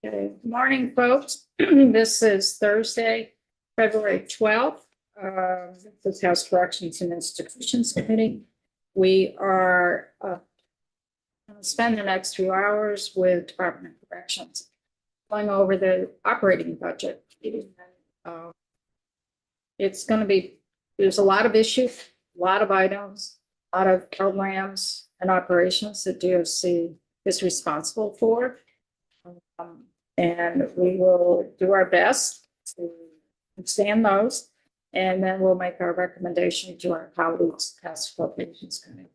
Okay, good morning, folks. This is Thursday, February 12th. This is House Corrections and Institutions Committee. We are going to spend the next few hours with Department of Corrections, going over the operating budget. It's going to be, there's a lot of issues, a lot of items, a lot of programs and operations that DOC is responsible for. And we will do our best to understand those, and then we'll make our recommendation to our colleagues, House Appropriations Committee.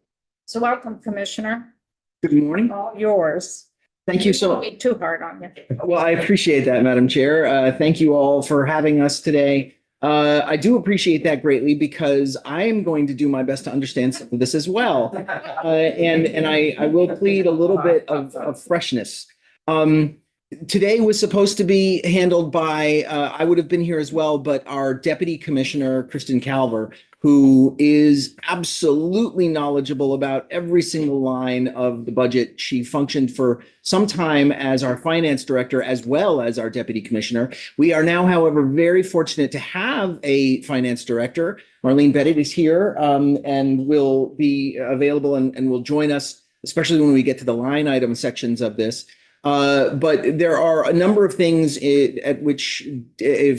So welcome, Commissioner. Good morning. All yours. Thank you so Don't be too hard on you. well. I appreciate that, Madam Chair. Thank you all for having us today. I do appreciate that greatly because I am going to do my best to understand some of this as well. And I will plead a little bit of freshness. Today was supposed to be handled by, I would have been here as well, but our Deputy Commissioner, Kristen Calver, who is absolutely knowledgeable about every single line of the budget. She functioned for some time as our finance director as well as our deputy commissioner. We are now, however, very fortunate to have a finance director. Marlene Bennett is here and will be available and will join us, especially when we get to the line item sections of this. But there are a number of things in which DC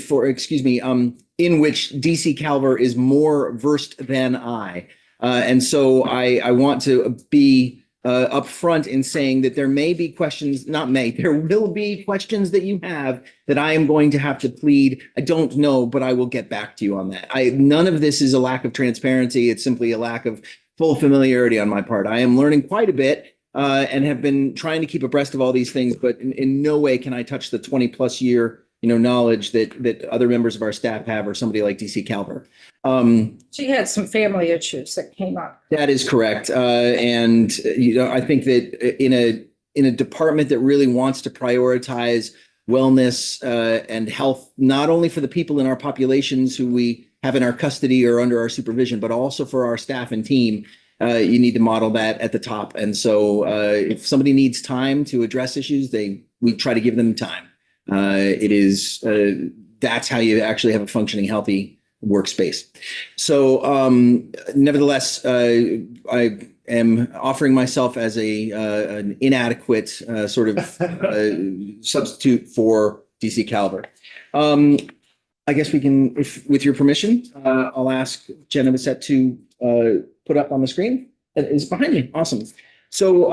Calver is more versed than I. And so I want to be upfront in saying that there may be questions, there will be questions that you have that I am going to have to plead. I don't know, but I will get back to you on that. None of this is a lack of transparency. It's simply a lack of full familiarity on my part. I am learning quite a bit. And have been trying to keep abreast of all these things, but in no way can I touch the 20+ year, knowledge that other members of our staff have, or somebody like DC Calver. She had some family issues that came up. That is correct, and I think that in a department that really wants to prioritize wellness and health, not only for the people in our populations who we have in our custody or under our supervision, but also for our staff and team. You need to model that at the top. And so if somebody needs time to address issues, we try to give them time. That's how you actually have a functioning, healthy workspace. So nevertheless, I am offering myself as an inadequate sort of substitute for DC Calver. I guess we can, with your permission, I'll ask Jenna Bissett to put up on the screen. That is behind me. Awesome. So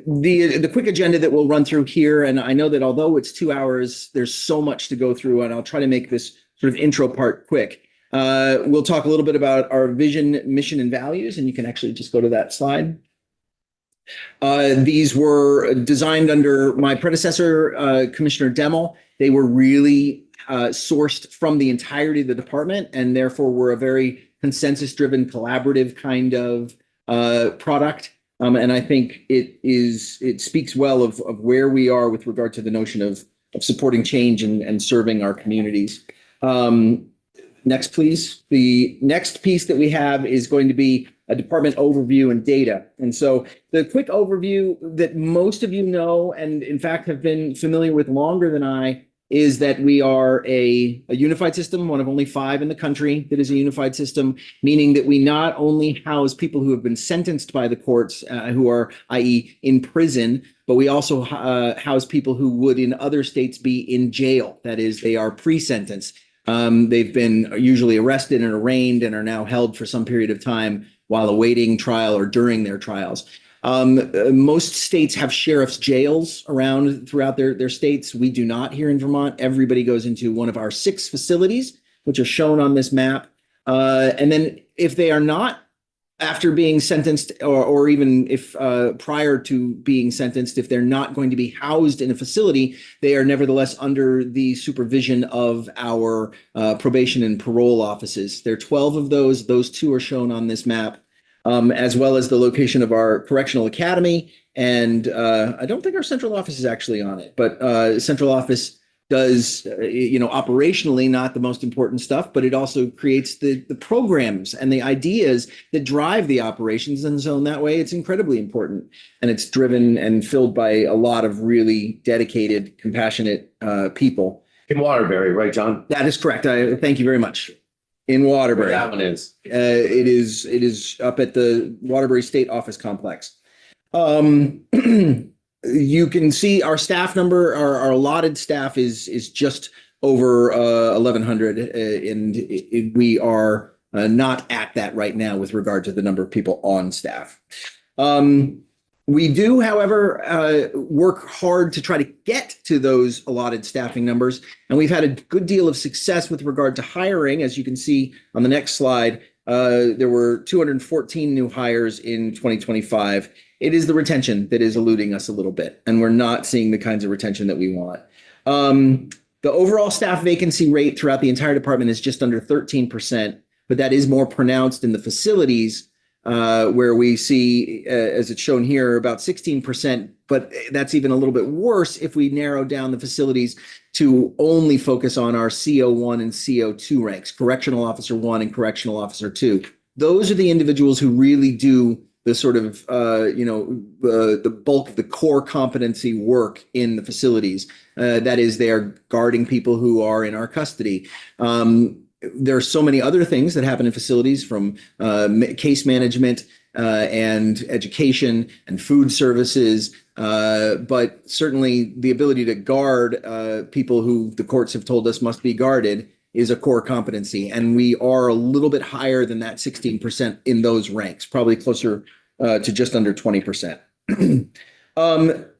the quick agenda that we'll run through here, and I know that although it's 2 hours, there's so much to go through, and I'll try to make this sort of intro part quick. We'll talk a little bit about our vision, mission, and values, and you can actually just go to that slide. These were designed under my predecessor, Commissioner Demmel. They were really sourced from the entirety of the department, and therefore were a very consensus-driven, collaborative kind of product. And I think it speaks well of where we are with regard to the notion of supporting change and serving our communities. Next, please. The next piece that we have is going to be a department overview and data. And so the quick overview that most of you know, and in fact have been familiar with longer than I, is that we are a unified system, one of only 5 in the country that is a unified system, meaning that we not only house people who have been sentenced by the courts, who are, i.e. in prison, but we also house people who would in other states be in jail. That is, they are pre-sentenced. They've been usually arrested and arraigned and are now held for some period of time while awaiting trial or during their trials. Most states have sheriff's jails around throughout their states. We do not here in Vermont. Everybody goes into one of our 6 facilities, which are shown on this map. And then if they are not after being sentenced, or even if prior to being sentenced, if they're not going to be housed in a facility, they are nevertheless under the supervision of our probation and parole offices. There are 12 of those. Those 2 are shown on this map. As well as the location of our correctional academy. And I don't think our central office is actually on it, but central office does, operationally not the most important stuff, but it also creates the programs and the ideas that drive the operations. And so in that way, it's incredibly important. And it's driven and filled by a lot of really dedicated, compassionate people. In Waterbury, right, John? That is correct. I thank you very much. In Waterbury. That one is. It is up at the Waterbury State Office Complex. You can see our staff number, our allotted staff is just over 1,100, and we are not at that right now with regard to the number of people on staff. We do, however, work hard to try to get to those allotted staffing numbers, and we've had a good deal of success with regard to hiring. As you can see on the next slide, there were 214 new hires in 2025. It is the retention that is eluding us a little bit, and we're not seeing the kinds of retention that we want. The overall staff vacancy rate throughout the entire department is just under 13%, but that is more pronounced in the facilities, where we see, as it's shown here, about 16%, but that's even a little bit worse if we narrow down the facilities to only focus on our CO1 and CO2 ranks, Correctional Officer 1 and Correctional Officer 2. Those are the individuals who really do the sort of, the bulk of the core competency work in the facilities. That is, they're guarding people who are in our custody. There are so many other things that happen in facilities, from case management and education and food services. But certainly the ability to guard people who the courts have told us must be guarded is a core competency. And we are a little bit higher than that 16% in those ranks, probably closer to just under 20%.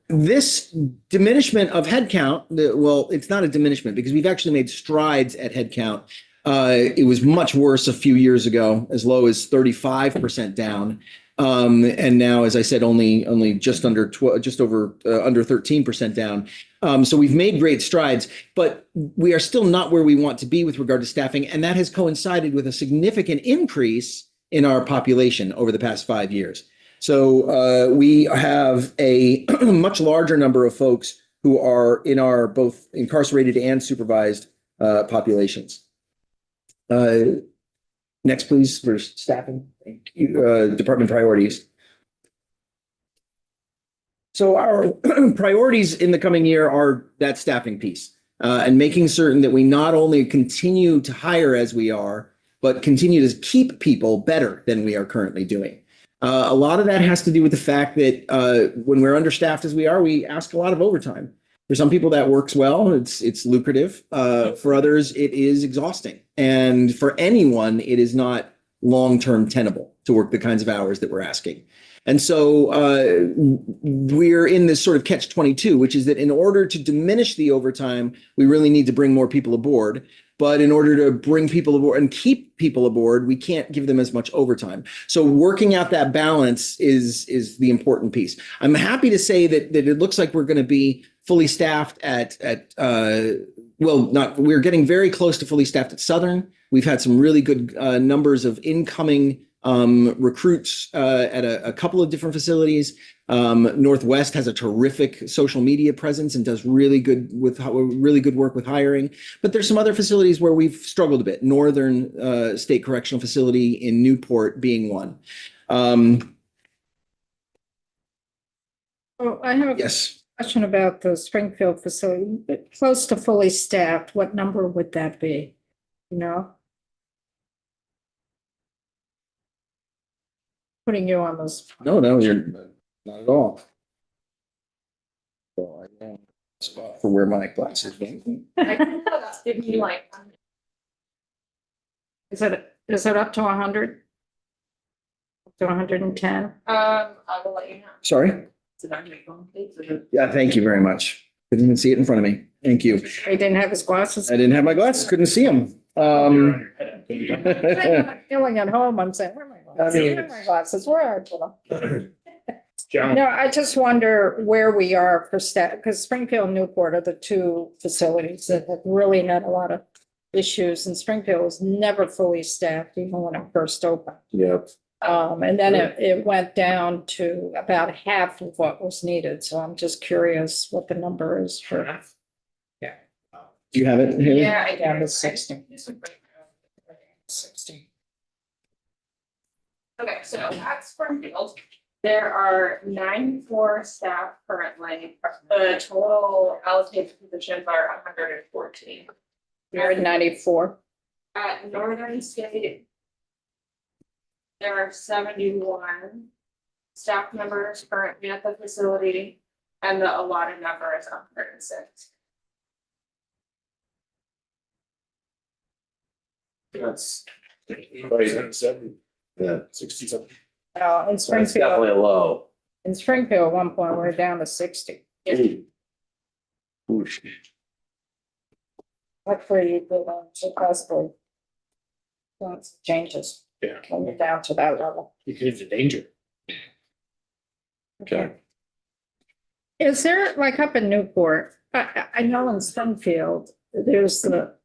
This diminishment of headcount, well, it's not a diminishment because we've actually made strides at headcount. It was much worse a few years ago, as low as 35% down. And now, as I said, only just over under 13% down. So we've made great strides, but we are still not where we want to be with regard to staffing. And that has coincided with a significant increase in our population over the past 5 years. So we have a much larger number of folks who are in our both incarcerated and supervised populations. Next, please, for staffing. Thank you. Department priorities. So our priorities in the coming year are that staffing piece, and making certain that we not only continue to hire as we are, but continue to keep people better than we are currently doing. A lot of that has to do with the fact that when we're understaffed as we are, we ask a lot of overtime. For some people that works well, it's lucrative. For others, it is exhausting. And for anyone, it is not long-term tenable to work the kinds of hours that we're asking. And so we're in this sort of catch-22, which is that in order to diminish the overtime, we really need to bring more people aboard. But in order to bring people aboard and keep people aboard, we can't give them as much overtime. So working out that balance is the important piece. I'm happy to say that it looks like we're going to be fully staffed we're getting very close to fully staffed at Southern. We've had some really good numbers of incoming recruits at a couple of different facilities. Northwest has a terrific social media presence and does really good work with hiring. But there's some other facilities where we've struggled a bit. Northern State Correctional Facility in Newport being one. I have a Yes. question about the Springfield facility. Close to fully staffed, what number would that be? You know? Putting you on the spot. No, you're not at all. So I know spot for where my glasses went. Is it up to 100? To 110? I will let you know. Sorry? Yeah, thank you very much. Couldn't even see it in front of me. Thank you. He didn't have his glasses. I didn't have my glasses, couldn't see them. Feeling at home, I'm saying, where are my glasses? Where are my glasses? Where are they? No, I just wonder where we are for staff, because Springfield and Newport are the two facilities that have really had a lot of issues, and Springfield was never fully staffed even when it first opened. Yeah. And then it went down to about half of what was needed. So I'm just curious what the number is for. Do you have it? Haley? Yeah, I Down to do. 60. 60. Okay, so at Springfield, there are 94 staff currently. The total allocated positions are 114. You're at 94. At Northern State, there are 71 staff members currently at the facility, and the allotted number is 106. That's. Right, 70. Yeah, 67. In So it's Springfield, definitely low. at one point, we're down to 60. Ooh. Ooh. Hopefully you will possibly. Lots of changes. Yeah. When you're down to that level. It's a danger. Okay. Is there, like up in Newport, I know in Springfield, there's the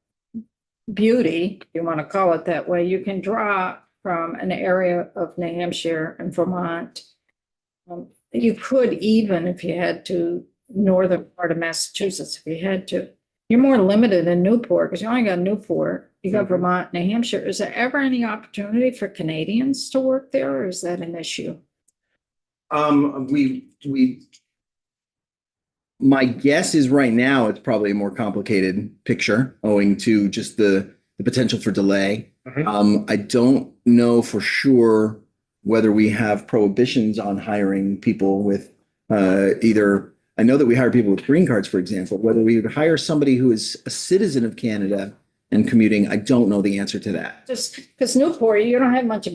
beauty, if you want to call it that way, you can draw from an area of New Hampshire and Vermont. You could even, if you had to, northern part of Massachusetts, if you had to. You're more limited in Newport, because you only got Newport, you got Vermont, New Hampshire. Is there ever any opportunity for Canadians to work there, or is that an issue? My guess is right now, it's probably a more complicated picture owing to just the potential for delay. I don't know for sure whether we have prohibitions on hiring people with either. I know that we hire people with green cards, for example. Whether we would hire somebody who is a citizen of Canada and commuting, I don't know the answer to that. Just because Newport, you don't have much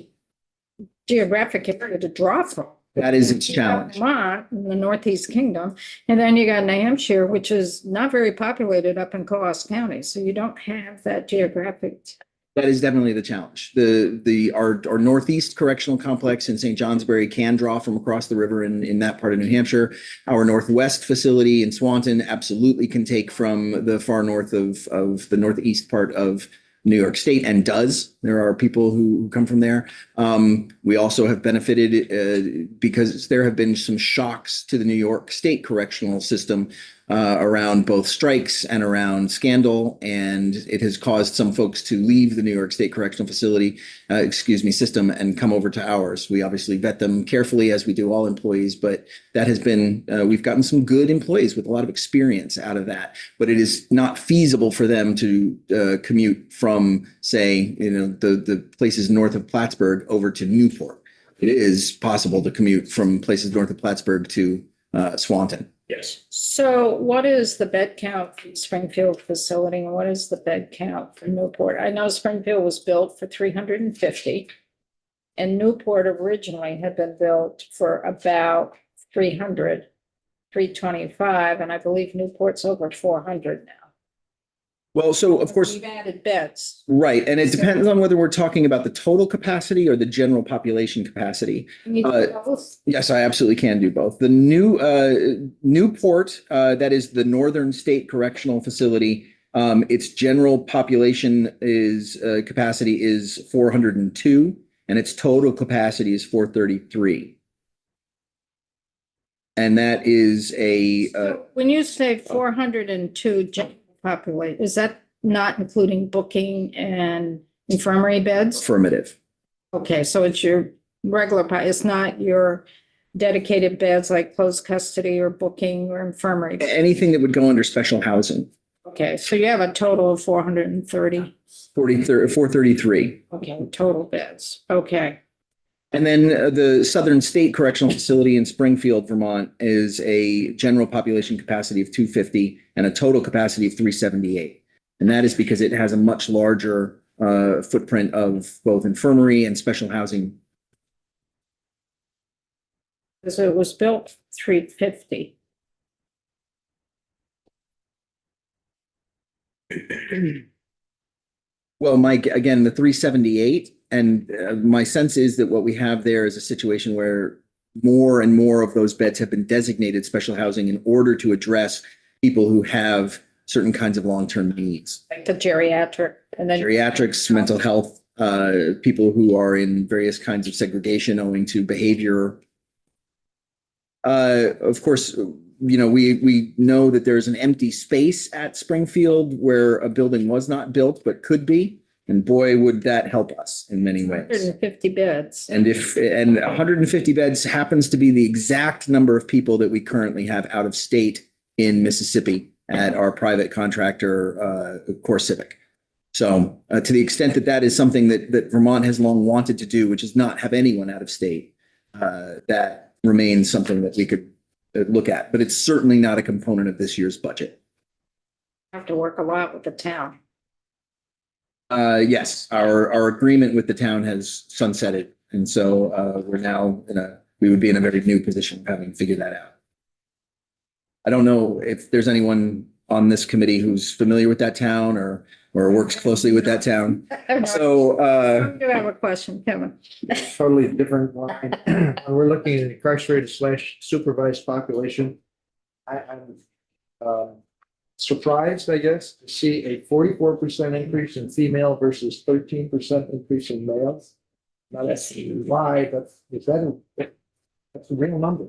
geographic area to draw from. That is its You got challenge. Vermont in the Northeast Kingdom, and then you got New Hampshire, which is not very populated up in Coos County, so you don't have that geographic. That is definitely the challenge. Our Northeast Correctional Complex in St. Johnsbury can draw from across the river in that part of New Hampshire. Our Northwest facility in Swanton absolutely can take from the far north of the northeast part of New York State and does. There are people who come from there. We also have benefited because there have been some shocks to the New York State correctional system around both strikes and around scandal, and it has caused some folks to leave the New York State Correctional Facility, system, and come over to ours. We obviously vet them carefully, as we do all employees, but that has been, we've gotten some good employees with a lot of experience out of that, but it is not feasible for them to commute from, say, the places north of Plattsburgh over to Newport. It is possible to commute from places north of Plattsburgh to Swanton. Yes. So what is the bed count for the Springfield facility, and what is the bed count for Newport? I know Springfield was built for 350, and Newport originally had been built for about 300, 325, and I believe Newport's over 400 now. Well, so of course, We've added beds. right. And it depends on whether we're talking about the total capacity or the general population capacity. Can you do both? Yes, I absolutely can do both. The new Newport, that is the Northern State Correctional Facility. Its general population is capacity is 402, and its total capacity is 433. And that is a So when you say 402 general population, is that not including booking and infirmary beds? affirmative. Okay, so it's your regular, it's not your dedicated beds like closed custody or booking or infirmary. Anything that would go under special housing, Okay, so you have a total of 430, 433. okay, total beds, okay. And then the Southern State Correctional Facility in Springfield, Vermont is a general population capacity of 250 and a total capacity of 378. And that is because it has a much larger footprint of both infirmary and special housing. Because it was built 350. Well, Mike, again, the 378, and my sense is that what we have there is a situation where more and more of those beds have been designated special housing in order to address people who have certain kinds of long-term needs. Like the geriatric and then. Geriatrics, mental health, people who are in various kinds of segregation owing to behavior. Of course, we know that there's an empty space at Springfield where a building was not built but could be. And boy, would that help us in many ways. 150 beds. And 150 beds happens to be the exact number of people that we currently have out of state in Mississippi at our private contractor, Core Civic. So to the extent that that is something that Vermont has long wanted to do, which is not have anyone out of state, that remains something that we could look at, but it's certainly not a component of this year's budget. Have to work a lot with the town. Yes, our agreement with the town has sunsetted. And so we're now we would be in a very new position of having figured that out. I don't know if there's anyone on this committee who's familiar with that town or works closely with that town. So I do have a question, Kevin. Totally different line. When we're looking at incarcerated / supervised population, I'm surprised, I guess, to see a 44% increase in female versus 13% increase in males. Now that's why, but that's a real number.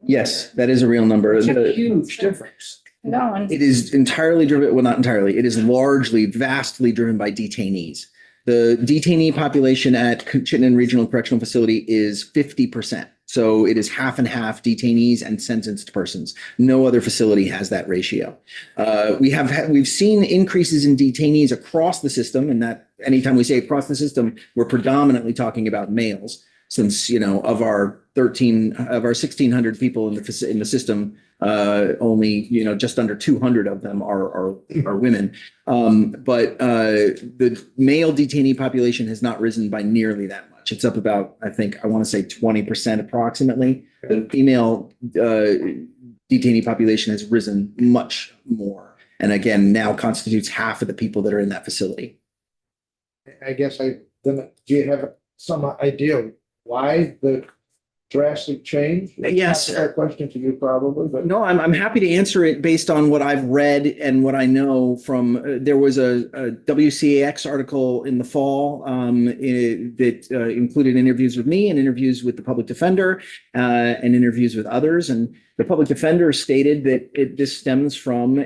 yes, that is a real number. It's a huge difference. No, and It is entirely driven, well, not entirely, it is largely, vastly driven by detainees. The detainee population at Chittenden Regional Correctional Facility is 50%. So it is half and half detainees and sentenced persons. No other facility has that ratio. We've seen increases in detainees across the system, and that anytime we say across the system, we're predominantly talking about males. Since, of our 1,600 people in the system, only, just under 200 of them are women. But the male detainee population has not risen by nearly that much. It's up about, I want to say 20% approximately. The female detainee population has risen much more. And again, now constitutes half of the people that are in that facility. I guess do you have some idea why the drastic change? Yes. That's a question to you probably, but. No, I'm happy to answer it based on what I've read and what I know from, there was a WCAX article in the fall that included interviews with me and interviews with the public defender and interviews with others. And the public defender stated that this stems from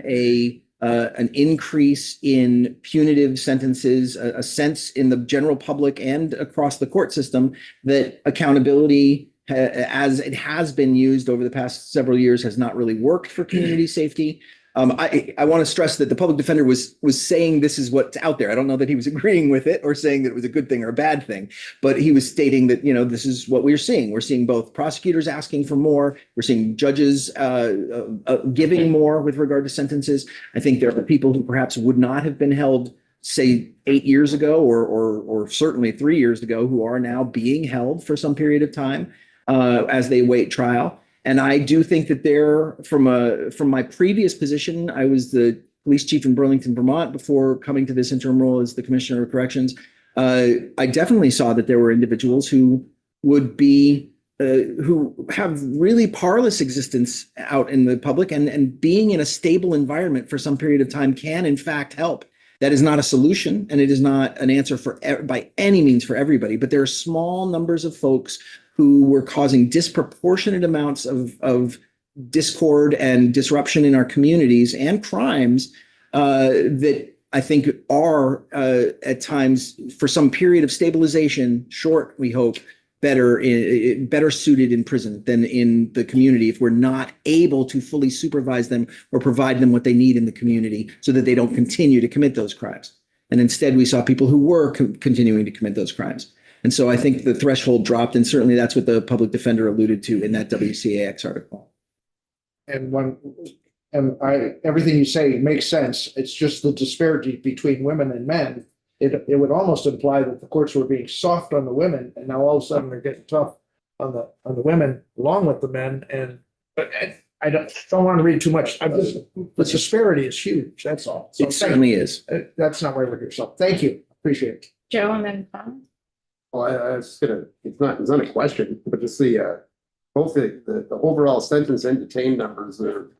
an increase in punitive sentences, a sense in the general public and across the court system that accountability, as it has been used over the past several years, has not really worked for community safety. I want to stress that the public defender was saying this is what's out there. I don't know that he was agreeing with it or saying that it was a good thing or a bad thing, but he was stating that, this is what we're seeing. We're seeing both prosecutors asking for more. We're seeing judges giving more with regard to sentences. I think there are people who perhaps would not have been held, say, 8 years ago or certainly 3 years ago, who are now being held for some period of time as they await trial. And I do think that from my previous position, I was the police chief in Burlington, Vermont, before coming to this interim role as the commissioner of corrections. I definitely saw that there were individuals who would be, who have really parlous existence out in the public, and being in a stable environment for some period of time can in fact help. That is not a solution, and it is not an answer by any means for everybody, but there are small numbers of folks who were causing disproportionate amounts of discord and disruption in our communities and crimes that I think are at times, for some period of stabilization, short, we hope, better suited in prison than in the community if we're not able to fully supervise them or provide them what they need in the community so that they don't continue to commit those crimes. And instead, we saw people who were continuing to commit those crimes. And so I think the threshold dropped, and certainly that's what the public defender alluded to in that WCAX article. And everything you say makes sense. It's just the disparity between women and men. It would almost imply that the courts were being soft on the women, and now all of a sudden they're getting tough on the women along with the men. But I don't want to read too much. The disparity is huge. That's all. So It certainly is. That's not why we're here. So thank you. Appreciate it. Joe and then Tom. Well, I was it's not a question, but just both the overall sentence and detained numbers are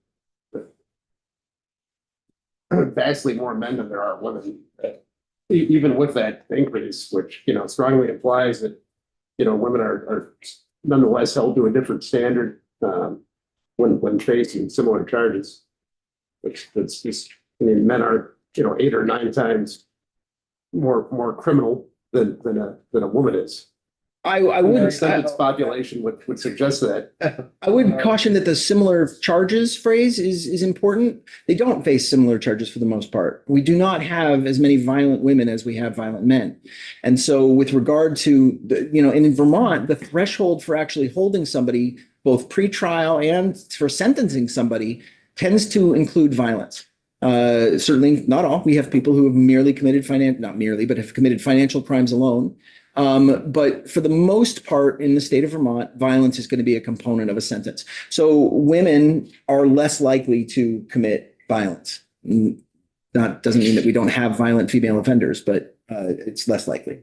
vastly more men than there are women. Even with that increase, which, strongly implies that, women are nonetheless held to a different standard. when facing similar charges. Which that's just, I mean, men are, 8 or 9 times more criminal than a woman is. I The would, sentence population would suggest that. I would caution that the similar charges phrase is important. They don't face similar charges for the most part. We do not have as many violent women as we have violent men. And so with regard to the, in Vermont, the threshold for actually holding somebody, both pre-trial and for sentencing somebody, tends to include violence. Certainly not all. We have people who have merely committed not merely, but have committed financial crimes alone. But for the most part in the state of Vermont, violence is going to be a component of a sentence. So women are less likely to commit violence. That doesn't mean that we don't have violent female offenders, but it's less likely.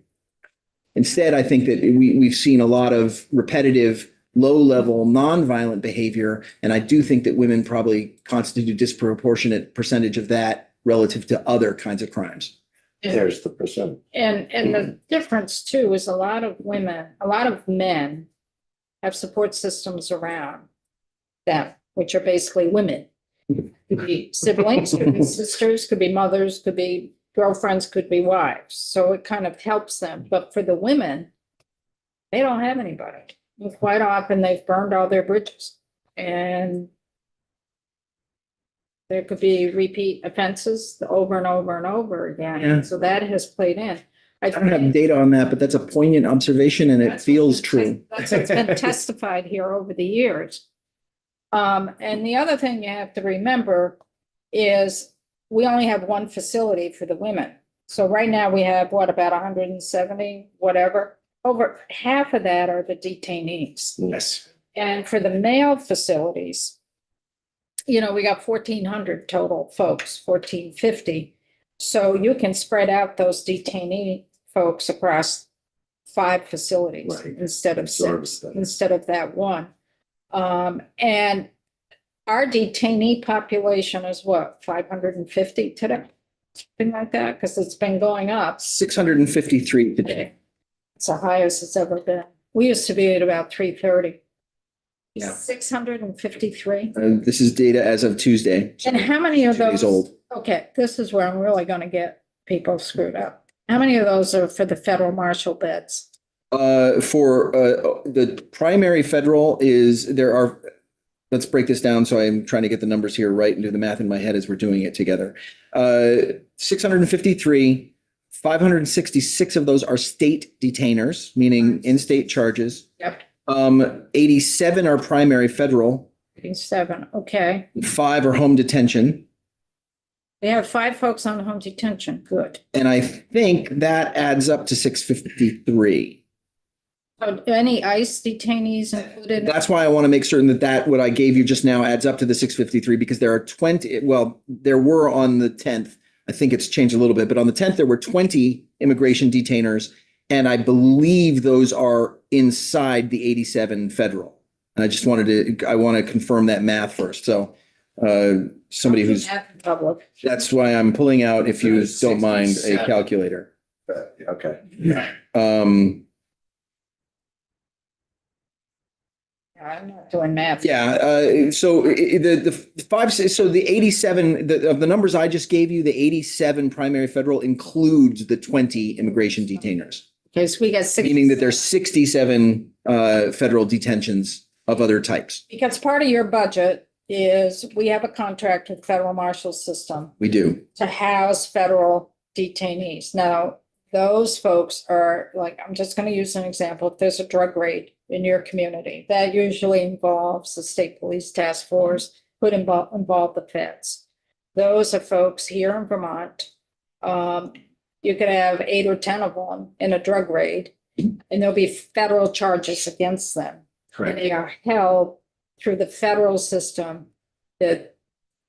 Instead, I think that we've seen a lot of repetitive, low-level, non-violent behavior, and I do think that women probably constitute a disproportionate percentage of that relative to other kinds of crimes. There's the percent. And the difference too is a lot of men have support systems around them, which are basically women. Could be siblings, could be sisters, could be mothers, could be girlfriends, could be wives. So it kind of helps them. But for the women, they don't have anybody. And quite often they've burned all their bridges. And there could be repeat offenses over and over and over Yeah. again. So that has played in. I don't have data on that, but that's a poignant observation and it That's feels what's true. That's what's been testified here over the years. And the other thing you have to remember is we only have one facility for the women. So right now we have about 170, whatever. Over half of that are the detainees. Yes. And for the male facilities, we got 1,400 total folks, 1,450. So you can spread out those detainee folks across 5 facilities Right. instead of Absorb 6, them. instead of that one. And our detainee population is what, 550 today? Something like that, because it's been going up. 653 today. It's the highest it's ever been. We used to be at about 330. Yeah. 653. This is data as of Tuesday. so And how many of 2 days those? old. Okay, this is where I'm really gonna get people screwed up. How many of those are for the federal marshal beds? For the primary federal let's break this down. So I'm trying to get the numbers here right and do the math in my head as we're doing it together. 653, 566 of those are state detainers, meaning in-state charges. Yep. 87 are primary federal, 7, okay. 5 are home detention. We have 5 folks on home detention, good. And I think that adds up to 653. Any ICE detainees included? That's why I want to make certain that what I gave you just now adds up to the 653 because there are 20, there were on the 10th, I think it's changed a little bit, but on the 10th, there were 20 immigration detainers. And I believe those are inside the 87 federal. And I want to confirm that math first. So somebody who's, Public. that's why I'm pulling out, if you don't mind, a 67. calculator. Okay. I'm not doing math. Yeah, so the 87, of the numbers I just gave you, the 87 primary federal includes the 20 immigration detainers, Okay, so we got 6. meaning that there's 67 federal detentions of other types. Because part of your budget is we have a contract with the Federal Marshal System We do. to house federal detainees. Now, those folks are like, I'm just going to use an example. If there's a drug raid in your community, that usually involves the state police task force, could involve the feds. Those are folks here in Vermont. You could have 8 or 10 of them in a drug raid, and there'll be federal charges against them. And they are held through the federal system that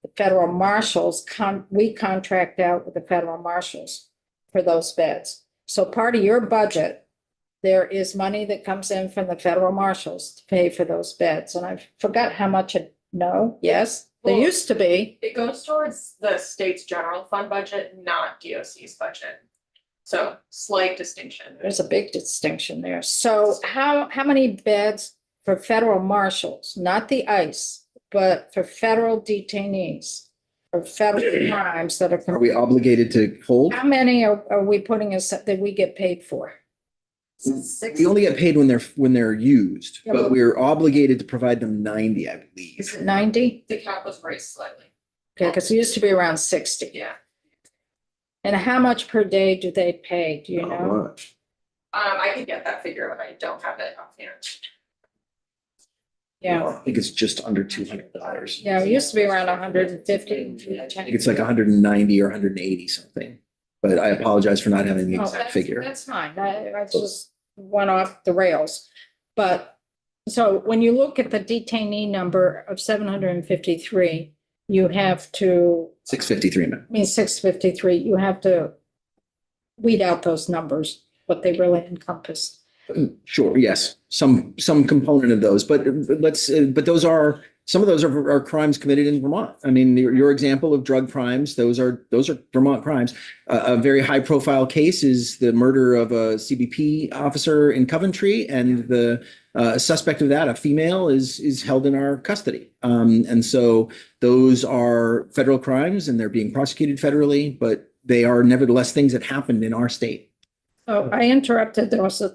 the federal marshals, we contract out with the federal marshals for those beds. So part of your budget, there is money that comes in from the federal marshals to pay for those beds. And I forgot how much yes, there Well, used to be. It goes towards the state's general fund budget, not DOC's budget. So slight distinction. There's a big distinction there. So how many beds for federal marshals, not the ICE, but for federal detainees, or federal crimes that Are we obligated to hold? how many are we putting us, that we get paid for? We only get paid when they're used, Yeah, but but- we're obligated to provide them 90, I believe. Is it 90? The cap was raised slightly. Okay, because it used to be around 60. Yeah. And how much per day do they pay? Do you Not know? much. I could get that figure, but I don't have it offhand. Yeah, I think it's just under $200. yeah, it used to be around 150. I think it's like 190 or 180 something, but I apologize for not having the Oh, exact that's- figure. That's fine. I just went off the rails. But, so when you look at the detainee number of 753, you have to, 653, ma'am. I mean, 653, you have to weed out those numbers, what they really encompass. Sure, yes, some component of those, but but those are, some of those are crimes committed in Vermont. I mean, your example of drug crimes, those are Vermont crimes. A very high profile case is the murder of a CBP officer in Coventry, and the suspect of that, a female, is held in our custody. And so those are federal crimes and they're being prosecuted federally, but they are nevertheless things that happened in our state. So I interrupted, there was a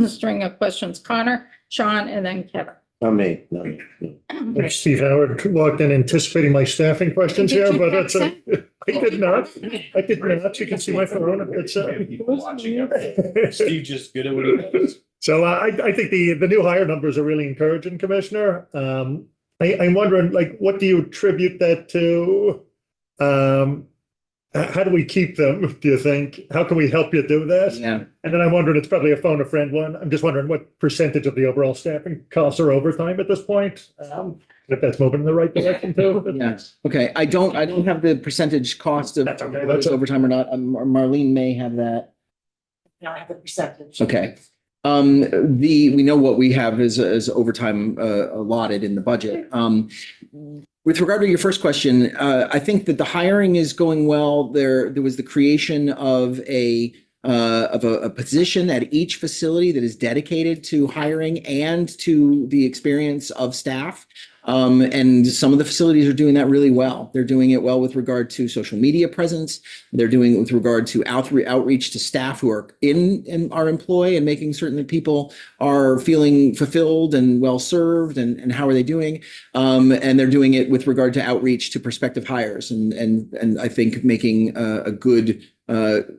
string of questions. Connor, Sean, and then Kevin. Not me, no. no. Steve Howard walked in anticipating my staffing questions Did here, you but that's, text I did not. I did not. You can see my phone. It's, Steve just good at what he does. So I think the new hire numbers are really encouraging, Commissioner. I'm wondering, like, what do you attribute that to? How do we keep them, do you think? How can we help you do this? Yeah. And then I'm wondering, it's probably a phone a friend one. I'm just wondering what percentage of the overall staffing costs are overtime at this point? If that's moving in the right direction too. Yeah. Okay, I don't have the percentage cost of That's okay. whether That's it's overtime or not. Marlene may have that. No, I have a percentage. Okay. We know what we have as overtime allotted in the budget. With regard to your first question, I think that the hiring is going well. There was the creation of a position at each facility that is dedicated to hiring and to the experience of staff. And some of the facilities are doing that really well. They're doing it well with regard to social media presence. They're doing it with regard to outreach to staff who are in our employ and making certain that people are feeling fulfilled and well served, and how are they doing. And they're doing it with regard to outreach to prospective hires, and I think making a good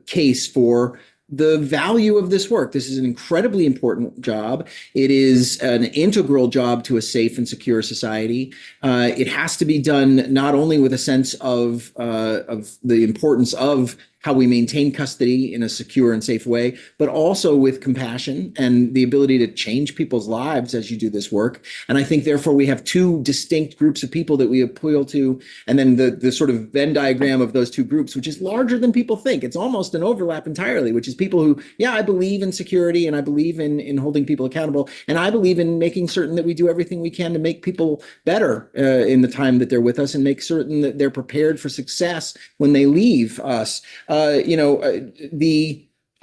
case for the value of this work. This is an incredibly important job. It is an integral job to a safe and secure society. It has to be done not only with a sense of the importance of how we maintain custody in a secure and safe way, but also with compassion and the ability to change people's lives as you do this work. And I think therefore we have two distinct groups of people that we appeal to, and then the sort of Venn diagram of those two groups, which is larger than people think. It's almost an overlap entirely, which is people who, yeah, I believe in security and I believe in holding people accountable, and I believe in making certain that we do everything we can to make people better in the time that they're with us, and make certain that they're prepared for success when they leave us. I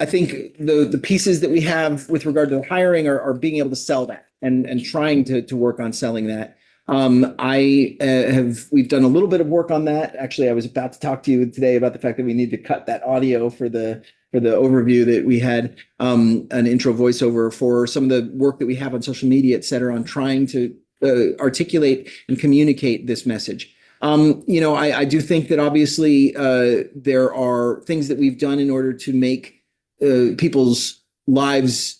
think the pieces that we have with regard to the hiring are being able to sell that and trying to work on selling that. We've done a little bit of work on that. Actually, I was about to talk to you today about the fact that we need to cut that audio for the overview that we had, an intro voiceover for some of the work that we have on social media, et cetera, on trying to articulate and communicate this message. I do think that obviously there are things that we've done in order to make people's lives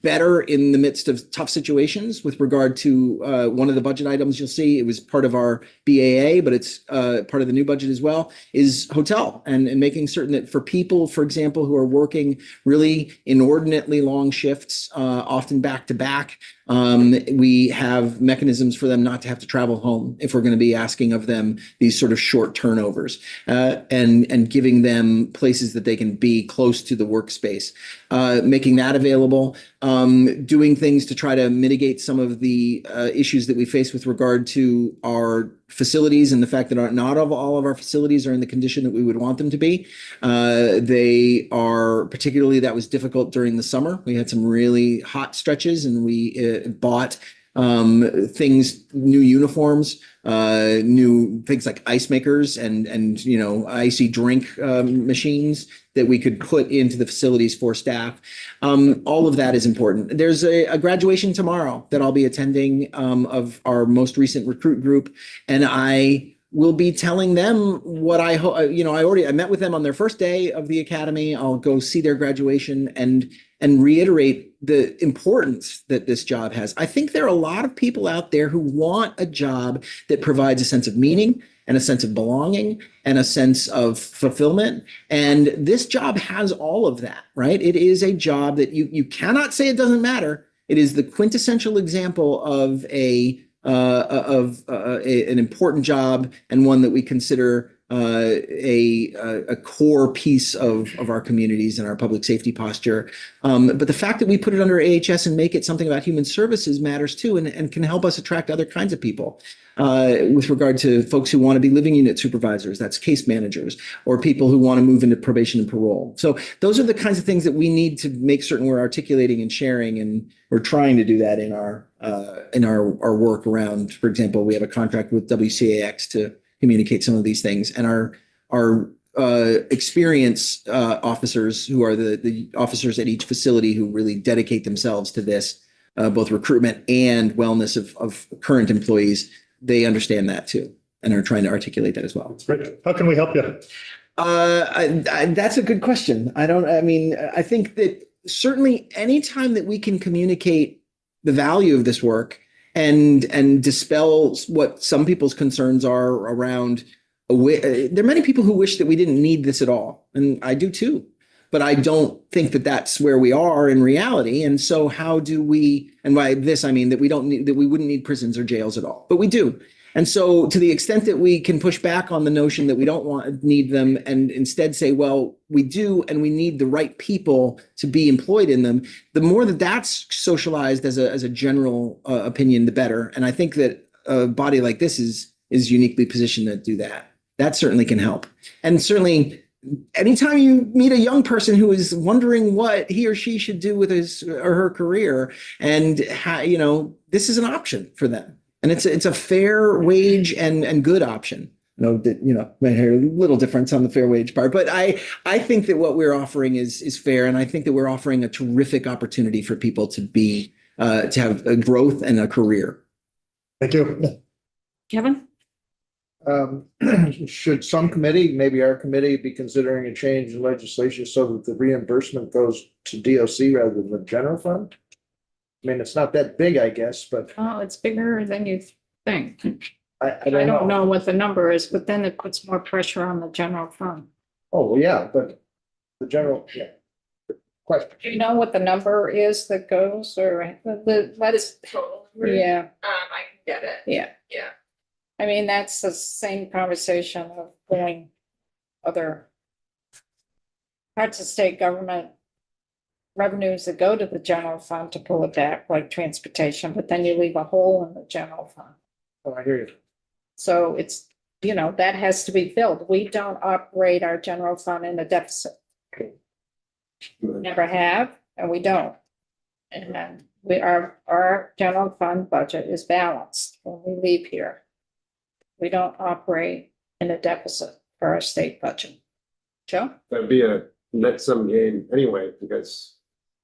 better in the midst of tough situations. With regard to one of the budget items, you'll see it was part of our BAA, but it's part of the new budget as well, is hotel and making certain that for people, for example, who are working really inordinately long shifts, often back to back, we have mechanisms for them not to have to travel home if we're going to be asking of them these sort of short turnovers, and giving them places that they can be close to the workspace, making that available, doing things to try to mitigate some of the issues that we face with regard to our facilities and the fact that not all of our facilities are in the condition that we would want them to be. They are, particularly that was difficult during the summer. We had some really hot stretches, and we bought things, new uniforms, new things like ice makers and, you know, icy drink, machines that we could put into the facilities for staff. All of that is important. There's a graduation tomorrow that I'll be attending, of our most recent recruit group. And I will be telling them what I hope, you know, I met with them on their first day of the academy. I'll go see their graduation and reiterate the importance that this job has. I think there are a lot of people out there who want a job that provides a sense of meaning and a sense of belonging and a sense of fulfillment. And this job has all of that, right? It is a job that you cannot say it doesn't matter. It is the quintessential example of an important job and one that we consider a core piece of our communities and our public safety posture. But the fact that we put it under AHS and make it something about human services matters too, and can help us attract other kinds of people. With regard to folks who want to be living unit supervisors, that's case managers, or people who want to move into probation and parole. So those are the kinds of things that we need to make certain we're articulating and sharing, and we're trying to do that in our work around. For example, we have a contract with WCAX to communicate some of these things, and our experienced officers, who are the officers at each facility who really dedicate themselves to this, both recruitment and wellness of current employees, they understand that too and are trying to articulate that as well. Great. How can we help you? That's a good question. I think that certainly anytime that we can communicate the value of this work and dispel what some people's concerns are around, there are many people who wish that we didn't need this at all. And I do too. But I don't think that that's where we are in reality. And so how do we, and by this, I mean that we wouldn't need prisons or jails at all, but we do. And so to the extent that we can push back on the notion that we don't need them and instead say, well, we do, and we need the right people to be employed in them, the more that that's socialized as a general opinion, the better. And I think that a body like this is uniquely positioned to do that. That certainly can help. And certainly, anytime you meet a young person who is wondering what he or she should do with his or her career, and how, you know, this is an option for them, and it's a fair wage and good option. Might hear a little difference on the fair wage part, but I think that what we're offering is fair, and I think that we're offering a terrific opportunity for people to have a growth and a career. Thank you. Kevin? Should some committee, maybe our committee, be considering a change in legislation so that the reimbursement goes to DOC rather than the general fund? I mean, it's not that big, I guess, but Oh, it's bigger than you think. I I don't don't know. know what the number is, but then it puts more pressure on the general fund. Oh, well, yeah, but the general, yeah. Question. Do you know what the number is that goes, or let us, Total. yeah, I can get it. yeah. Yeah. I mean, that's the same conversation of going other parts of state government revenues that go to the general fund to pull it back, like transportation, but then you leave a hole in the general fund. Oh, I hear you. So it's, that has to be filled. We don't operate our general fund in a deficit. Never have, and we don't. And then our general fund budget is balanced when we leave here. We don't operate in a deficit for our state budget. Joe? That'd be a net sum gain anyway, because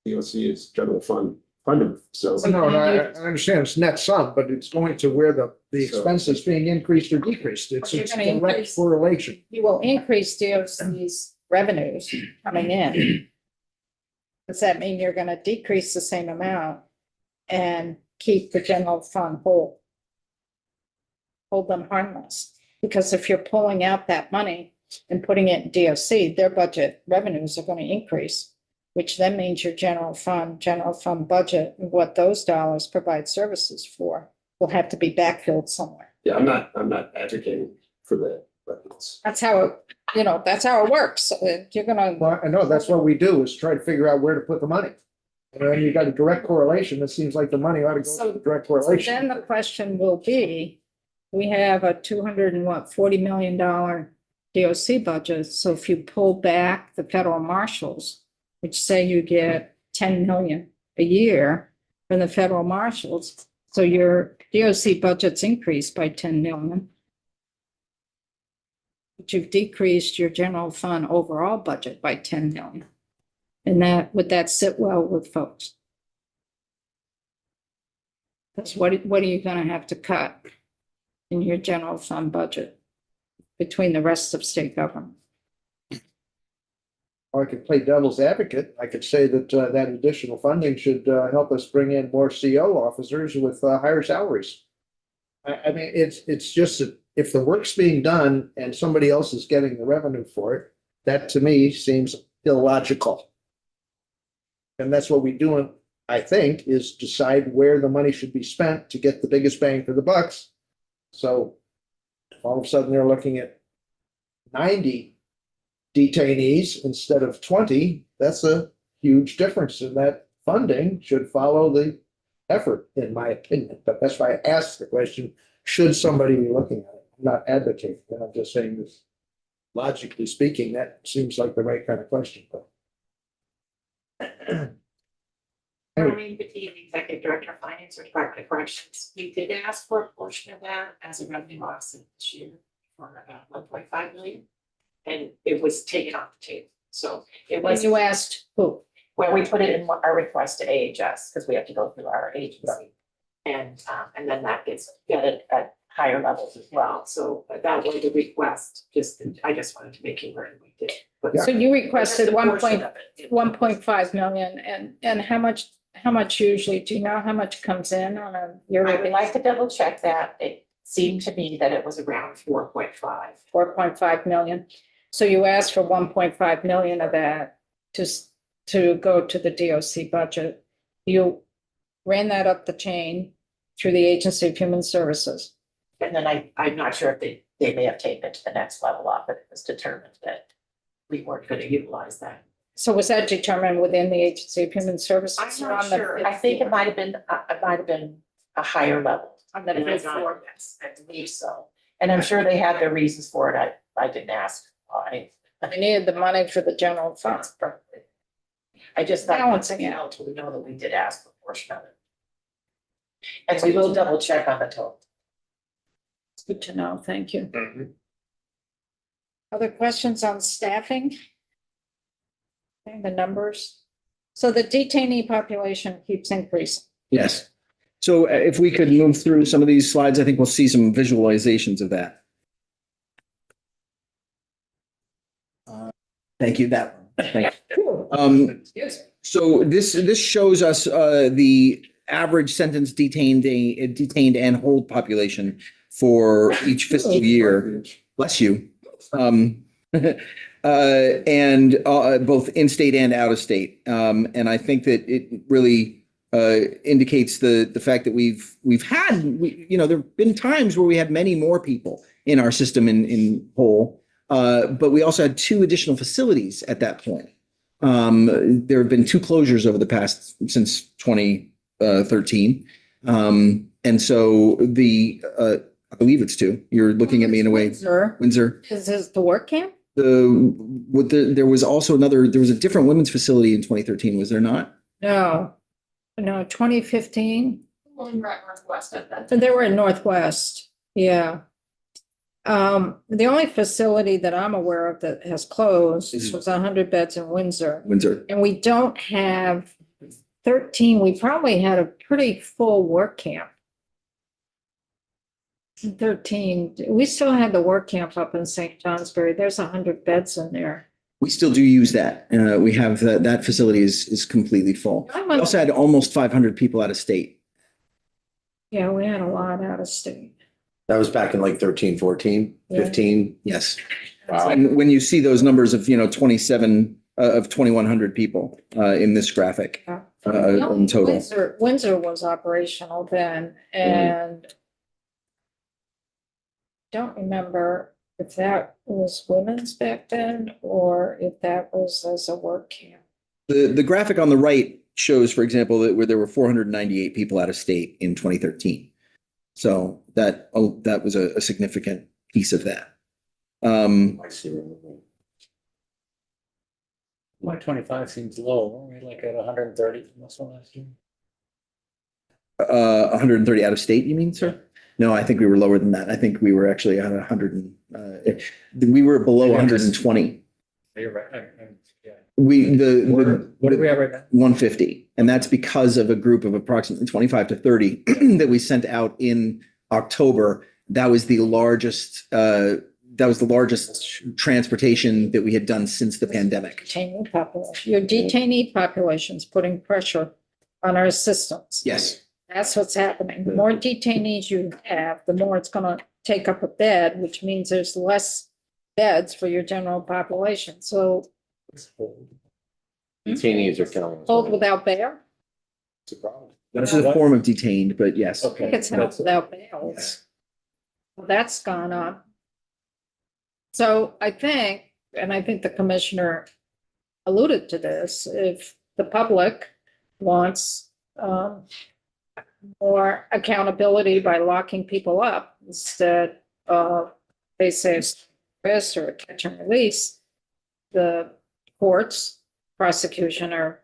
DOC is general fund funded, so. No, I understand it's net sum, but it's going to where the expenses being increased or decreased. It's You're gonna direct increase- correlation. You will increase DOC's revenues coming in. Does that mean you're gonna decrease the same amount and keep the general fund whole? Hold them harmless, because if you're pulling out that money and putting it in DOC, their budget revenues are going to increase, which then means your general fund budget, and what those dollars provide services for, will have to be backfilled somewhere. Yeah, I'm not advocating for that, but it's. That's how it works. So you're gonna, Well, I know, that's what we do, is try to figure out where to put the money. And then you got a direct correlation. It seems like the money ought to go to the direct so then correlation. the question will be, we have a $40 million DOC budget. So if you pull back the federal marshals, which say you get 10 million a year from the federal marshals, So your DOC budget's increased by 10 million. But you've decreased your general fund overall budget by 10 million. And would that sit well with folks? Because what are you gonna have to cut in your general fund budget between the rest of state government? Or I could play devil's advocate. I could say that that additional funding should help us bring in more CO officers with higher salaries. I mean, it's just that if the work's being done and somebody else is getting the revenue for it, that to me seems illogical. And that's what we do, I think, is decide where the money should be spent to get the biggest bang for the bucks. So all of a sudden they're looking at 90 detainees instead of 20. That's a huge difference, and that funding should follow the effort, in my opinion. But that's why I asked the question, should somebody be looking at it? I'm not advocating, I'm just saying this. Logically speaking, that seems like the right kind of question, but. Marlene Petit, the Executive Director of Finance or Department of Corrections. We did ask for a portion of that as a revenue offset this year for about 1.5 million. And it was taken off the table. So it When was, you asked who? where we put it in our request to AHS, because we have to go through our agency. And then that gets vetted at higher levels as well. So that was the request, I just wanted to make you aware we did. But So you requested just a portion of it. 1.5 million, and how much usually, do you know how much comes in on a yearly I would basis? like to double check that. It seemed to me that it was around 4.5. 4.5 million. So you asked for 1.5 million of that to go to the DOC budget. You ran that up the chain through the Agency of Human Services. And then I'm not sure if they may have taken it to the next level up, but it was determined that we weren't going to utilize that. So was that determined within the Agency of Human Services? I'm or not on the sure. fifth I think floor? it might have been a higher level. On the And fifth I'm not- floor. yes, I believe so. And I'm sure they had their reasons for it. I didn't ask why. I needed the money for the general fund. I just thought Balancing it. out to know that we did ask for a portion of it. And we will double check on the total. It's good to know. Thank you. Other questions on staffing? Okay, the numbers. So the detainee population keeps increasing. Yes. So if we could move through some of these slides, I think we'll see some visualizations of that. Thank you. That one. Thank you. So this shows us the average sentence detained and hold population for each fiscal year. Bless you. And both in-state and out-of-state. And I think that it really indicates the fact that we've had, there've been times where we had many more people in our system in whole, but we also had 2 additional facilities at that point. There have been 2 closures over the past since 2013. And so I believe it's 2. You're looking at me in a way. Windsor. Is this the work camp? There was also there was a different women's facility in 2013, was there not? No, 2015. Well, we were at Northwest at that. So they were in Northwest, yeah. The only facility that I'm aware of that has closed was 100 beds in Windsor. Windsor. And we don't have 13, we probably had a pretty full work camp. 13, we still had the work camp up in St. Johnsbury. There's 100 beds in there. We still do use that. We have that facility is completely full. We also had almost 500 people out of state. Yeah, we had a lot out of state. That was back in like 13, 14, 15. Yes. Wow. And when you see those numbers of, 27 of 2,100 people in this graphic in total. Windsor was operational then, and don't remember if that was women's back then or if that was as a work camp. The graphic on the right shows, for example, that where there were 498 people out of state in 2013. So that was a significant piece of that. I see. 125 seems low, weren't we like at 130 from this one last year? 130 out of state, you mean, sir? No, I think we were lower than that. I think we were actually at 100 we were below 120. You're right. Yeah. What are we at right now? 150. And that's because of a group of approximately 25 to 30 that we sent out in October. That was the largest transportation that we had done since the pandemic. Detainee population. Your detainee population's putting pressure on our systems. Yes. That's what's happening. The more detainees you have, the more it's gonna take up a bed, which means there's less beds for your general population. So Detainees are killing us. hold without bail, It's a problem. That's a form of detained, but yes. I think it's held without bail. Well, that's gone up. So I think, and I think the commissioner alluded to this, if the public wants more accountability by locking people up instead of, they say, arrest or catch and release, the courts, prosecution are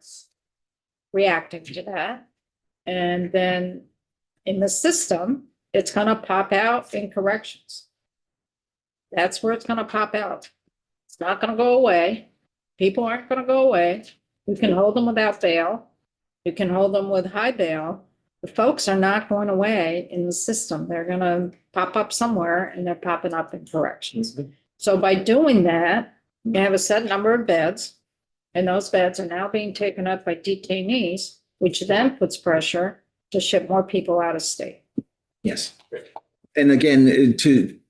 reacting to that. And then in the system, it's gonna pop out in corrections. That's where it's gonna pop out. It's not gonna go away. People aren't gonna go away. You can hold them without bail. You can hold them with high bail. The folks are not going away in the system. They're gonna pop up somewhere and they're popping up in corrections. So by doing that, you have a set number of beds, and those beds are now being taken up by detainees, which then puts pressure to ship more people out of state. Yes. And again,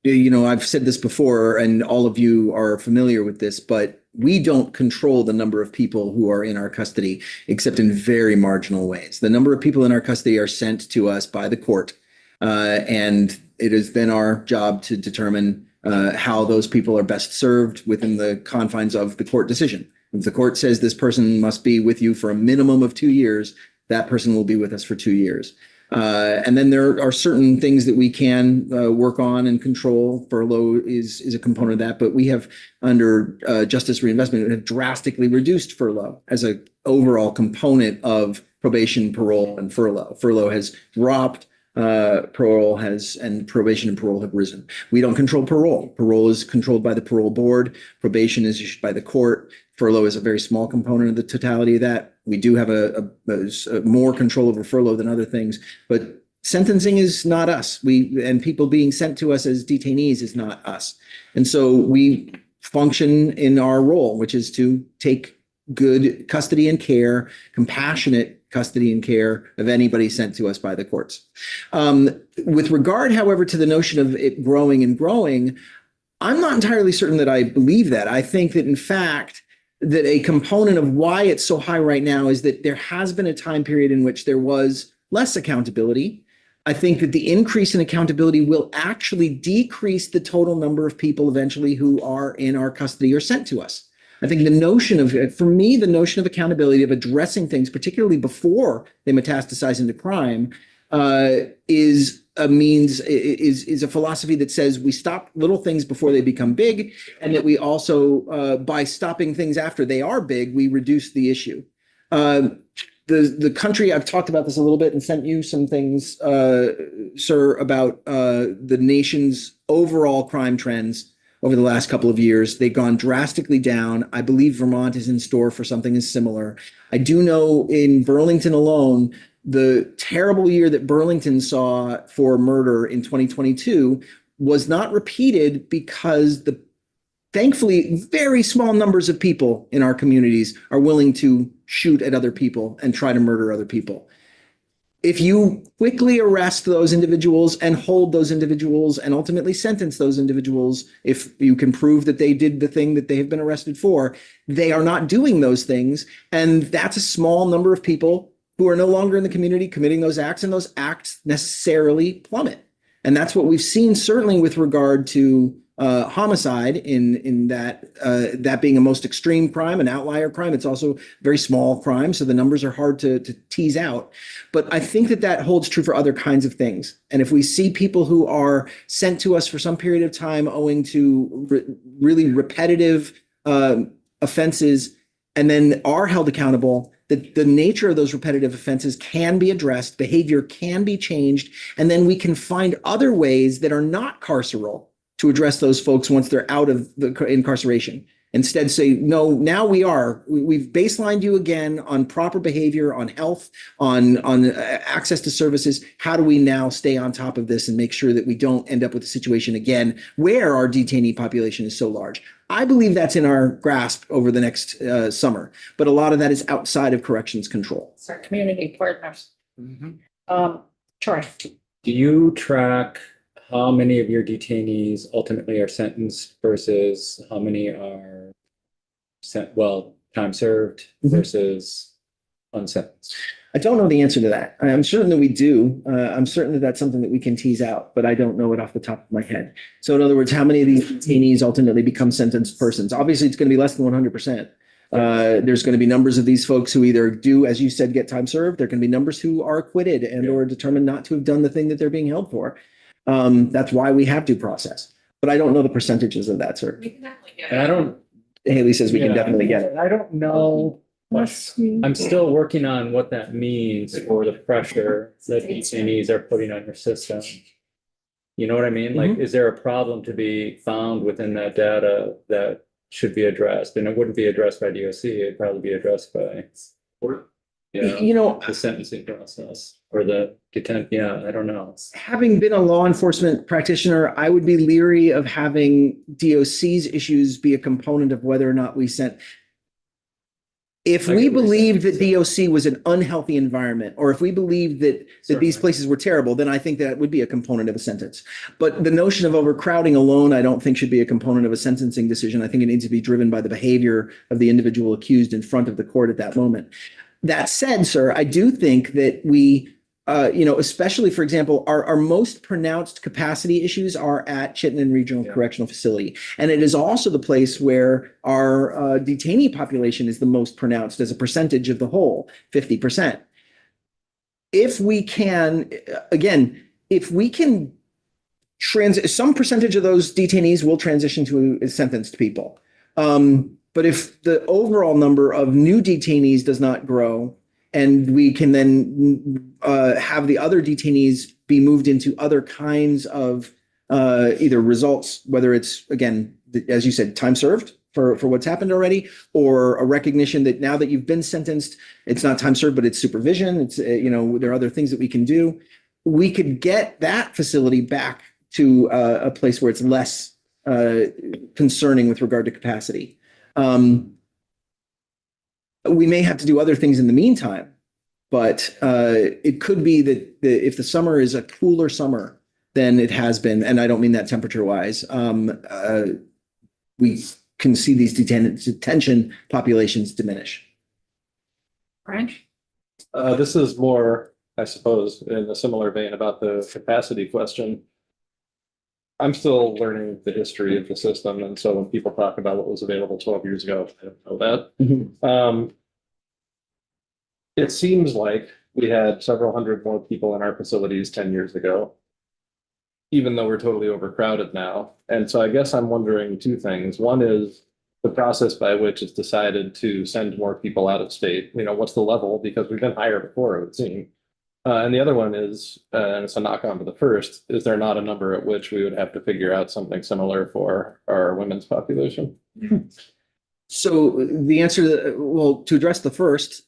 I've said this before, and all of you are familiar with this, but we don't control the number of people who are in our custody, except in very marginal ways. The number of people in our custody are sent to us by the court, and it has been our job to determine how those people are best served within the confines of the court decision. If the court says this person must be with you for a minimum of 2 years, that person will be with us for 2 years. And then there are certain things that we can work on and control. Furlough is a component of that, but we have under Justice Reinvestment have drastically reduced furlough as an overall component of probation, parole, and furlough. Furlough has dropped. Parole has, and probation and parole have risen. We don't control parole. Parole is controlled by the parole board. Probation is issued by the court. Furlough is a very small component of the totality of that. We do have a more control over furlough than other things, but sentencing is not us. And people being sent to us as detainees is not us. And so we function in our role, which is to take good custody and care, compassionate custody and care of anybody sent to us by the courts. With regard, however, to the notion of it growing and growing, I'm not entirely certain that I believe that. I think that, in fact, that a component of why it's so high right now is that there has been a time period in which there was less accountability. I think that the increase in accountability will actually decrease the total number of people eventually who are in our custody or sent to us. I think the notion of, for me, the notion of accountability, of addressing things, particularly before they metastasize into crime, is a philosophy that says we stop little things before they become big, and that we also, by stopping things after they are big, we reduce the issue. The country, I've talked about this a little bit and sent you some things, sir, about the nation's overall crime trends over the last couple of years. They've gone drastically down. I believe Vermont is in store for something as similar. I do know in Burlington alone, the terrible year that Burlington saw for murder in 2022 was not repeated because thankfully, very small numbers of people in our communities are willing to shoot at other people and try to murder other people. If you quickly arrest those individuals and hold those individuals and ultimately sentence those individuals, if you can prove that they did the thing that they have been arrested for, they are not doing those things. And that's a small number of people who are no longer in the community committing those acts, and those acts necessarily plummet. And that's what we've seen, certainly with regard to homicide, in that being a most extreme crime, an outlier crime. It's also a very small crime, so the numbers are hard to tease out. But I think that holds true for other kinds of things. And if we see people who are sent to us for some period of time owing to really repetitive offenses, and then are held accountable, that the nature of those repetitive offenses can be addressed, behavior can be changed, and then we can find other ways that are not carceral to address those folks once they're out of the incarceration. Instead say, no, now we've baselined you again on proper behavior, on health, on access to services. How do we now stay on top of this and make sure that we don't end up with a situation again where our detainee population is so large? I believe that's in our grasp over the next summer, but a lot of that is outside of corrections control. It's our community partners. Troy. Do you track how many of your detainees ultimately are sentenced versus how many are time served versus unsentenced? I don't know the answer to that. I'm certain that we do. I'm certain that that's something that we can tease out, but I don't know it off the top of my head. So in other words, how many of these detainees ultimately become sentenced persons? Obviously, it's going to be less than 100%. There's going to be numbers of these folks who either do, as you said, get time served. There are going to be numbers who are acquitted and or determined not to have done the thing that they're being held for. That's why we have due process. But I don't know the percentages of that, sir. We can definitely get And I don't. Haley says we can definitely get it. I don't know. I'm still working on what that means for the pressure that detainees are putting on your system. You know what I mean? Like, is there a problem to be found within that data that should be addressed? And it wouldn't be addressed by DOC, it'd probably be addressed by You know, the sentencing process or the I don't know. having been a law enforcement practitioner, I would be leery of having DOC's issues be a component of whether or not we sent. If I we get what you're believed that saying. DOC was an unhealthy environment, or if we believed that these Certainly. places were terrible, then I think that would be a component of a sentence. But the notion of overcrowding alone, I don't think should be a component of a sentencing decision. I think it needs to be driven by the behavior of the individual accused in front of the court at that moment. That said, sir, I do think that we, especially, for example, our most pronounced capacity issues are at Chittenden Regional Correctional Facility. And it is also the place where our detainee population is the most pronounced as a percentage of the whole, 50%. If we can, some percentage of those detainees will transition to sentenced people. But if the overall number of new detainees does not grow, and we can then have the other detainees be moved into other kinds of either results, whether it's, again, as you said, time served for what's happened already, or a recognition that now that you've been sentenced, it's not time served, but it's supervision. It's, there are other things that we can do. We could get that facility back to a place where it's less concerning with regard to capacity. We may have to do other things in the meantime, but it could be that if the summer is a cooler summer than it has been, and I don't mean that temperature-wise, we can see these detention populations diminish. Brian? This is more, I suppose, in a similar vein about the capacity question. I'm still learning the history of the system, and so when people talk about what was available 12 years ago, I don't know that. It seems like we had several hundred more people in our facilities 10 years ago, even though we're totally overcrowded now. And so I guess I'm wondering two things. One is the process by which it's decided to send more people out of state. What's the level? Because we've been higher before, it would seem. And the other one is, and it's a knock on to the first, is there not a number at which we would have to figure out something similar for our women's population? So the answer, to address the first,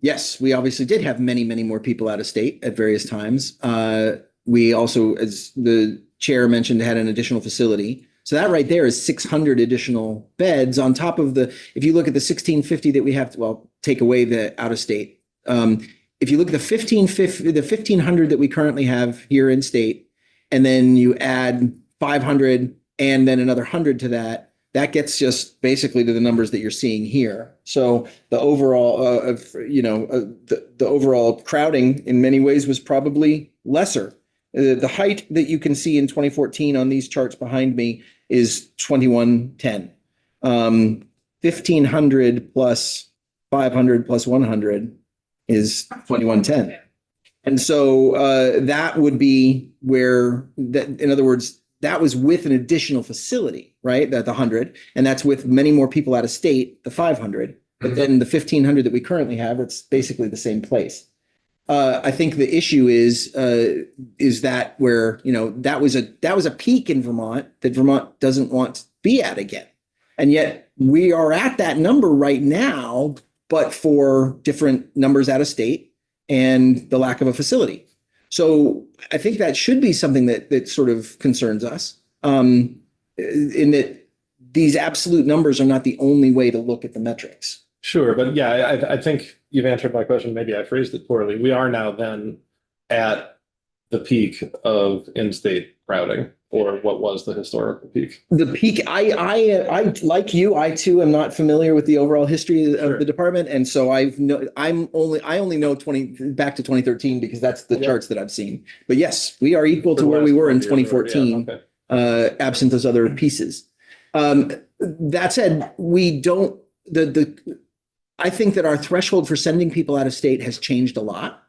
yes, we obviously did have many, many more people out of state at various times. We also, as the chair mentioned, had an additional facility. So that right there is 600 additional beds on top of if you look at the 1,650 that we have, take away the out of state. If you look at the 1,500 that we currently have here in state, and then you add 500 and then another 100 to that, that gets just basically to the numbers that you're seeing here. So the overall, the overall crowding in many ways was probably lesser. The height that you can see in 2014 on these charts behind me is 2110. 1,500 plus 500 plus 100 is 2110. And so that would be where, in other words, that was with an additional facility, right? The 100, and that's with many more people out of state, the 500. But then the 1,500 that we currently have, it's basically the same place. I think the issue is that where, you know, that was a peak in Vermont that Vermont doesn't want to be at again. And yet we are at that number right now, but for different numbers out of state and the lack of a facility. So I think that should be something that sort of concerns us, in that these absolute numbers are not the only way to look at the metrics. Sure, but yeah, I think you've answered my question. Maybe I phrased it poorly. We are now then at the peak of in-state routing, or what was the historical peak. The peak, I like you, I too am not familiar with the overall history Sure. of the department. And so I only know back to 2013 because that's the Okay. charts that I've seen. But yes, we are equal to where we were in 2014, absent those other pieces. That said, we don't, I think that our threshold for sending people out of state has changed a lot.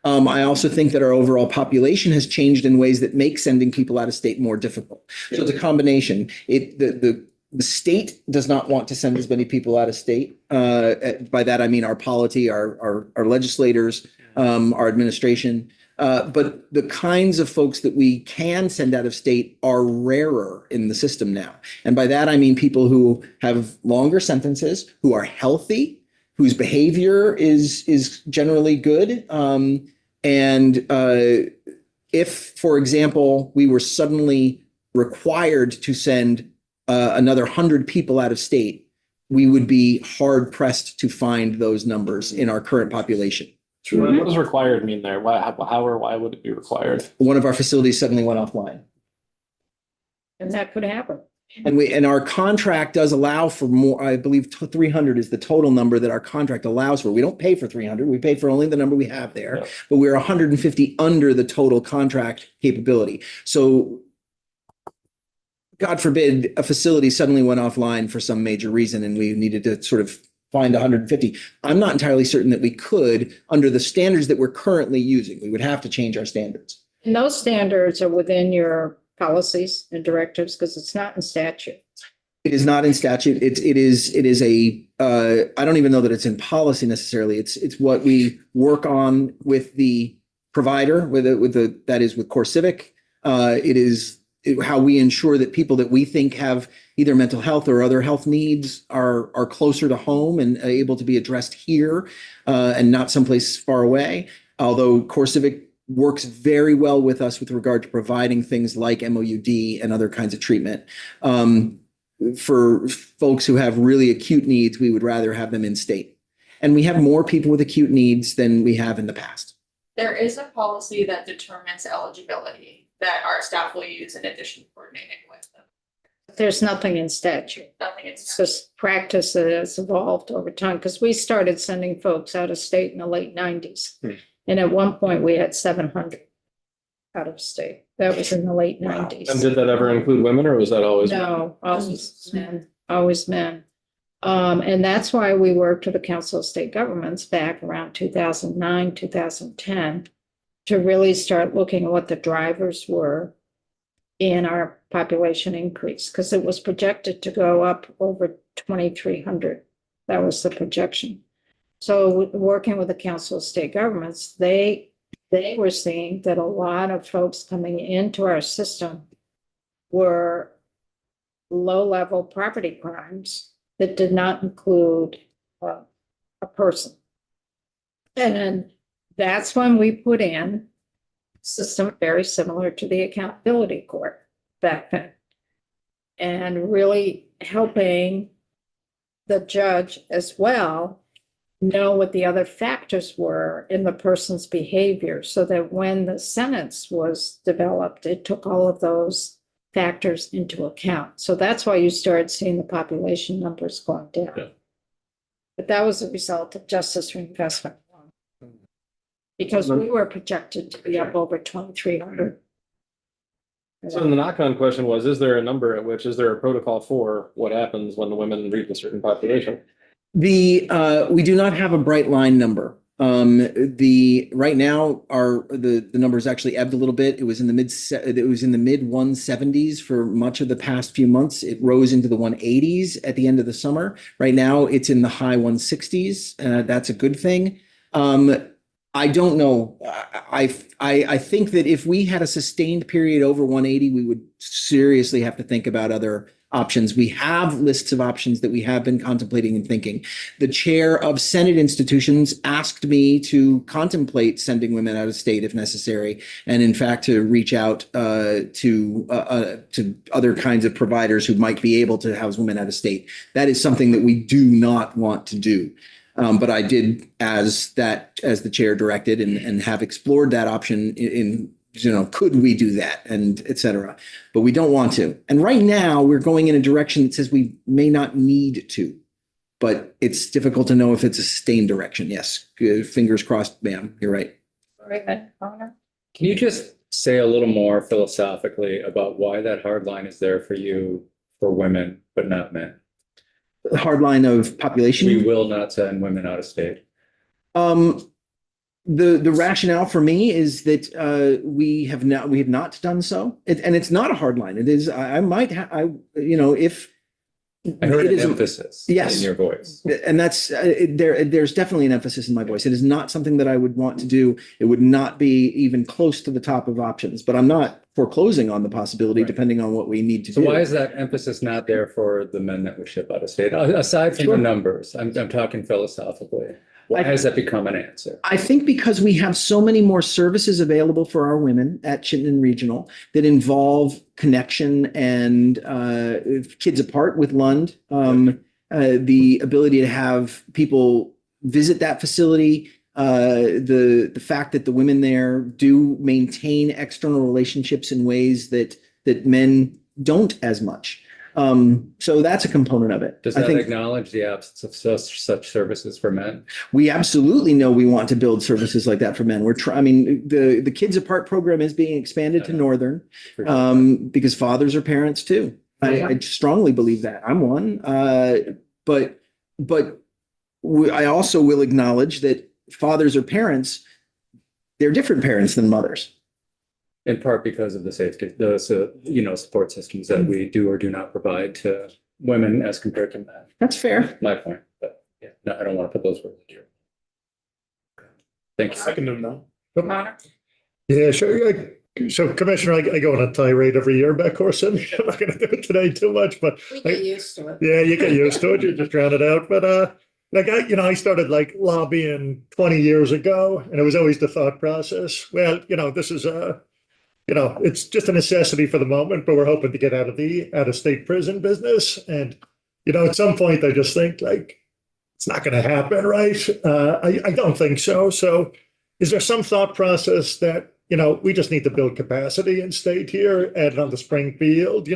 I also think that our overall population has changed in ways that make sending people out of state more difficult. So it's a combination. The state does not want to send as many people out of state. By that, I mean our polity, our legislators, our administration. But the kinds of folks that we can send out of state are rarer in the system now. And by that, I mean people who have longer sentences, who are healthy, whose behavior is generally good. If, for example, we were suddenly required to send another 100 people out of state, we would be hard pressed to find those numbers in our current population. What does required mean there? How or why would it be required? One of our facilities suddenly went offline. And that could happen. And our contract does allow for more. I believe 300 is the total number that our contract allows for. We don't pay for 300. We pay for only the number we have there, Yeah. but we're 150 under the total contract capability. So God forbid a facility suddenly went offline for some major reason and we needed to sort of find 150. I'm not entirely certain that we could under the standards that we're currently using. We would have to change our standards. And those standards are within your policies and directives because it's not in statute. It is not in statute. It is a, I don't even know that it's in policy necessarily. It's what we work on with the provider, that is with CoreCivic. It is how we ensure that people that we think have either mental health or other health needs are closer to home and able to be addressed here, and not someplace far away. Although CoreCivic works very well with us with regard to providing things like MOUD and other kinds of treatment. For folks who have really acute needs, we would rather have them in state. And we have more people with acute needs than we have in the past. There is a policy that determines eligibility that our staff will use in addition to coordinating with them. There's nothing in statute. Nothing is. It's just practice that has evolved over time because we started sending folks out of state in the late 90s. And at one point we had 700 out of state. That was in the late 90s. And did that ever include women, or was that always? No, always men, always men. And that's why we worked with the Council of State Governments back around 2009, 2010 to really start looking at what the drivers were in our population increase, because it was projected to go up over 2,300. That was the projection. So working with the Council of State Governments, they were seeing that a lot of folks coming into our system were low-level property crimes that did not include a person. And that's when we put in a system very similar to the accountability court back then. And really helping the judge as well know what the other factors were in the person's behavior so that when the sentence was developed, it took all of those factors into account. So that's why you started seeing the population numbers going down. Yeah. But that was a result of justice reinvestment. Because we were projected to be up over 2,300. So the knock-on question was, is there a protocol for what happens when the women reach a certain population? We do not have a bright line number. Right now, the numbers actually ebbed a little bit. It was in the mid 170s for much of the past few months. It rose into the 180s at the end of the summer. Right now, it's in the high 160s. That's a good thing. I don't know. I think that if we had a sustained period over 180, we would seriously have to think about other options. We have lists of options that we have been contemplating and thinking. The chair of Senate institutions asked me to contemplate sending women out of state if necessary, and in fact to reach out to other kinds of providers who might be able to house women out of state. That is something that we do not want to do. But I did, as the chair directed, and have explored that option in could we do that, and et cetera. But we don't want to. And right now we're going in a direction that says we may not need to, but it's difficult to know if it's a sustained direction. Yes, good. Fingers crossed, ma'am. You're right. Connor? Can you just say a little more philosophically about why that hard line is there for you for women, but not men? The hard line of population. We will not send women out of state. The rationale for me is that we have not done so, and it's not a hard line. It is. I if I heard it an is emphasis yes. in your voice. And that's there's definitely an emphasis in my voice. It is not something that I would want to do. It would not be even close to the top of options, but I'm not foreclosing on the possibility, Right. depending on what we need to So do. why is that emphasis not there for the men that we ship out of state? Aside from Sure. the numbers, I'm talking philosophically. Why has that become an answer? I think because we have so many more services available for our women at Chittenden Regional that involve connection and Kids Apart with Lund, the ability to have people visit that facility, the fact that the women there do maintain external relationships in ways that men don't as much. So that's a component of it. Does I that think acknowledge the absence of such services for men? we absolutely know we want to build services like that for men. The Kids Apart program is being expanded to Northern because fathers are parents too. I strongly believe that. I'm one. But I also will acknowledge that fathers or parents, they're different parents than mothers. In part because of the safety, support systems that we do or do not provide to women as compared to men. That's fair. My point, but yeah, no, I don't want to put those words in your. Thank you. Second of that. Connor? Yeah, sure. So Commissioner, I go on a tirade every year about Corson. I'm not going to do it today too much, but We get used to it. yeah, you get used to it. You just drown it out. But I started lobbying 20 years ago, and it was always the thought process. Well, this is it's just a necessity for the moment, but we're hoping to get out of state prison business. And, at some point I just think it's not going to happen, right? I don't think so. So is there some thought process that, we just need to build capacity in state here, add it on the Springfield,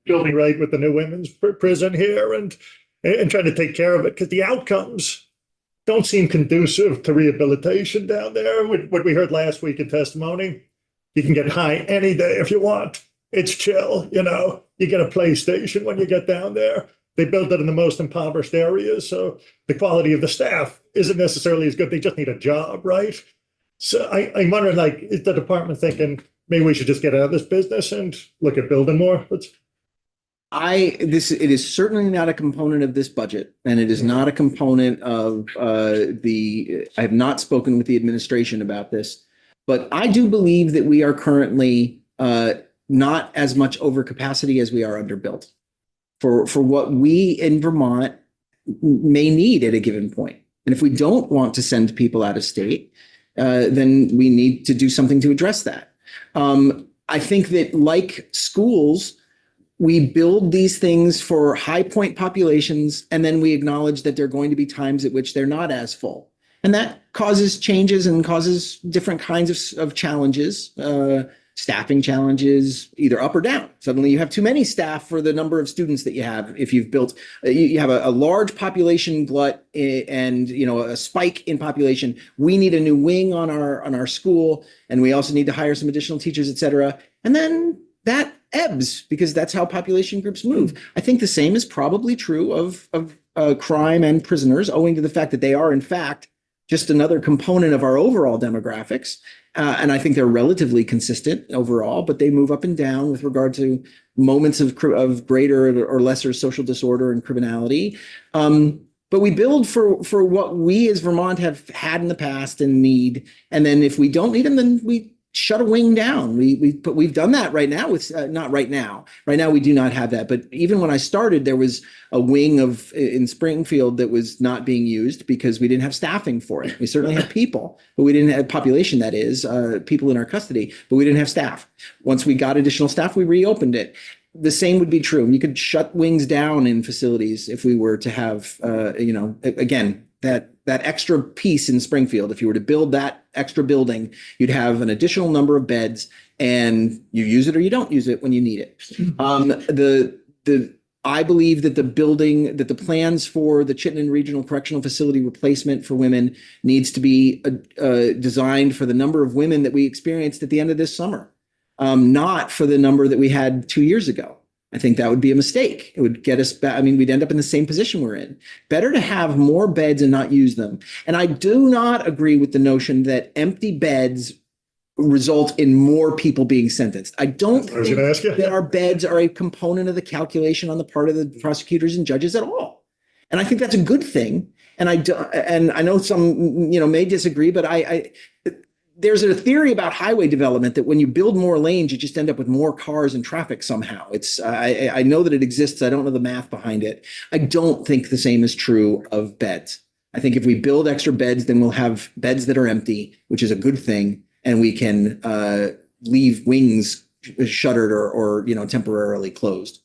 building right with the new women's prison here and trying to take care of it? Because the outcomes don't seem conducive to rehabilitation down there. What we heard last week in testimony, you can get high any day if you want. It's chill, you get a PlayStation when you get down there. They built it in the most impoverished areas, so the quality of the staff isn't necessarily as good. They just need a job, right? So I'm wondering, is the department thinking maybe we should just get out of this business and look at building more? It is certainly not a component of this budget, and it is not a component of I have not spoken with the administration about this. But I do believe that we are currently not as much over capacity as we are underbuilt for what we in Vermont may need at a given point. And if we don't want to send people out of state, then we need to do something to address that. I think that like schools, we build these things for high point populations, and then we acknowledge that there are going to be times at which they're not as full. And that causes changes and causes different kinds of challenges, staffing challenges, either up or down. Suddenly you have too many staff for the number of students that you have. If you've built, you have a large population glut and a spike in population, we need a new wing on our school, and we also need to hire some additional teachers, et cetera. And then that ebbs because that's how population groups move. I think the same is probably true of crime and prisoners, owing to the fact that they are in fact just another component of our overall demographics. And I think they're relatively consistent overall, but they move up and down with regard to moments of greater or lesser social disorder and criminality. But we build for what we as Vermont have had in the past and need. And then if we don't need them, then we shut a wing down. We've done that right now with not right now. Right now we do not have that. But even when I started, there was a wing in Springfield that was not being used because we didn't have staffing for it. We certainly had people, but we didn't have population, that is, people in our custody, but we didn't have staff. Once we got additional staff, we reopened it. The same would be true. You could shut wings down in facilities if we were to have, again, that extra piece in Springfield. If you were to build that extra building, you'd have an additional number of beds, and you use it or you don't use it when you need it. I believe that the plans for the Chittenden Regional Correctional Facility replacement for women needs to be designed for the number of women that we experienced at the end of this summer, not for the number that we had 2 years ago. I think that would be a mistake. It would get us back. I mean, we'd end up in the same position we're in. Better to have more beds and not use them. And I do not agree with the notion that empty beds result in more people being sentenced. I don't I was gonna ask you. think that our beds are a component of the calculation on the part of the prosecutors and judges at all. And I think that's a good thing. And I know some, may disagree, but there's a theory about highway development that when you build more lanes, you just end up with more cars and traffic somehow. I know that it exists. I don't know the math behind it. I don't think the same is true of beds. I think if we build extra beds, then we'll have beds that are empty, which is a good thing. And we can leave wings shuttered or temporarily closed.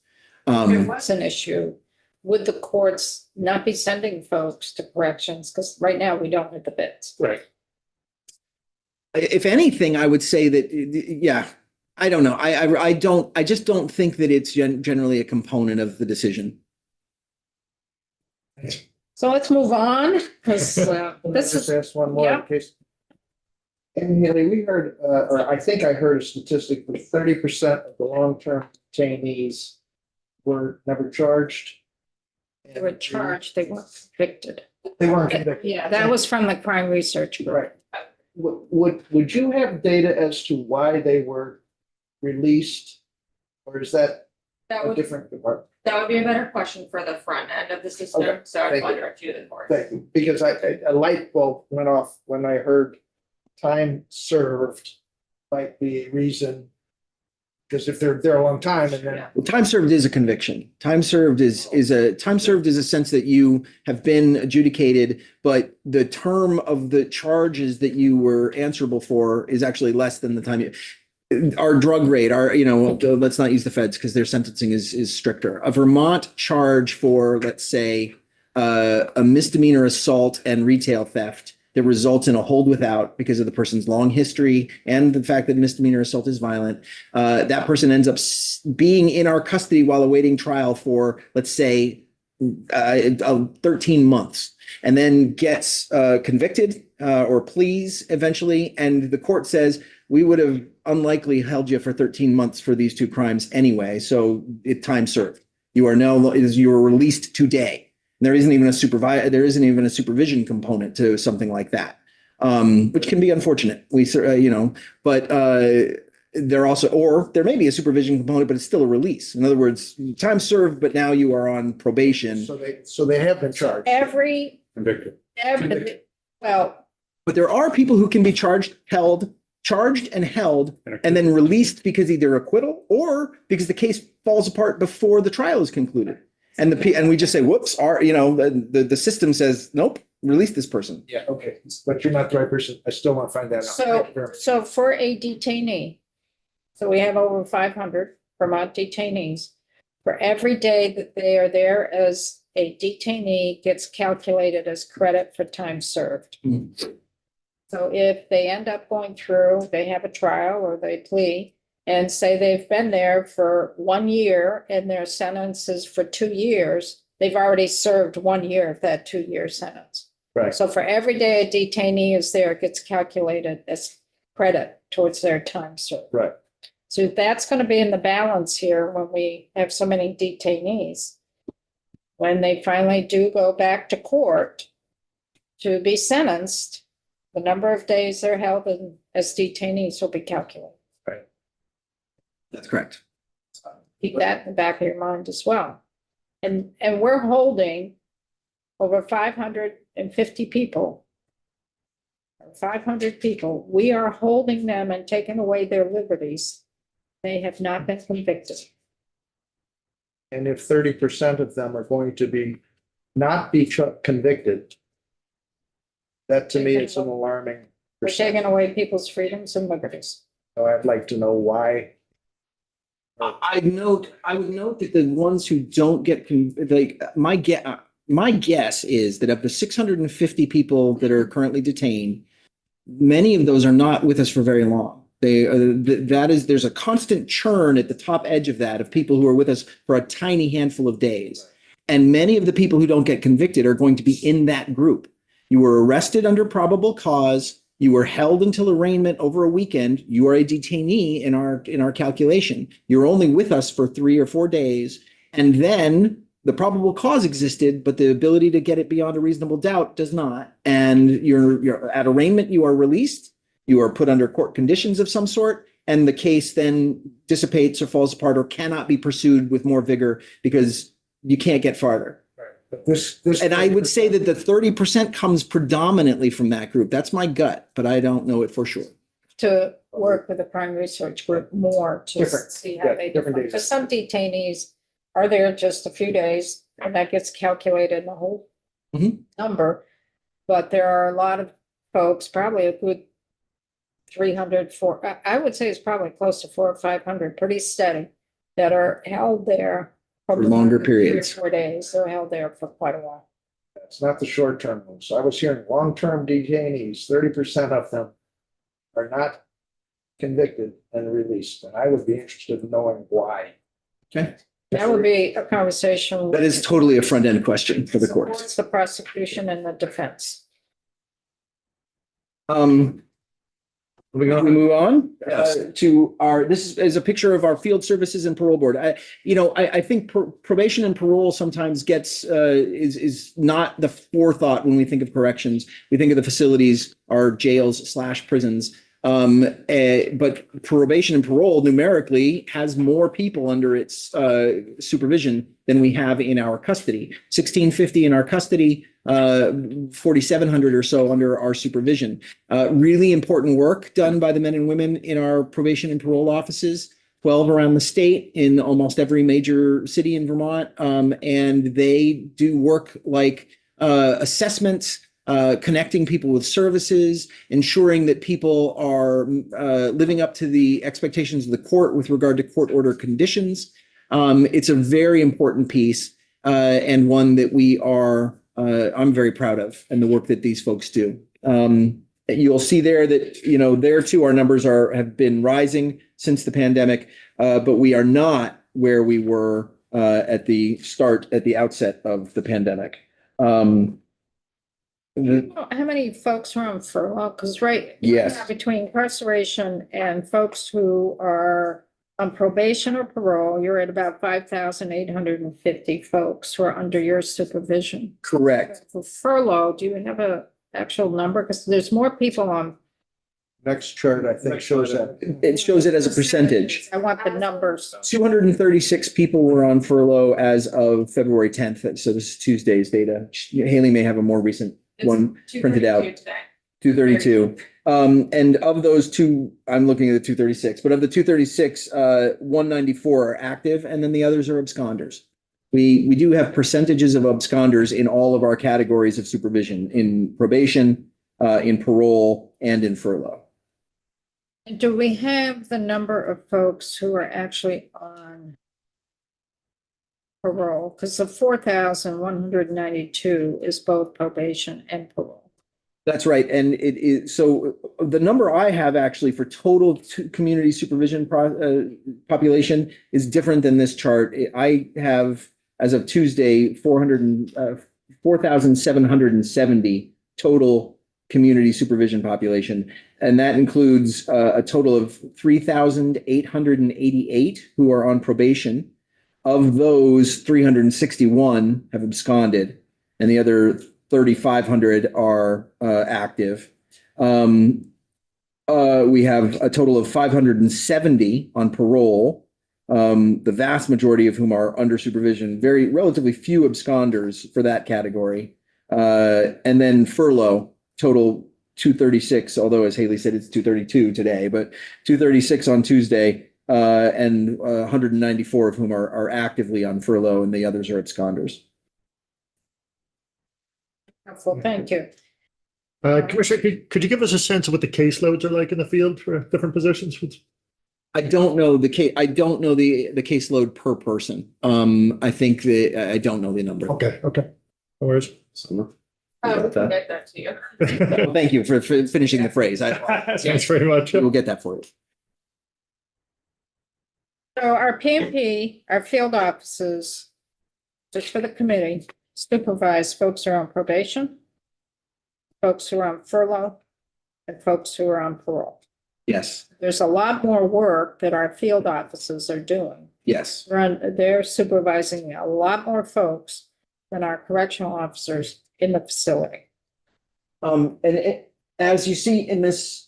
There was an issue. Would the courts not be sending folks to corrections? Because right now we don't have the beds. Right. If anything, I would say that, yeah, I don't know. I just don't think that it's generally a component of the decision. So let's move on, because Can I this just is, ask one more in yeah. case? And Haley, we heard, or I think I heard a statistic that 30% of the long-term detainees were never charged. they were charged, they weren't convicted. They weren't convicted. Yeah, that was from the crime research group. Right. Would you have data as to why they were released? Or is that That a would, different department? that would be a better question for the front end of the system, Okay, so I'd thank want you. to direct you to the board. Thank you. Because a light bulb went off when I heard time served might be a reason. Because if they're there a long time and then. Yeah. Well, time served is a conviction. Time served is a sense that you have been adjudicated, but the term of the charges that you were answerable for is actually less than the time our drug rate, let's not use the feds because their sentencing is stricter. A Vermont charge for, let's say, a misdemeanor assault and retail theft that results in a hold without because of the person's long history and the fact that misdemeanor assault is violent. That person ends up being in our custody while awaiting trial for, let's say, 13 months, and then gets convicted or pleas eventually. And the court says, we would have unlikely held you for 13 months for these two crimes anyway. So time served. You are released today. There isn't even a supervision component to something like that, which can be unfortunate. But there may be a supervision component, but it's still a release. In other words, time served, but now you are on probation. So they have been charged. Convicted. Well, But there are people who can be charged and held, and then released because either acquittal or because the case falls apart before the trial is concluded. And we just say, whoops, the system says, nope, release this person. Yeah, okay, but you're not the right person. I still want to find that out. Thank you very much. so for a detainee, so we have over 500 Vermont detainees. For every day that they are there as a detainee gets calculated as credit for time served. Mhm. So if they end up going through, they have a trial or they plea and say they've been there for 1 year and their sentence is for 2 years, they've already served 1 year of that 2-year sentence. Right. So for every day a detainee is there, it gets calculated as credit towards their time served. Right. So that's going to be in the balance here when we have so many detainees. When they finally do go back to court, to be sentenced, the number of days they're held as detainees will be calculated. That's correct. Keep that in the back of your mind as well. And we're holding over 550 people. 500 people, we are holding them and taking away their liberties. They have not been convicted. And if 30% of them are going to be not be convicted, that to me is an alarming. We're taking away people's freedoms and liberties. So I'd like to know why. I would note that the ones who don't get, my guess is that of the 650 people that are currently detained, many of those are not with us for very long. There's a constant churn at the top edge of that, of people who are with us for a tiny handful of days. And many of the people who don't get convicted are going to be in that group. You were arrested under probable cause. You were held until arraignment over a weekend. You are a detainee in our calculation. You're only with us for 3 or 4 days. And then the probable cause existed, but the ability to get it beyond a reasonable doubt does not. And you're at arraignment, you are released. You are put under court conditions of some sort. And the case then dissipates or falls apart or cannot be pursued with more vigor because you can't get farther. But this. And I would say that the 30% comes predominantly from that group. That's my gut, but I don't know it for sure. To work with the crime research group more to Different, see how they different differ. days. Because some detainees are there just a few days and that gets calculated in the whole Mhm. number. But there are a lot of folks, probably a good 300, I would say it's probably close to 400 or 500, pretty steady, that are held there. For longer 3 or periods. 4 days. They're held there for quite a while. It's not the short-term ones. I was hearing long-term detainees, 30% of them are not convicted and released. And I would be interested in knowing why. Okay. That would be a conversation. That is totally a front end question for the courts. Supports the prosecution and the defense. We move on Yes. to this is a picture of our field services and parole board. I think probation and parole sometimes gets, is not the forethought when we think of corrections. We think of the facilities, our jails/prisons. But probation and parole numerically has more people under its supervision than we have in our custody. 1,650 in our custody, 4,700 or so under our supervision. Really important work done by the men and women in our probation and parole offices, 12 around the state in almost every major city in Vermont. And they do work like assessments, connecting people with services, ensuring that people are living up to the expectations of the court with regard to court order conditions. It's a very important piece and one that I'm very proud of, and the work that these folks do. You'll see there that, there too, our numbers have been rising since the pandemic, but we are not where we were at the outset of the pandemic. How many folks are on furlough? Because Yes. between incarceration and folks who are on probation or parole, you're at about 5,850 folks who are under your supervision. Correct. For furlough, do you have an actual number? Because there's more people on. Next chart, I think, shows that. It shows it as a percentage. I want the numbers. 236 people were on furlough as of February 10th. So this is Tuesday's data. Haley may have a more recent one printed out. 232. And of those two, I'm looking at the 236, but of the 236, 194 are active, and then the others are absconders. We do have percentages of absconders in all of our categories of supervision, in probation, in parole, and in furlough. Do we have the number of folks who are actually on parole? Because the 4,192 is both probation and parole. That's right. And it is, so the number I have actually for total community supervision population is different than this chart. I have, as of Tuesday, 4,770 total community supervision population. And that includes a total of 3,888 who are on probation. Of those, 361 have absconded, and the other 3,500 are active. We have a total of 570 on parole. The vast majority of whom are under supervision, very relatively few absconders for that category. And then furlough, total 236, although as Haley said, it's 232 today, but 236 on Tuesday, and 194 of whom are actively on furlough, and the others are absconders. Helpful, thank you. Commissioner, could you give us a sense of what the caseloads are like in the field for different positions? I don't know the caseload per person. I think that I don't know the number. Okay, no worries. We can get that to you. Well, thank you for finishing the phrase. Thanks very much. We'll get that for you. So our PMP, our field offices, just for the committee, supervise folks who are on probation, folks who are on furlough, and folks who are on parole. Yes, There's a lot more work that our field offices are doing. yes. They're supervising a lot more folks than our correctional officers in the facility. As you see in this,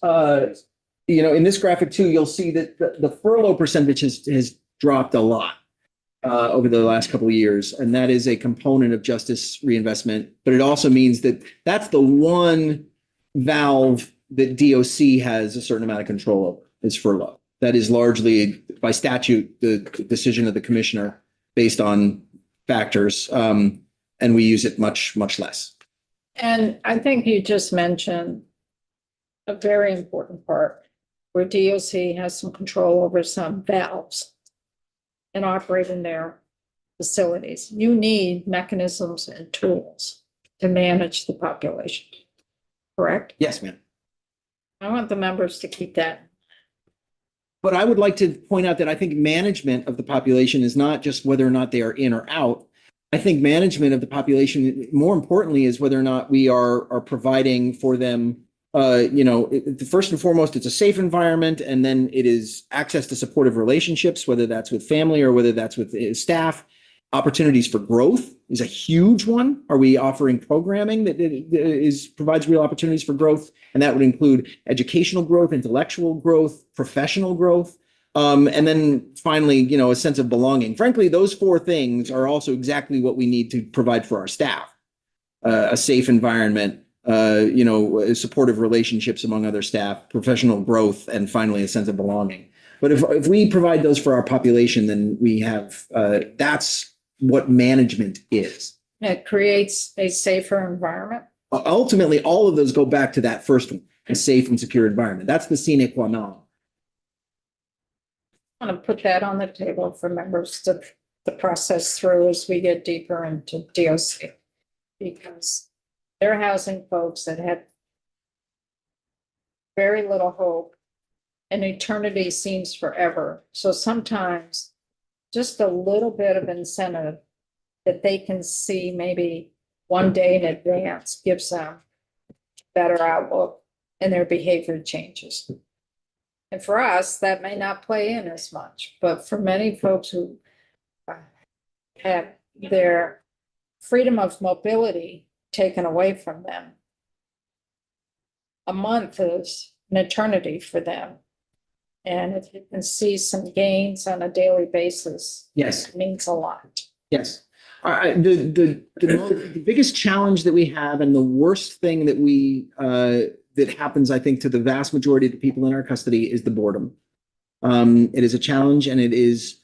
in this graphic too, you'll see that the furlough percentage has dropped a lot over the last couple of years, and that is a component of justice reinvestment. But it also means that that's the one valve that DOC has a certain amount of control over, is furlough. That is largely by statute the decision of the commissioner based on factors, and we use it much less. And I think you just mentioned a very important part where DOC has some control over some valves and operating their facilities. You need mechanisms and tools to manage the population, correct? Yes, ma'am. I want the members to keep that. But I would like to point out that I think management of the population is not just whether or not they are in or out. I think management of the population, more importantly, is whether or not we are providing for them, first and foremost, it's a safe environment, and then it is access to supportive relationships, whether that's with family or whether that's with staff. Opportunities for growth is a huge one. Are we offering programming that provides real opportunities for growth? And that would include educational growth, intellectual growth, professional growth. And then finally, a sense of belonging. Frankly, those four things are also exactly what we need to provide for our staff. A safe environment, supportive relationships among other staff, professional growth, and finally a sense of belonging. But if we provide those for our population, then we have, that's what management is. It creates a safer environment. Ultimately, all of those go back to that first one, a safe and secure environment. That's the sine qua non. I want to put that on the table for members to process through as we get deeper into DOC, because they're housing folks that had very little hope, and eternity seems forever. So sometimes just a little bit of incentive that they can see maybe one day in advance gives them better outlook and their behavior changes. And for us, that may not play in as much, but for many folks who have their freedom of mobility taken away from them, a month is an eternity for them. And if you can see some gains on a daily basis, Yes. it means a lot. Yes. The biggest challenge that we have, and the worst thing that happens, I think, to the vast majority of the people in our custody, is the boredom. It is a challenge, and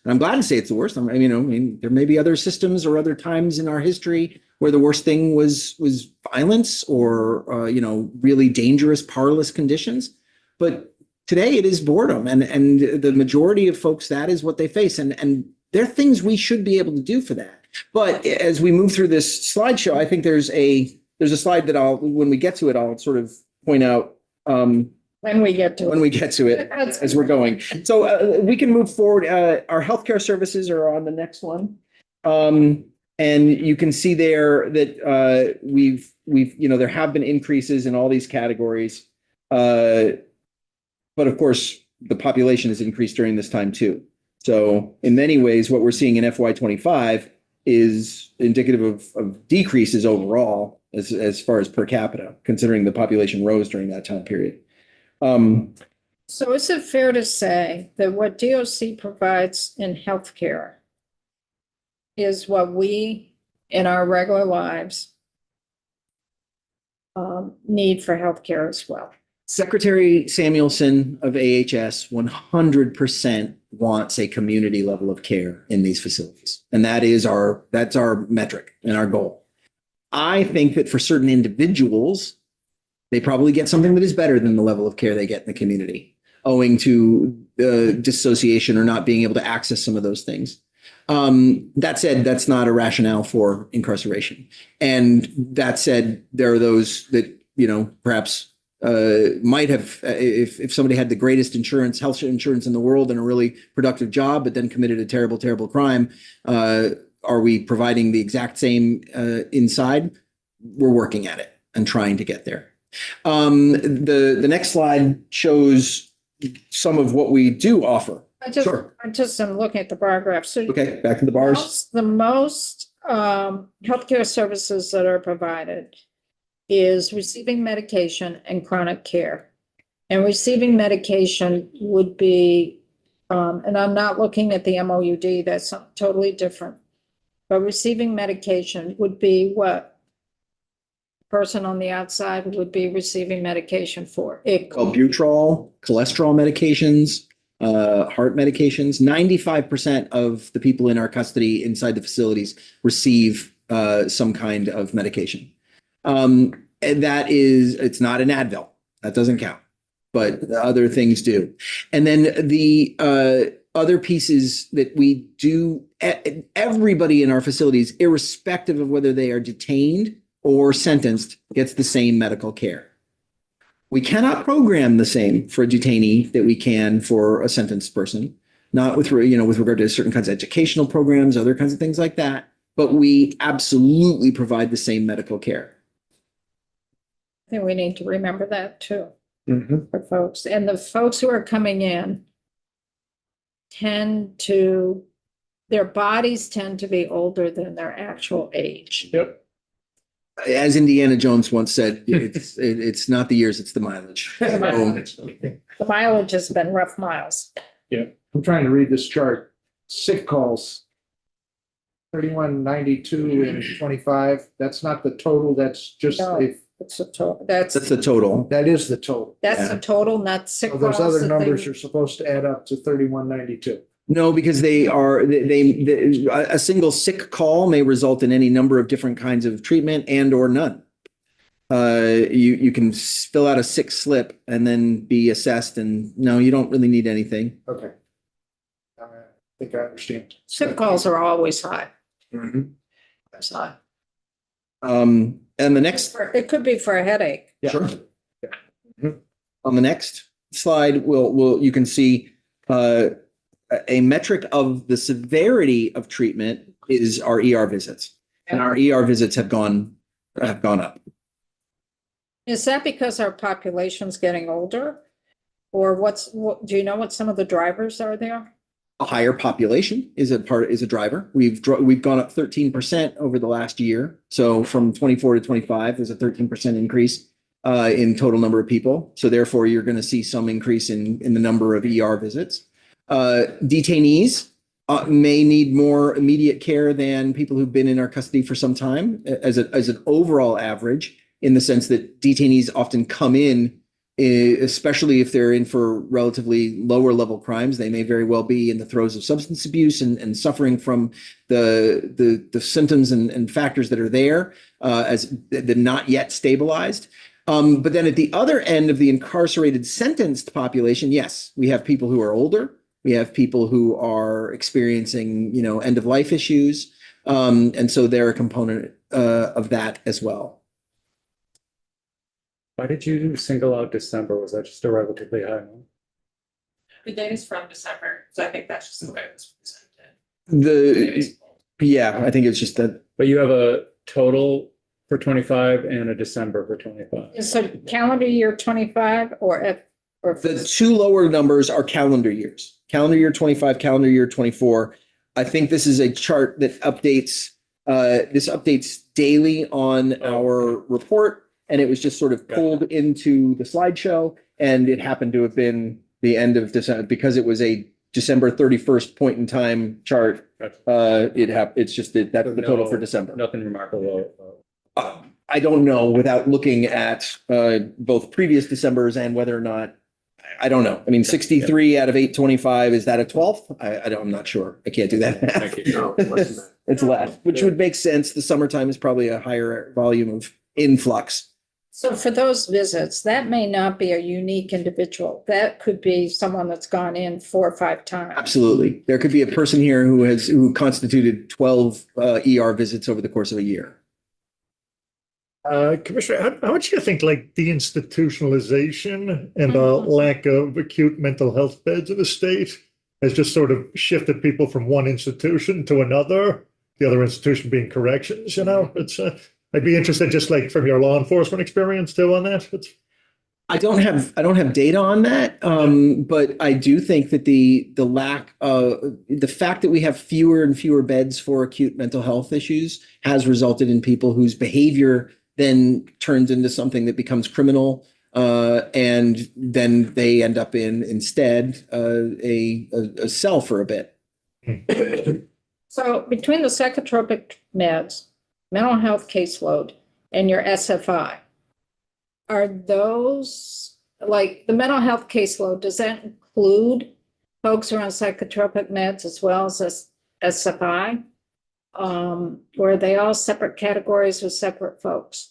I'm glad to say it's the worst. I mean, there may be other systems or other times in our history where the worst thing was violence or really dangerous, parlous conditions. But today it is boredom, and the majority of folks, that is what they face. And there are things we should be able to do for that. But as we move through this slideshow, I think there's a slide that when we get to it, I'll sort of point out When we get to it as we're going. So we can move forward. Our healthcare services are on the next one. And you can see there that we've there have been increases in all these categories. But of course, the population has increased during this time too. So in many ways, what we're seeing in FY25 is indicative of decreases overall. as far as per capita, considering the population rose during that time period. So is it fair to say that what DOC provides in healthcare is what we, in our regular lives, need for healthcare as well? Secretary Samuelson of AHS 100% wants a community level of care in these facilities. And that's our metric and our goal. I think that for certain individuals, they probably get something that is better than the level of care they get in the community, owing to dissociation or not being able to access some of those things. That said, that's not a rationale for incarceration. And that said, there are those that, perhaps might have, if somebody had the greatest health insurance in the world and a really productive job, but then committed a terrible, terrible crime, are we providing the exact same inside? We're working at it and trying to get there. The next slide shows some of what we do offer. I Sure. just am looking at the bar graph. So Okay, back to the bars. the most healthcare services that are provided is receiving medication and chronic care. And receiving medication would be, and I'm not looking at the MOUD, that's something totally different. But receiving medication would be what person on the outside would be receiving medication for. Albuterol, cholesterol medications, heart medications. 95% of the people in our custody inside the facilities receive some kind of medication. And it's not an Advil. That doesn't count, but the other things do. And then the other pieces that we do, everybody in our facilities, irrespective of whether they are detained or sentenced, gets the same medical care. We cannot program the same for a detainee that we can for a sentenced person, not with regard to certain kinds of educational programs, other kinds of things like that, but we absolutely provide the same medical care. I think we need to remember that too, Mhm. for folks. And the folks who are coming in their bodies tend to be older than their actual age. Yep. As Indiana Jones once said, it's not the years, it's the mileage. So, The mileage has been rough miles. I'm trying to read this chart. Sick calls. 3192 and 25. That's not the total. That's just, No. It's a total, that's that's the total. that is the total. the total, not sick So those calls other that they- numbers are supposed to add up to 3192. No, because a single sick call may result in any number of different kinds of treatment and or none. You can fill out a sick slip and then be assessed, and no, you don't really need anything. Okay. I think I understand. Sick calls are always high. Mm-hmm. That's high. And the next, It could be for a headache. sure. On the next slide, you can see a metric of the severity of treatment is our ER visits, and our ER visits have gone up. Is that because our population's getting older? Or do you know what some of the drivers are there? A higher population is a driver. We've gone up 13% over the last year. So from 24 to 25, there's a 13% increase in total number of people. So therefore, you're going to see some increase in the number of ER visits. Detainees may need more immediate care than people who've been in our custody for some time as an overall average, in the sense that detainees often come in, especially if they're in for relatively lower level crimes. They may very well be in the throes of substance abuse and suffering from the symptoms and factors that are there as the not yet stabilized. But then at the other end of the incarcerated sentenced population, yes, we have people who are older. We have people who are experiencing, end of life issues. And so they're a component of that as well. Why did you single out December? Was that just a relatively high one? The data's from December, so I think that's just the way it was presented. Yeah, I think it's just that. But you have a total for 25 and a December for 25. Is it calendar year 25 or The two lower numbers are calendar years, calendar year 25, calendar year 24. I think this is a chart that updates This updates daily on our report, and it was just sort of pulled into the slideshow, and it happened to have been the end of December because it was a December 31st point in time chart. It's just that that's the total for December. Nothing remarkable. I don't know without looking at both previous Decembers and whether or not, I don't know. I mean, 63 out of 825, is that a 12th? I'm not sure. I can't do that math. Thank you. No, it wasn't that. It's less, which would make sense. The summertime is probably a higher volume of influx. So for those visits, that may not be a unique individual. That could be someone that's gone in 4 or 5 times. Absolutely. There could be a person here who constituted 12 ER visits over the course of a year. Commissioner, how much do you think like deinstitutionalization and lack of acute mental health beds in the state has just sort of shifted people from one institution to another, the other institution being corrections, you know? It's I'd be interested just like from your law enforcement experience too on that. I don't have data on that, but I do think that the fact that we have fewer and fewer beds for acute mental health issues has resulted in people whose behavior then turns into something that becomes criminal, and then they end up in instead a cell for a bit. So between the psychotropic meds, mental health caseload, and your SFI, are those, like the mental health caseload, does that include folks who are on psychotropic meds as well as SFI? Or are they all separate categories with separate folks?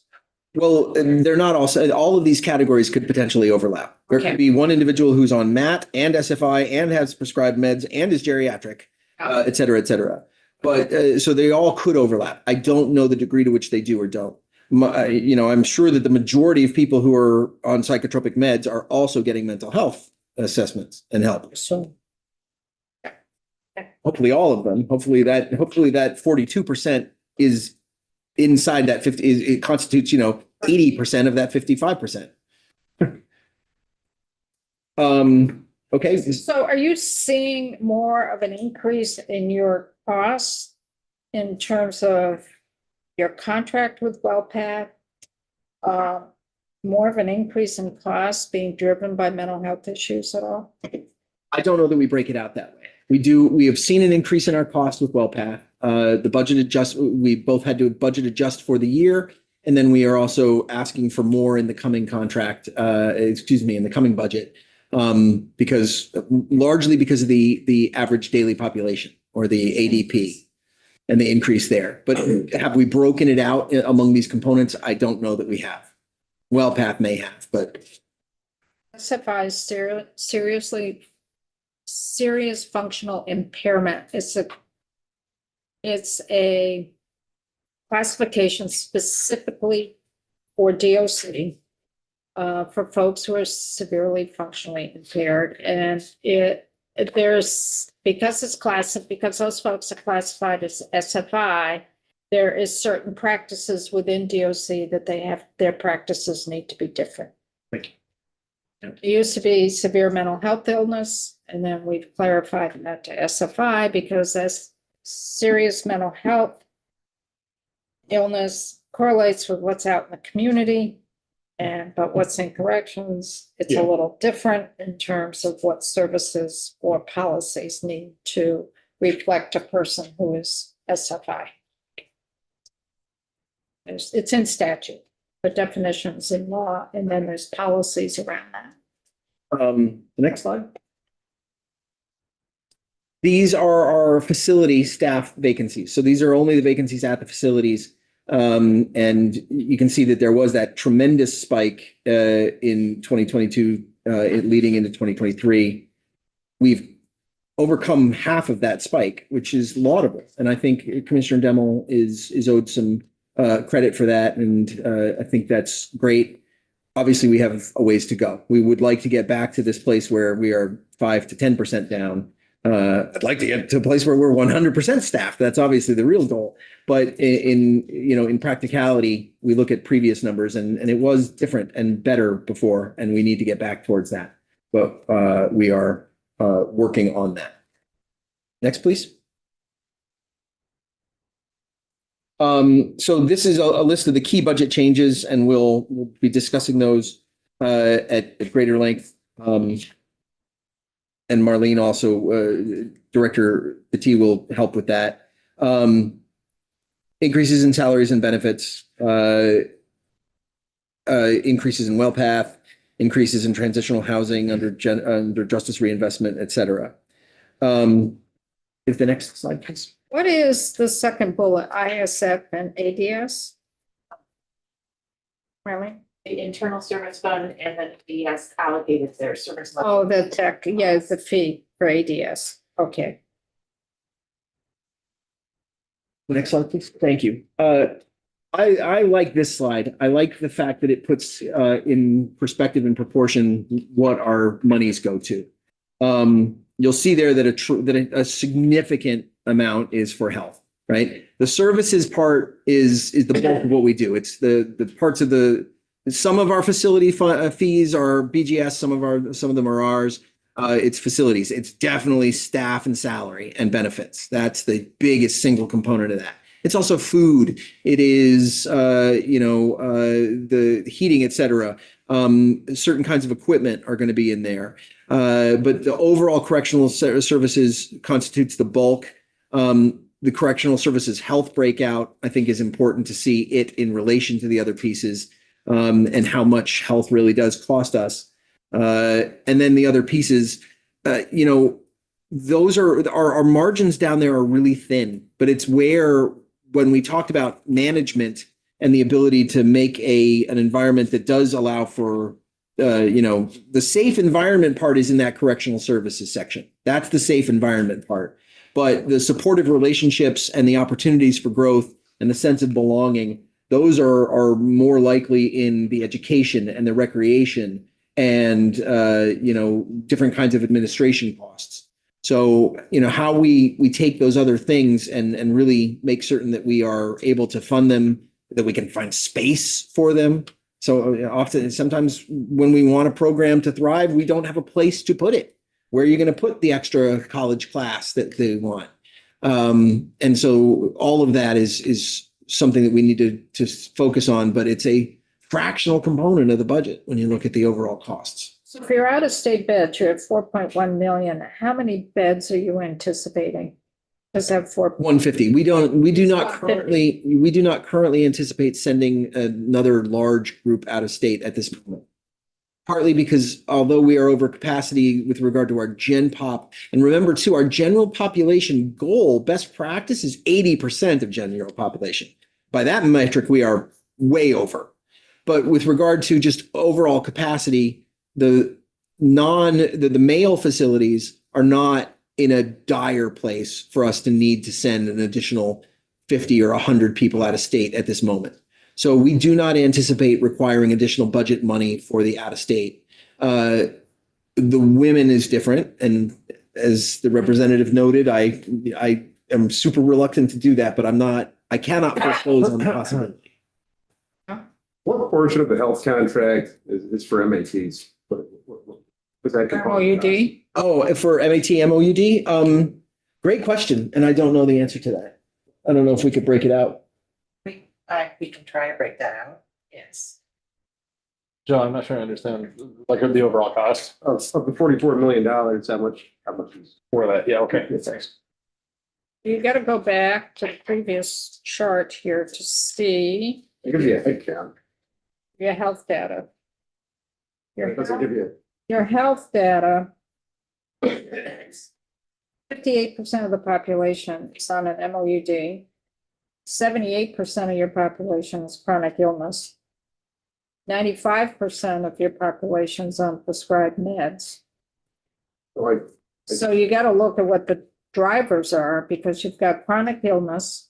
Well, and they're not all of these categories could potentially overlap. There Okay. could be one individual who's on MAT and SFI and has prescribed meds and is geriatric, et cetera, et cetera. But so they all could overlap. I don't know the degree to which they do or don't. I'm sure that the majority of people who are on psychotropic meds are also getting mental health assessments and help. So Hopefully all of them. Hopefully that 42% is inside that 50, it constitutes, 80% of that 55%. Okay. So are you seeing more of an increase in your costs in terms of your contract with WellPath? More of an increase in costs being driven by mental health issues at all? I don't know that we break it out that way. We have seen an increase in our cost with WellPath. We both had to budget adjust for the year. And then we are also asking for more in the coming contract, in the coming budget. Largely because of the average daily population or the ADP and the increase there. But have we broken it out among these components? I don't know that we have. WellPath may have, but. SFI is serious functional impairment. It's a classification specifically for DOC. For folks who are severely functionally impaired, and because those folks are classified as SFI, there is certain practices within DOC that their practices need to be different. Thank you. It used to be severe mental health illness, and then we've clarified that to SFI because that's serious mental health illness correlates with what's out in the community. But what's in corrections, it's a little different in terms of what services or policies need to reflect a person who is SFI. It's in statute, the definitions in law, and then there's policies around that. The next slide. These are our facility staff vacancies. So these are only the vacancies at the facilities. And you can see that there was that tremendous spike in 2022 leading into 2023. We've overcome half of that spike, which is laudable. And I think Commissioner Demmel is owed some credit for that. And I think that's great. Obviously, we have a ways to go. We would like to get back to this place where we are 5 to 10% down. I'd like to get to a place where we're 100% staffed. That's obviously the real goal. But in practicality, we look at previous numbers and it was different and better before, and we need to get back towards that. But we are working on that. Next, please. So this is a list of the key budget changes, and we'll be discussing those at greater length. And Marlene also, Director Petit will help with that. Increases in salaries and benefits, increases in WellPath, increases in transitional housing under justice reinvestment, et cetera. If the next slide, please. What is the second bullet, ISF and ADS? Really? The internal service fund and then the has allocated their service. Oh, the tech, yeah, the fee for ADS. Okay. Next slide, please. Thank you. I like this slide. I like the fact that it puts in perspective and proportion what our monies go to. You'll see there that a significant amount is for health, right? The services part is the bulk of what we do. It's the parts of some of our facility fees are BGS, some of them are ours. It's facilities. It's definitely staff and salary and benefits. That's the biggest single component of that. It's also food. It is, the heating, et cetera. Certain kinds of equipment are going to be in there. But the overall correctional services constitutes the bulk. The correctional services health breakout, I think, is important to see it in relation to the other pieces, and how much health really does cost us. And then the other pieces, those are our margins down there are really thin, but it's where, when we talked about management and the ability to make an environment that does allow for, the safe environment part is in that correctional services section. That's the safe environment part. But the supportive relationships and the opportunities for growth and the sense of belonging, those are more likely in the education and the recreation and, different kinds of administration costs. So, how we take those other things and really make certain that we are able to fund them, that we can find space for them. So sometimes when we want a program to thrive, we don't have a place to put it. Where are you going to put the extra college class that they want? And so all of that is something that we need to focus on, but it's a fractional component of the budget when you look at the overall costs. So for your out-of-state beds, you're at 4.1 million. How many beds are you anticipating? Does have 150. We do not currently anticipate sending another large group out of state at this moment. Partly because although we are over capacity with regard to our gen pop, and remember too, our general population goal, best practice is 80% of general population. By that metric, we are way over. But with regard to just overall capacity, the male facilities are not in a dire place for us to need to send an additional 50 or 100 people out of state at this moment. So we do not anticipate requiring additional budget money for the out of state. The women is different. And as the representative noted, I am super reluctant to do that, but I cannot foreclose on the possibility. What portion of the health contract is for MATs? Was that component? MOUD? Oh, for MAT, MOUD? Great question. And I don't know the answer to that. I don't know if we could break it out. We can try to break that out. Yes. Joe, I'm not sure I understand, like the overall cost Of the $44 million, how much is? for that. Yeah, okay, thanks. You got to go back to the previous chart here to see It gives you a head count. your health data. It doesn't give you. Your health data, 58% of the population is on an MOUD. 78% of your population is chronic illness. 95% of your population is on prescribed meds. Like, So you got to look at what the drivers are, because you've got chronic illness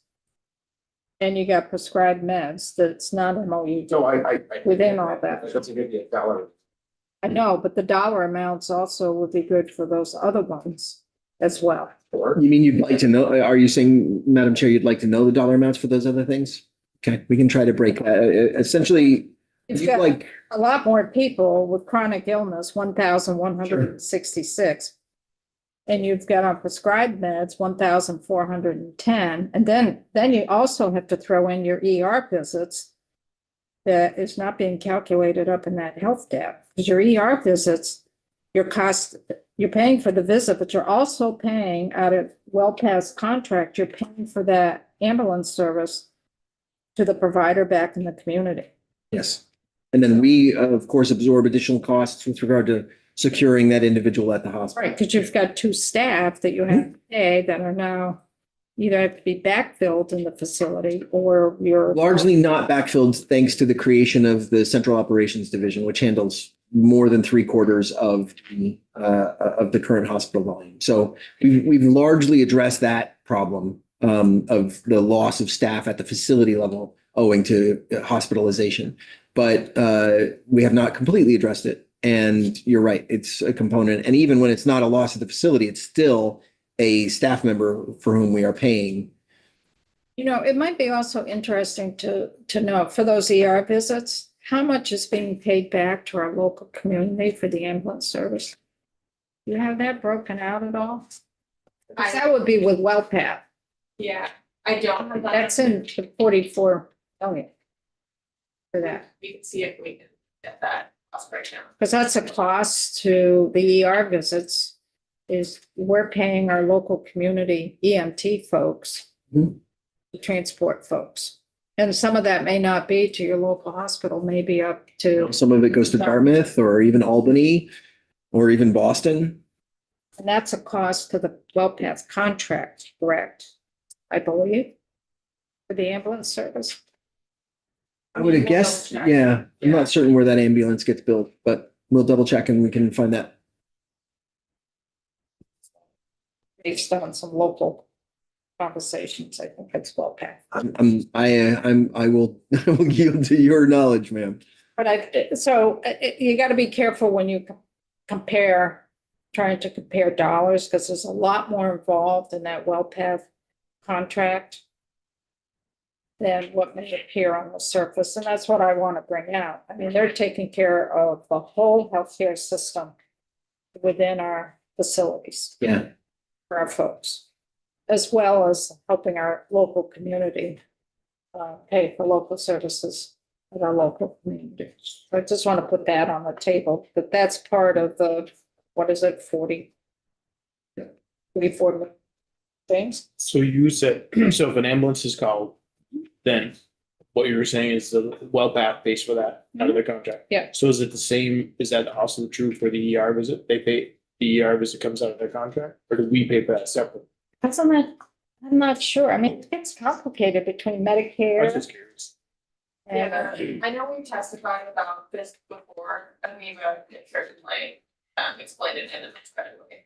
and you got prescribed meds that's not MOUD. no, I. Within all that. It doesn't give you a dollar. I know, but the dollar amounts also would be good for those other ones as well. You mean you'd like to know, are you saying, Madam Chair, you'd like to know the dollar amounts for those other things? Okay, we can try to break that. Essentially, You've you'd got like, a lot more people with chronic illness, 1,166. and you've got on prescribed meds, 1,410, and then you also have to throw in your ER visits that is not being calculated up in that health data, because your ER visits, your cost, you're paying for the visit, but you're also paying out of well past contract, you're paying for that ambulance service to the provider back in the community. Yes. And then we, of course, absorb additional costs with regard to securing that individual at the hospital. Right, because you've got two staff that you have to pay that are now either have to be backfilled in the facility or you're. Largely not backfilled thanks to the creation of the Central Operations Division, which handles more than 3/4 of the current hospital volume. So we've largely addressed that problem of the loss of staff at the facility level owing to hospitalization. But we have not completely addressed it. And you're right, it's a component. And even when it's not a loss of the facility, it's still a staff member for whom we are paying. You know, it might be also interesting to know for those ER visits, how much is being paid back to our local community for the ambulance service? You have that broken out at all? Because that would be with WellPath. Yeah, I don't have that. That's in the 44 million for that. We can see if we can get that cost breakdown. Because that's a cost to the ER visits, is we're paying our local community EMT folks Mhm. to transport folks. And some of that may not be to your local hospital, maybe up to, Some of it goes to Dartmouth or even Albany or even Boston. and that's a cost to the WellPath contract, correct? I believe, for the ambulance service. I would have guessed, Double check. yeah, I'm not certain where that ambulance gets built, but we'll double check and we can find that. Based on some local conversations, I think it's WellPath. I will I will yield to your knowledge, ma'am. But you got to be careful when you compare, trying to compare dollars, because there's a lot more involved in that WellPath contract than what may appear on the surface, and that's what I want to bring out. I mean, they're taking care of the whole healthcare system within our facilities Yeah. for our folks, as well as helping our local community pay for local services at our local communities. I just want to put that on the table, that that's part of the, what is it, 44 things? So you said, so if an ambulance is called, then what you were saying is the WellPath pays for that out of the contract. Yeah. So is it the same, is that also true for the ER visit? They pay, the ER visit comes out of their contract, or do we pay for that separate? I'm not sure. I mean, it gets complicated between I was Medicare just curious. and, Yeah, I know we testified about this before, and we certainly explained it in a much better way.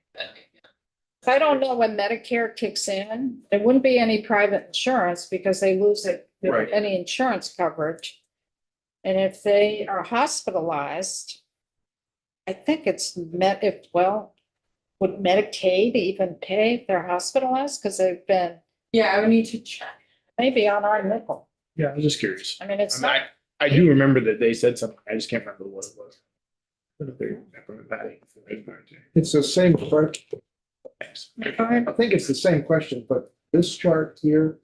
I don't know when Medicare kicks in. There wouldn't be any private insurance because they lose it, Right. any insurance coverage. And if they are hospitalized, I think it's would Medicaid even pay if they're hospitalized? Because they've been Yeah, I would need to check. maybe on our nickel. Yeah, I was just curious. I mean, it's I mean, not, I do remember that they said something, I just can't remember what it was. But if they're from Patty. It's the same question. Thanks. I think it's the same question, but this chart here,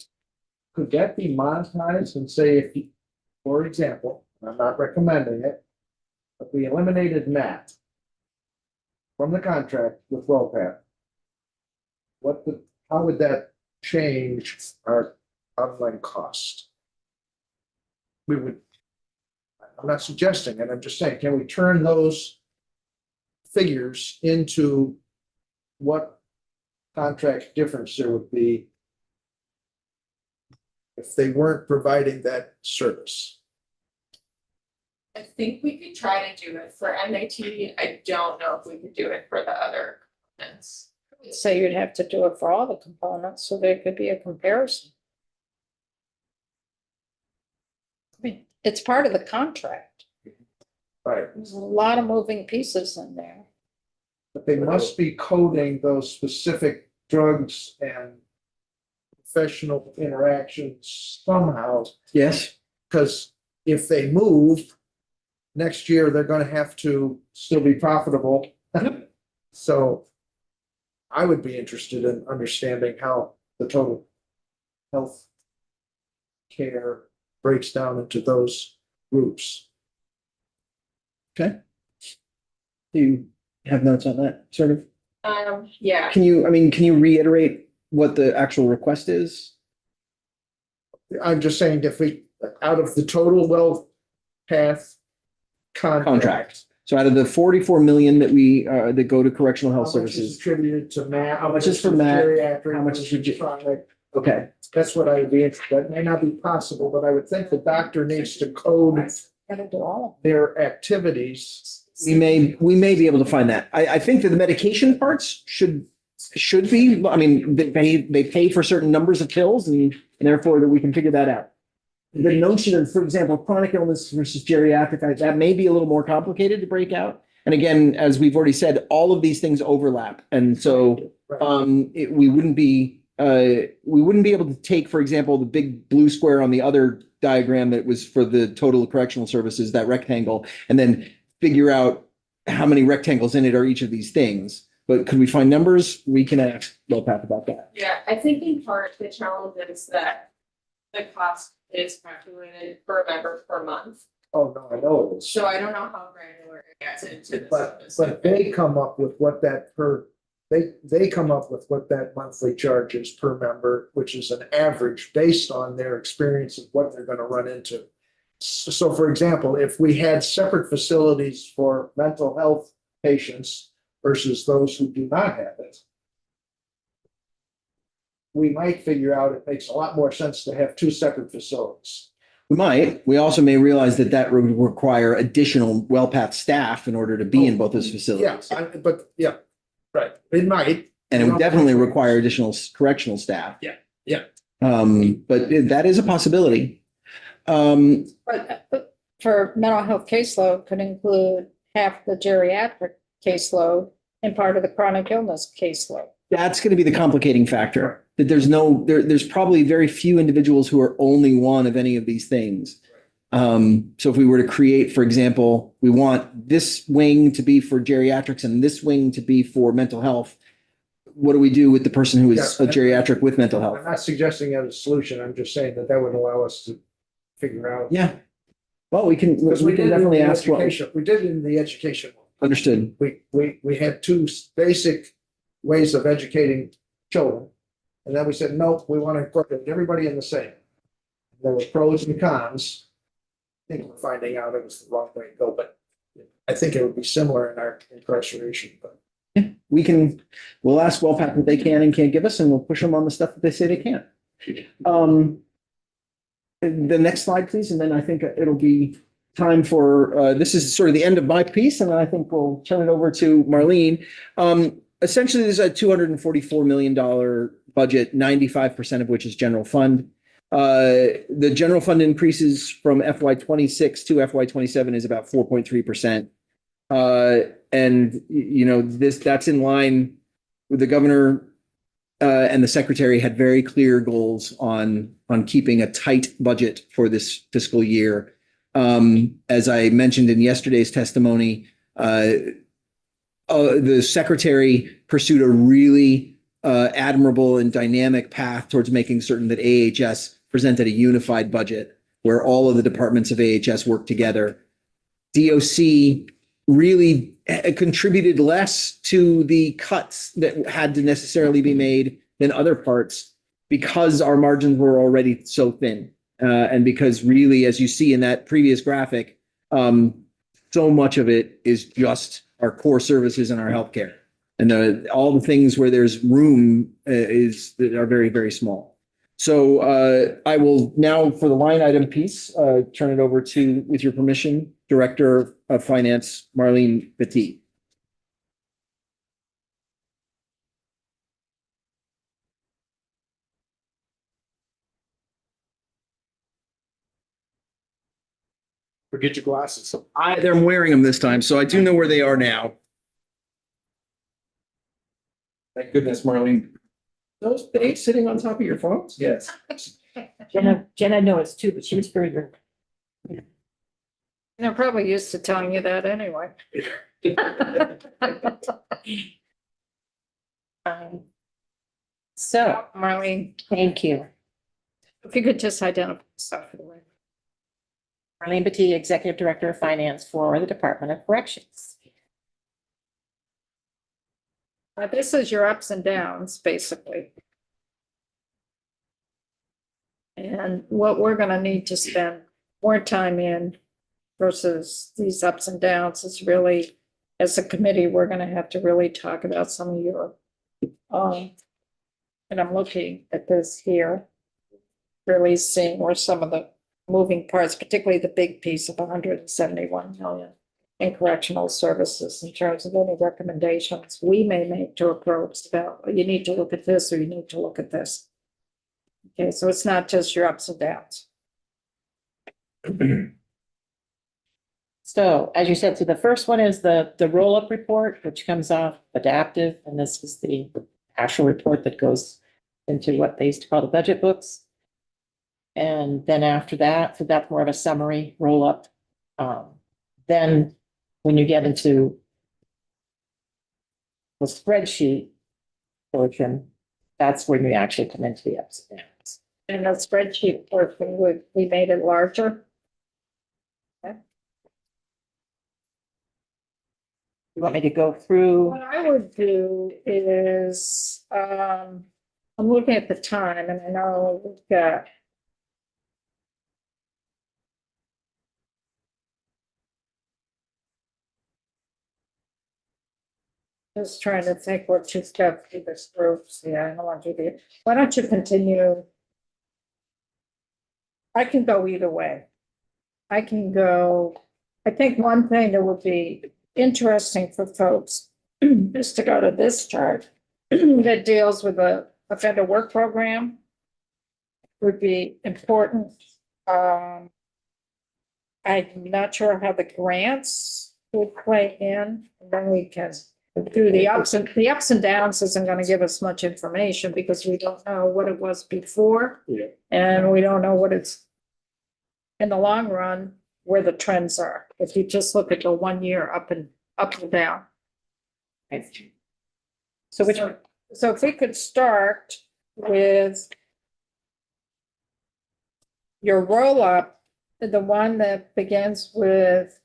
could that be monetized and say if, for example, I'm not recommending it, but we eliminated Matt from the contract with WellPath, how would that change our online cost? I'm not suggesting it, I'm just saying, can we turn those figures into what contract difference there would be if they weren't providing that service? I think we could try to do it for MAT. I don't know if we could do it for the other components. say you'd have to do it for all the components, so there could be a comparison. I mean, it's part of the contract. Right, There's a lot of moving pieces in there. but they must be coding those specific drugs and professional interactions somehow, Yes. because if they move, next year, they're gonna have to still be profitable. So I would be interested in understanding how the total health care breaks down into those groups. Do you have notes on that, sort of? Yeah, Can you reiterate what the actual request is? I'm just saying if we, out of the total wealth path contract. So out of the 44 million that we, that go to correctional health How much is services, attributed to Matt? How much is for Matt? Geriatric, How much is for chronic? okay, That's what I would be interested. That may not be possible, but I would think the doctor needs to code Gotta do all their activities. we may be able to find that. I think that the medication parts should be, I mean, they pay for certain numbers of pills and therefore that we can figure that out. The notion of, for example, chronic illness versus geriatric, that may be a little more complicated to break out. And again, as we've already said, all of these things overlap. And so we wouldn't be able to take, for example, the big blue square on the other diagram that was for the total correctional services, that rectangle, and then figure out how many rectangles in it are each of these things. But could we find numbers? We can ask WellPath about that. yeah, I think in part the challenge is that the cost is calculated per member per month. Oh, no, I know it is. So I don't know how granular it gets into But this. they come up with what that they come up with what that monthly charge is per member, which is an average based on their experience of what they're gonna run into. So for example, if we had separate facilities for mental health patients versus those who do not have it, we might figure out it makes a lot more sense to have two separate facilities. We might. We also may realize that that would require additional WellPath staff in order to be in both those Yeah, facilities. but yeah, right, it might. And it would definitely require additional correctional staff. Yeah. But that is a possibility. But for mental health caseload could include half the geriatric caseload and part of the chronic illness caseload. That's going to be the complicating factor. That there's probably very few individuals who are only one of any of these things. So if we were to create, for example, we want this wing to be for geriatrics and this wing to be for mental health. What do we do with the person who is a geriatric with mental health? I'm not suggesting that as a solution, I'm just saying that would allow us to figure out. Yeah. Well, we can Because we did in definitely the ask what education, we did in the education. understood. We had two basic ways of educating children. And then we said, nope, we want to incorporate everybody in the same. There were pros and cons. I think we're finding out it was the wrong way to go, but I think it would be similar in our incarceration, but. We'll ask WellPath what they can and can't give us, and we'll push them on the stuff that they say they can't. The next slide, please, and then I think it'll be time for, this is sort of the end of my piece, and then I think we'll turn it over to Marlene. Essentially, there's a $244 million budget, 95% of which is general fund. The general fund increases from FY 26 to FY 27 is about 4.3%. And that's in line with the governor and the secretary had very clear goals on keeping a tight budget for this fiscal year. As I mentioned in yesterday's testimony, the secretary pursued a really admirable and dynamic path towards making certain that AHS presented a unified budget where all of the departments of AHS work together. DOC really contributed less to the cuts that had to necessarily be made than other parts because our margins were already so thin. And because really, as you see in that previous graphic, so much of it is just our core services and our healthcare. And all the things where there's room are very, very small. So I will now, for the line item piece, turn it over to, with your permission, Director of Finance, Marlene Petit. Forget your glasses. They're wearing them this time, so I do know where they are now. Thank goodness, Marlene. Those dates sitting on top of your phones? Yes. Jenna knows too, but she was very good. They're probably used to telling you that anyway. So, Marlene, thank you. if you could just identify yourself for the record. Marlene Batty, Executive Director of Finance for the Department of Corrections. This is your ups and downs, basically. And what we're gonna need to spend more time in versus these ups and downs is really, as a committee, we're gonna have to really talk about some of your, and I'm looking at this here, really seeing where some of the moving parts, particularly the big piece of 171 million in correctional services in terms of any recommendations we may make to approach about, you need to look at this or you need to look at this. Okay, so it's not just your ups and downs. So as you said, so the first one is the roll-up report, which comes off adaptive, and this is the actual report that goes into what they used to call the budget books. And then after that, so that's more of a summary roll-up. Then when you get into the spreadsheet portion, that's when we actually come into the ups and downs. And the spreadsheet portion, we made it larger. You want me to go through? What I would do is, I'm looking at the time and I know we've got. Just trying to think what you've got through this group. Yeah, I don't want you to, why don't you continue? I can go either way. I can go, I think one thing that would be interesting for folks is to go to this chart that deals with the offender work program. Would be important. I'm not sure how the grants would play in, and then we can do the ups and downs isn't gonna give us much information because we don't know what it was before. Yeah. And we don't know what it's in the long run, where the trends are. If you just look at the 1 year up and down. So which, So if we could start with your roll up, the one that begins with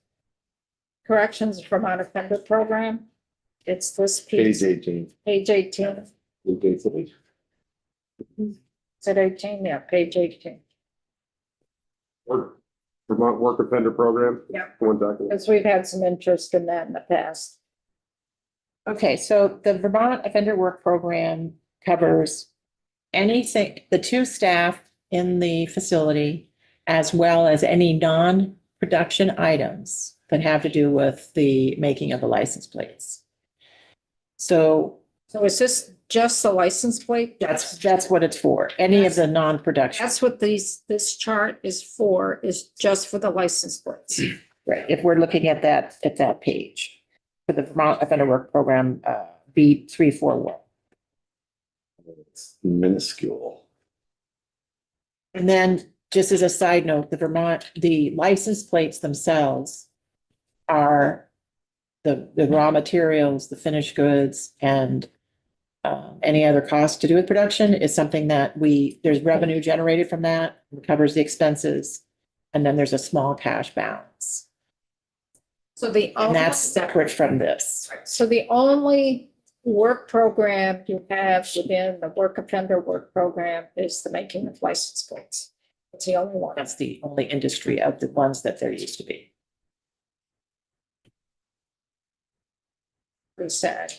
corrections from our offender program. It's this piece, Page 18. page 18. Is it 18? Yeah, page 18. Vermont Work Offender Program. Yep. One document. Because we've had some interest in that in the past. okay, so the Vermont Offender Work Program covers anything, the two staff in the facility, as well as any non-production items that have to do with the making of the license plates. So So is this just the license plate? that's what it's for, any of the non-production. That's what this chart is for, is just for the license plates. Right, if we're looking at that page for the Vermont Offender Work Program, B341. It's minuscule. And then, just as a side note, the license plates themselves are the raw materials, the finished goods, and any other cost to do with production is something that there's revenue generated from that, covers the expenses, and then there's a small cash balance. So And that's separate from this. So the only work program you have within the work offender work program is the making of license plates. It's the only one. That's the only industry of the ones that there used to be. We said.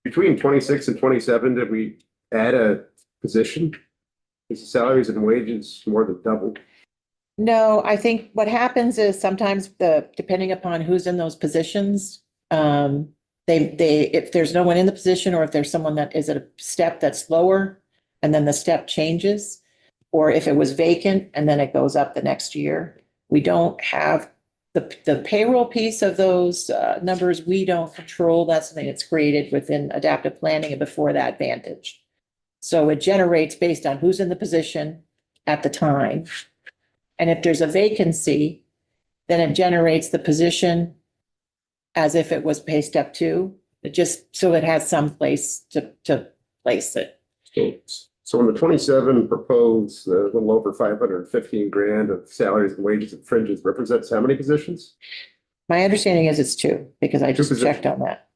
Between 26 and 27, did we add a position? Is the salaries and wages more than double? No, I think what happens is sometimes depending upon who's in those positions, if there's no one in the position, or if there's someone that is at a step that's lower, and then the step changes, or if it was vacant and then it goes up the next year, we don't have the payroll piece of those numbers. We don't control. That's something that's created within adaptive planning and before that Vantage. So it generates based on who's in the position at the time. And if there's a vacancy, then it generates the position as if it was pay step 2. just so it has some place to place it. So in the 27 proposed, a little over 515 grand of salaries and wages and fringes represents how many positions? My understanding is it's two, because I just positions. checked on that.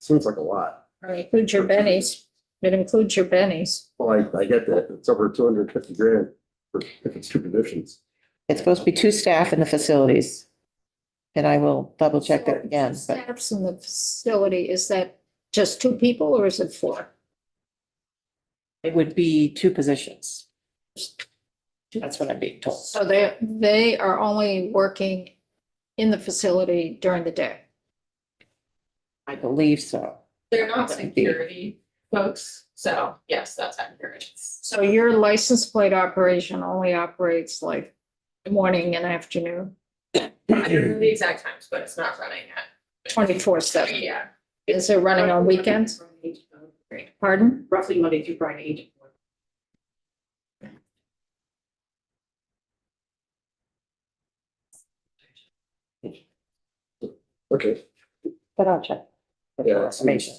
Seems like a lot. It includes your bennies. It includes your bennies. Well, I get that. It's over 250 grand if it's two positions. It's supposed to be two staff in the facilities. And I will double check that again, but Staffs in the facility, is that just two people or is it four? it would be two positions. That's what I'm being told. So they are only working in the facility during the day. I believe so. They're not security folks, so yes, that's accurate. So your license plate operation only operates like morning and afternoon, I don't know the exact times, but it's not running at. 24/7. Yeah. Is it running on weekends? Pardon? Roughly Monday through Friday. Okay. But I'll check. for Yeah, more information.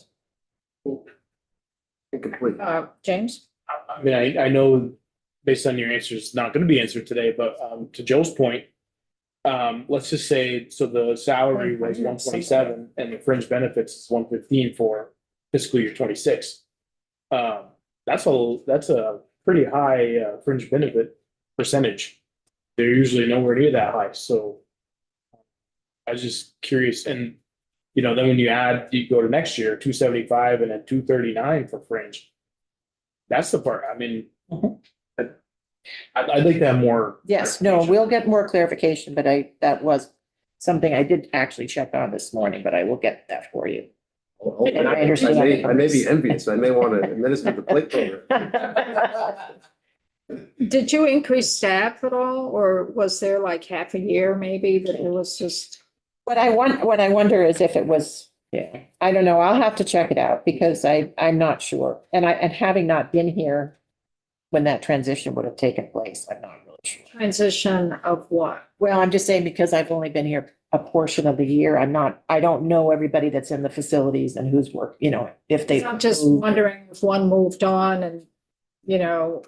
Incomplete. James? I mean, I know based on your answers, it's not gonna be answered today, but to Joe's point. Let's just say, so the salary was 127 and the fringe benefits is 115 for fiscal year 26. That's a pretty high fringe benefit percentage. They're usually nowhere near that high, so. I was just curious, and then when you go to next year, 275 and then 239 for fringe. That's the part, I mean. I'd like to have more. Yes, no, we'll get more clarification, but that was something I did actually check on this morning, but I will get that for you. And I understand. I may be envious. I may want to administer the plate program. Did you increase staff at all, or was there like half a year maybe that it was just? What I wonder is if it was, yeah, I don't know. I'll have to check it out because I'm not sure. And having not been here when that transition would have taken place, I'm not really sure. Transition of what? Well, I'm just saying because I've only been here a portion of the year, I don't know everybody that's in the facilities and who's work, if they. I'm just wondering if one moved on and,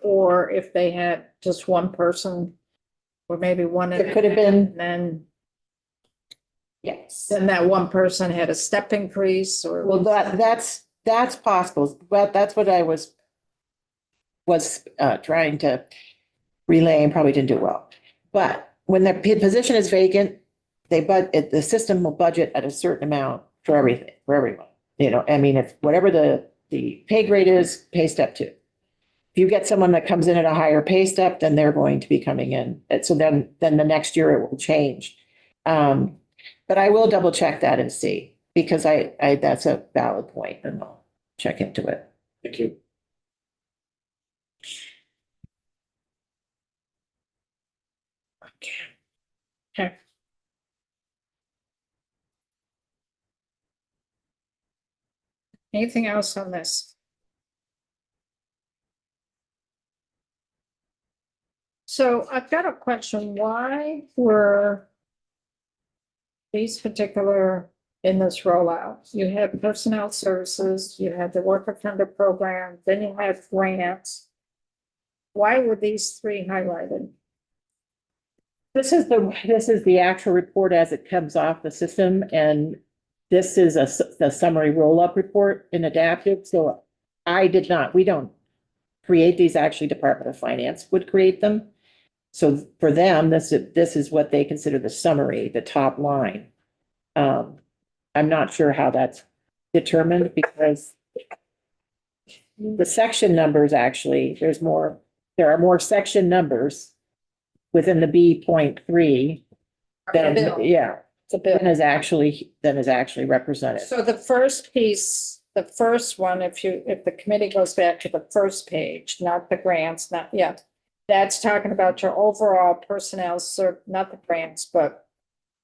or if they had just one person or maybe one. It could have been. And then Yes. that one person had a step increase or. Well, that's possible, but that's what I was trying to relay and probably didn't do well. But when the position is vacant, the system will budget at a certain amount for everything, for everyone. I mean, if whatever the pay grade is, pay step 2. If you get someone that comes in at a higher pay step, then they're going to be coming in. And so then the next year it will change. But I will double check that and see, because that's a valid point and I'll check into it. Thank you. Okay. Anything else on this? So I've got a question. Why were these particular in this rollout? You had personnel services, you had the work offender program, then you had grants. Why were these three highlighted? This is the actual report as it comes off the system, and this is the summary roll-up report in Adaptive. So we don't create these, actually Department of Finance would create them. So for them, this is what they consider the summary, the top line. I'm not sure how that's determined because the section numbers actually, there are more section numbers within the B.3 than, yeah, than is actually represented. So the first piece, the first one, if the committee goes back to the first page, not the grants, that's talking about your overall personnel, not the grants, but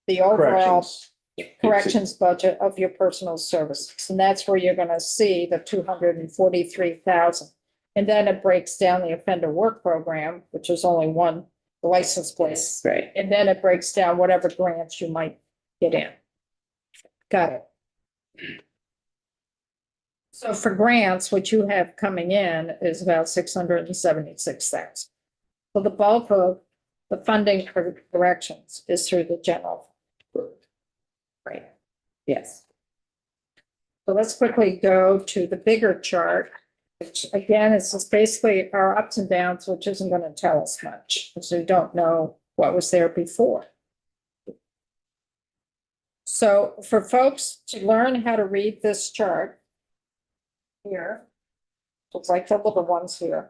the overall corrections budget of your personal services. And that's where you're gonna see the 243,000. And then it breaks down the offender work program, which is only one license plate. Right. And then it breaks down whatever grants you might get in. got it. So for grants, what you have coming in is about 676,000. So the bulk of the funding for corrections is through the general. Right. Yes. So let's quickly go to the bigger chart, which again is just basically our ups and downs, which isn't going to tell us much, because we don't know what was there before. So for folks to learn how to read this chart here, looks like the little ones here.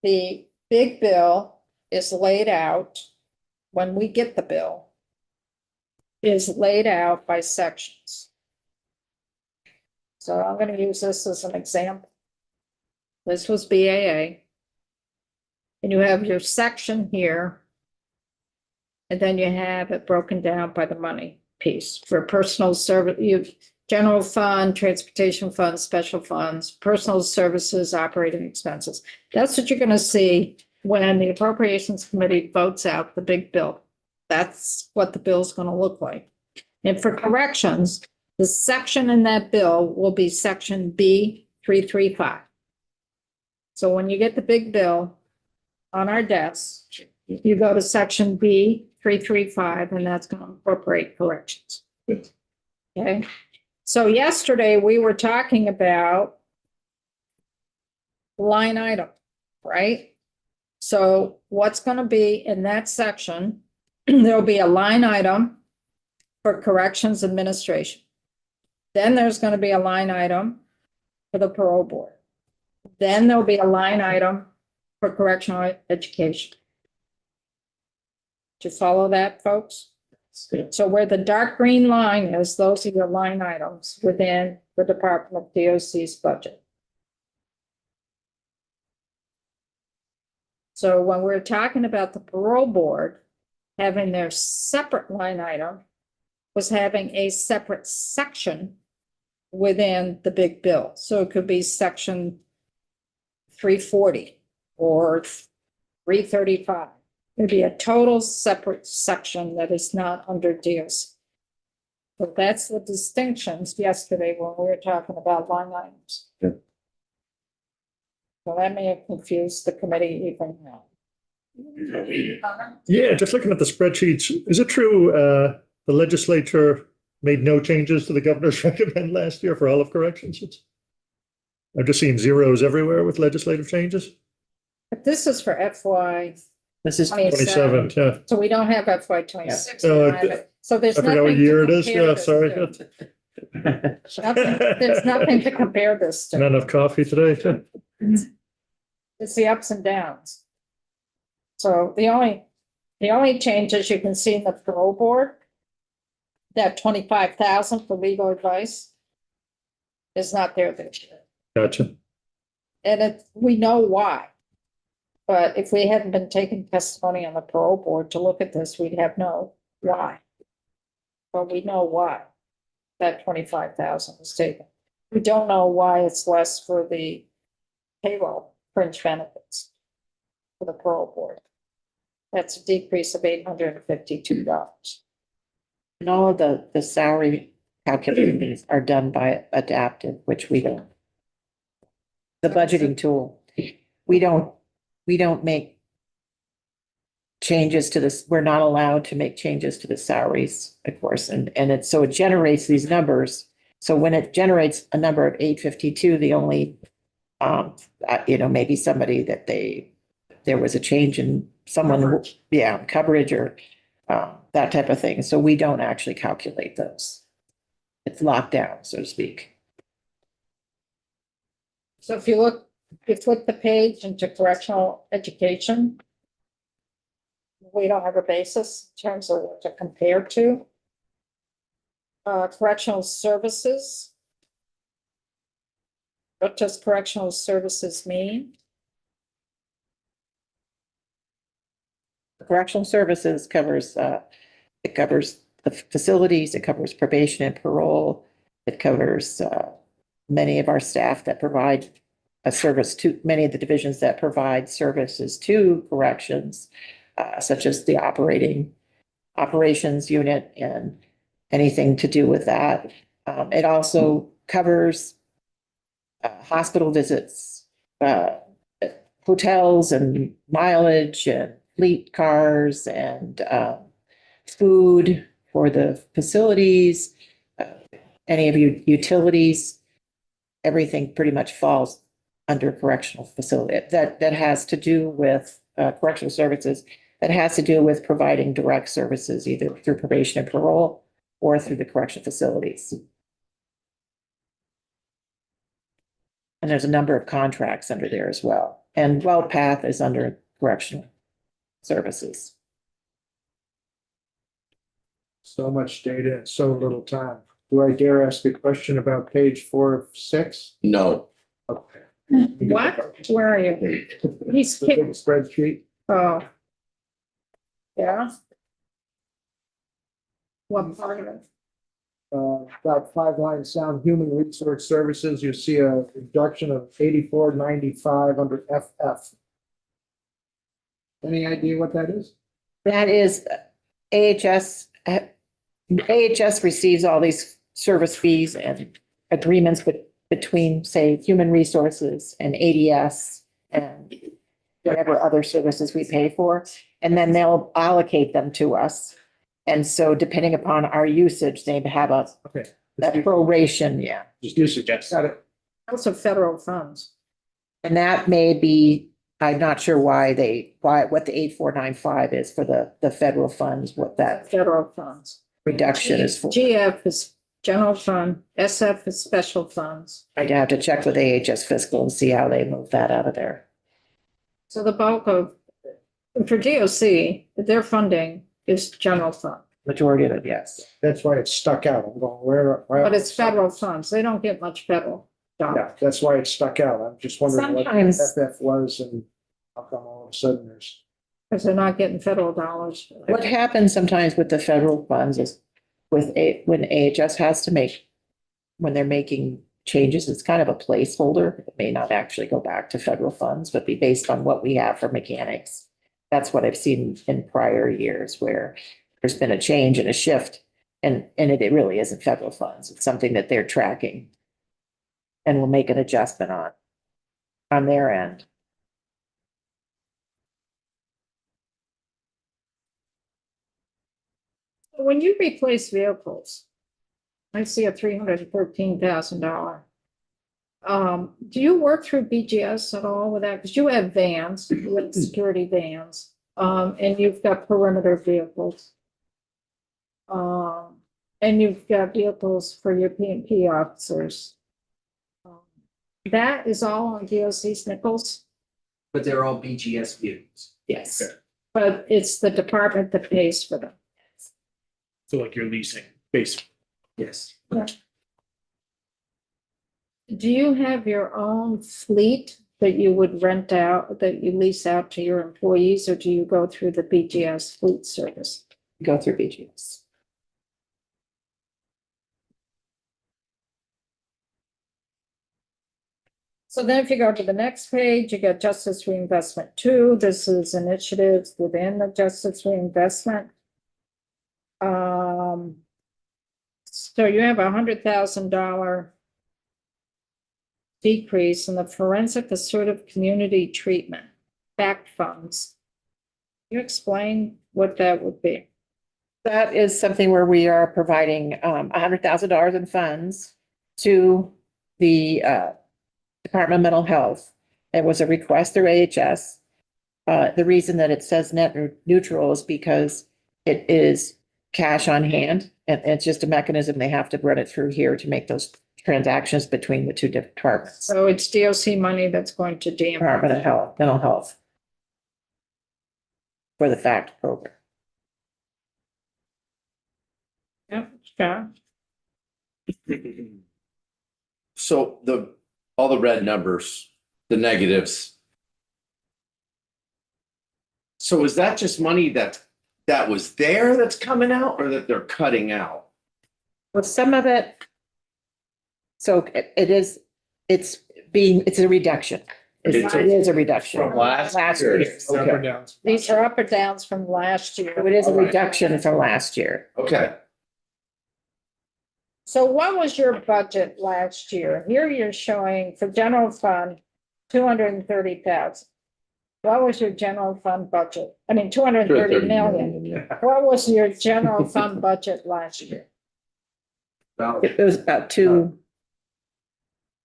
The big bill is laid out when we get the bill, is laid out by sections. So I'm going to use this as an example. This was BAA. And you have your section here. And then you have it broken down by the money piece for personal service, general fund, transportation funds, special funds, personal services, operating expenses. That's what you're going to see when the Appropriations Committee votes out the big bill. That's what the bill's going to look like. And for corrections, the section in that bill will be section B335. So when you get the big bill on our desks, you go to section B335, and that's going to incorporate corrections. Okay. So yesterday we were talking about line item, right? So what's going to be in that section, there'll be a line item for corrections administration. Then there's going to be a line item for the parole board. Then there'll be a line item for correctional education. Do you follow that, folks? So where the dark green line is, those are your line items within the Department of DOC's budget. So when we're talking about the parole board having their separate line item, was having a separate section within the big bill. So it could be section 340 or 335. It'd be a total separate section that is not under DOC. So that's the distinctions yesterday when we were talking about line items. Good. So that may have confused the committee even now. Yeah, just looking at the spreadsheets, is it true, the legislature made no changes to the governor's recommend last year for all of corrections? I've just seen zeros everywhere with legislative changes. But this is for FY This is 27. 27, yeah. So we don't have FY 26. Yeah. So there's I forgot what nothing to year it is. compare Yeah, this sorry. to. There's nothing to compare this Not to. enough coffee today. It's the ups and downs. So the only changes you can see in the parole board, that 25,000 for legal advice is not there this year. Gotcha. And we know why. But if we hadn't been taking testimony on the parole board to look at this, we'd have no why. But we know why that 25,000 was taken. We don't know why it's less for the payroll fringe benefits for the parole board. That's a decrease of $852. And all of the salary calculations are done by Adaptive, which we don't. The budgeting tool, we don't make changes to this. We're not allowed to make changes to the salaries, of course, and so it generates these numbers. So when it generates a number of 852, the only, maybe somebody that there was a change in someone, coverage or that type of thing. So we don't actually calculate those. It's locked down, so to speak. So if you flip the page into correctional education, we don't have a basis in terms of what to compare to. Correctional services. What does correctional services mean? Correctional services covers, it covers the facilities, it covers probation and parole. It covers many of our staff that provide a service to many of the divisions that provide services to corrections, such as the operations unit and anything to do with that. It also covers hospital visits, hotels and mileage and fleet cars and food for the facilities, any of you utilities, everything pretty much falls under correctional facility that has to do with correctional services, that has to do with providing direct services either through probation and parole or through the correction facilities. And there's a number of contracts under there as well. And WellPath is under correctional services. So much data and so little time. Do I dare ask a question about page 4 of 6? No. Okay. What? Where are you? He's The big kidding. spreadsheet. Oh. Yeah. What part of it? About 5 lines down, human resource services, you see a reduction of 84.95 under FF. Any idea what that is? That is AHS. AHS receives all these service fees and agreements between, say, human resources and ADS and whatever other services we pay for. And then they'll allocate them to us. And so depending upon our usage, they have Okay. that proration, yeah. Just do suggest. Got it. Also federal funds. And that may be, I'm not sure what the 8495 is for the federal funds, what that Federal funds. reduction is for. GF is general fund, SF is special funds. I'd have to check with AHS fiscal and see how they move that out of there. So the bulk of, for DOC, their funding is general fund, Majority of it, yes. That's why it's stuck out. I'm going, where? but it's federal funds. They don't get much federal Yeah, dollars. that's why it's stuck out. I'm just wondering what Sometimes- FF was and how come all of a sudden there's. Because they're not getting federal dollars. What happens sometimes with the federal funds is when AHS has to make, when they're making changes, it's kind of a placeholder. It may not actually go back to federal funds, but be based on what we have for mechanics. That's what I've seen in prior years where there's been a change and a shift and it really isn't federal funds. It's something that they're tracking and will make an adjustment on their end. When you replace vehicles, I see a $313,000. Do you work through BGS at all with that? Because you have vans, you have security vans, and you've got perimeter vehicles. And you've got vehicles for your P&P officers. That is all on DOC's nickels, But they're all BGS vehicles. Yes. but it's the department that pays for them. So like you're leasing, basically. Yes. Do you have your own fleet that you would rent out, that you lease out to your employees, or do you go through the BGS fleet service? Go through BGS. So then if you go to the next page, you get Justice Reinvestment 2. This is initiatives within the Justice Reinvestment. So you have $100,000 decrease in the forensic assertive community treatment back funds. Can you explain what that would be? That is something where we are providing $100,000 in funds to the Department of Mental Health. It was a request through AHS. The reason that it says net neutral is because it is cash on hand, and it's just a mechanism. They have to run it through here to make those transactions between the two departments. So it's DOC money that's going to DM. Department of Health, Mental Health. For the FACT program. Yep, yeah. So all the red numbers, the negatives. So is that just money that was there that's coming out or that they're cutting out? With some of it. So it's a reduction. It is a reduction. From last year. year. Up or down. These are up or downs from last year. So it is a reduction from last year. Okay. So what was your budget last year? Here you're showing for general fund, 230,000. What was your general fund budget? I mean, 230 million. What was your general fund budget last year? It was about two.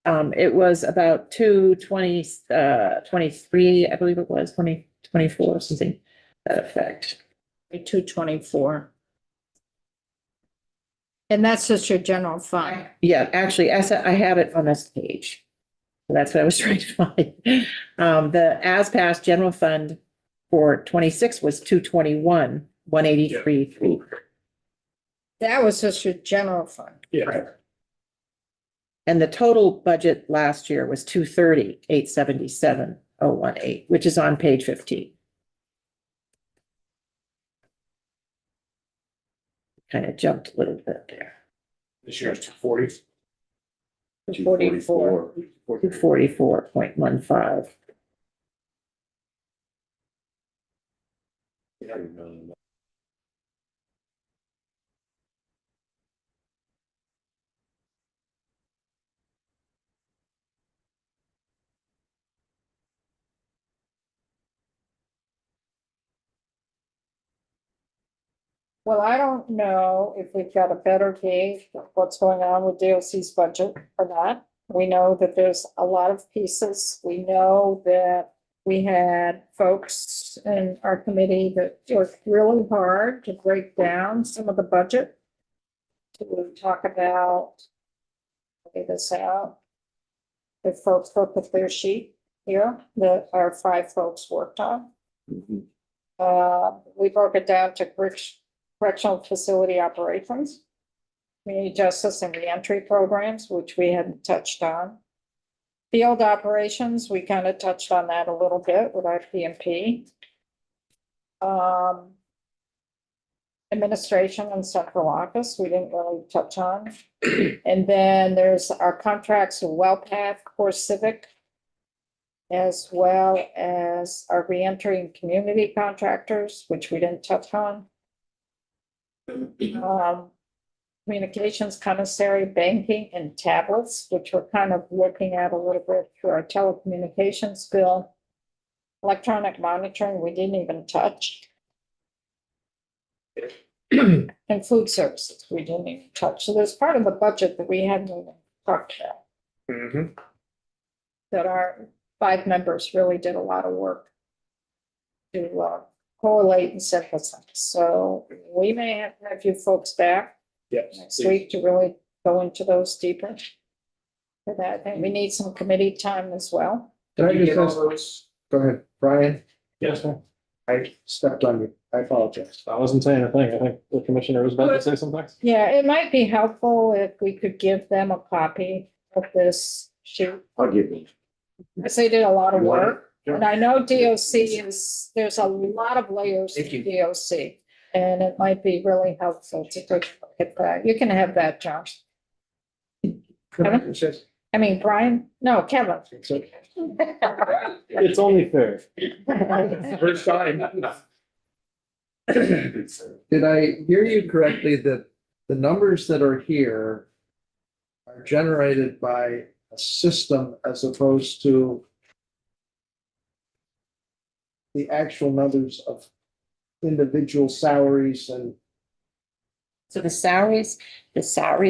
It was about 23, I believe it was 2024, something to that effect. 224. And that's just your general fund. Yeah, actually, as I have it on this page. That's what I was trying to find. The as passed general fund for 26 was 221, 183. That was just your general fund. Yeah. And the total budget last year was 230, 877, 018, which is on page 15. Kind of jumped a little bit there. This year's 240. 44. 244.15. Well, I don't know if we've got a better gauge of what's going on with DOC's budget or not. We know that there's a lot of pieces. We know that we had folks in our committee that worked really hard to break down some of the budget. To talk about, lay this out. If folks look at their sheet here, that our 5 folks worked on. We broke it down to correctional facility operations, community justice and reentry programs, which we hadn't touched on. Field operations, we kind of touched on that a little bit with our PMP. Administration and central office, we didn't really touch on. And then there's our contracts with WellPath, Core Civic, as well as our reentry and community contractors, which we didn't touch on. Communications commissary, banking, and tablets, which we're kind of looking at a little bit through our telecommunications bill. Electronic monitoring, we didn't even touch. And food services, we didn't even touch. So there's part of the budget that we hadn't even talked about. That our 5 members really did a lot of work to correlate and synthesize. So we may have to have you folks back Yes. next week to really go into those deeper. For that, I think we need some committee time as well. Can I Did you just get all ask, those? go ahead, Brian, Yes, sir. I stepped on you, I apologize. I wasn't saying a thing. I think the commissioner was about to say something. Yeah, it might be helpful if we could give them a copy of this sheet, I'll give you. because they did a lot of work. Sure. And I know DOC is, there's a lot of layers to Thank DOC. And it might be really helpful to take a look at that. You can have that, Josh. Kevin? I mean, Brian? No, Kevin. It's only fair. First time. Did I hear you correctly that the numbers that are here are generated by a system as opposed to the actual numbers of individual salaries and So the salaries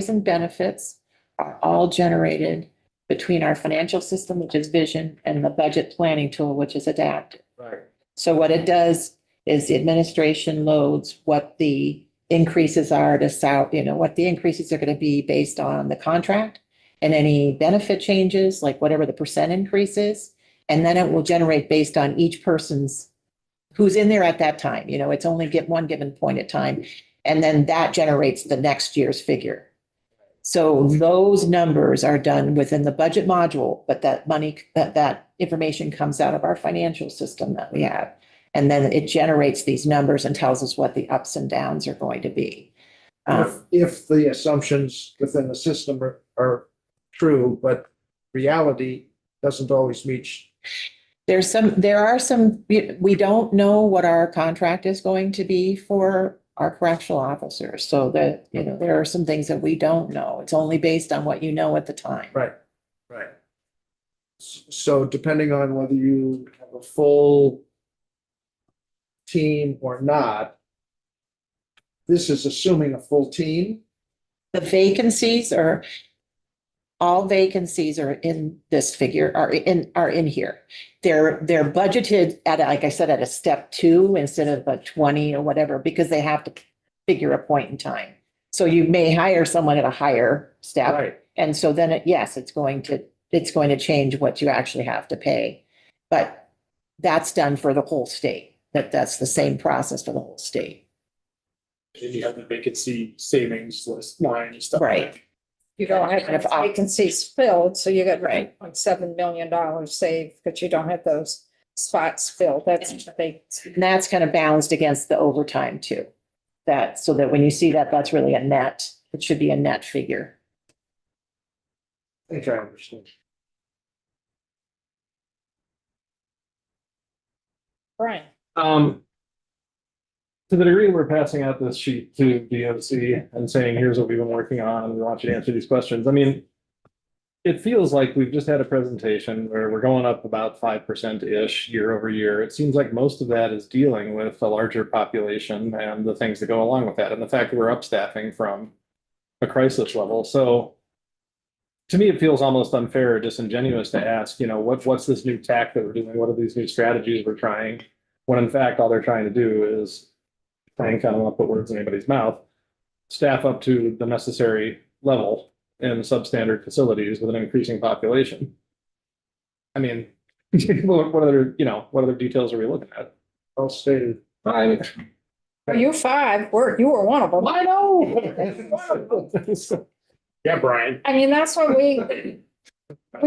and benefits are all generated between our financial system, which is Vision, and the budget planning tool, which is Adaptive. Right. So what it does is the administration loads what the increases are to what the increases are going to be based on the contract and any benefit changes, like whatever the percent increase is. And then it will generate based on each person's who's in there at that time. It's only one given point at time. And then that generates the next year's figure. So those numbers are done within the budget module, but that money, that information comes out of our financial system that we have. And then it generates these numbers and tells us what the ups and downs are going to be. if the assumptions within the system are true, but reality doesn't always meet. There are some, we don't know what our contract is going to be for our correctional officers, so that, you know, there are some things that we don't know. It's only based on what you know at the time. Right. So depending on whether you have a full team or not, this is assuming a full team. The vacancies are, all vacancies are in this figure, are in here. They're budgeted at, like I said, at a step 2 instead of a 20 or whatever, because they have to figure a point in time. So you may hire someone at a higher step. Right. And so then it's going to change what you actually have to pay. But that's done for the whole state. That's the same process for the whole state. And you have the vacancy savings list line and stuff. Right. You don't have And if the vacancies filled, so you got Right. $1.7 million saved, but you don't have those spots filled. That's the vacancy. And that's kind of balanced against the overtime too. That, so that when you see that, that's really a net, it should be a net figure. I think I understand. Brian, To the degree we're passing out this sheet to DOC and saying, here's what we've been working on, and we want you to answer these questions. I mean, it feels like we've just had a presentation where we're going up about 5%-ish year over year. It seems like most of that is dealing with a larger population and the things that go along with that, and the fact that we're upstaffing from a crisis level. So to me, it feels almost unfair or disingenuous to ask, you know, what's this new tack that we're doing? What are these new strategies we're trying? When in fact, all they're trying to do is, I don't want to put words in anybody's mouth, staff up to the necessary level in substandard facilities with an increasing population. I mean, what other details are we looking at? Well stated. you 5, you were one of them. I know. Yeah, Brian. I mean, that's what we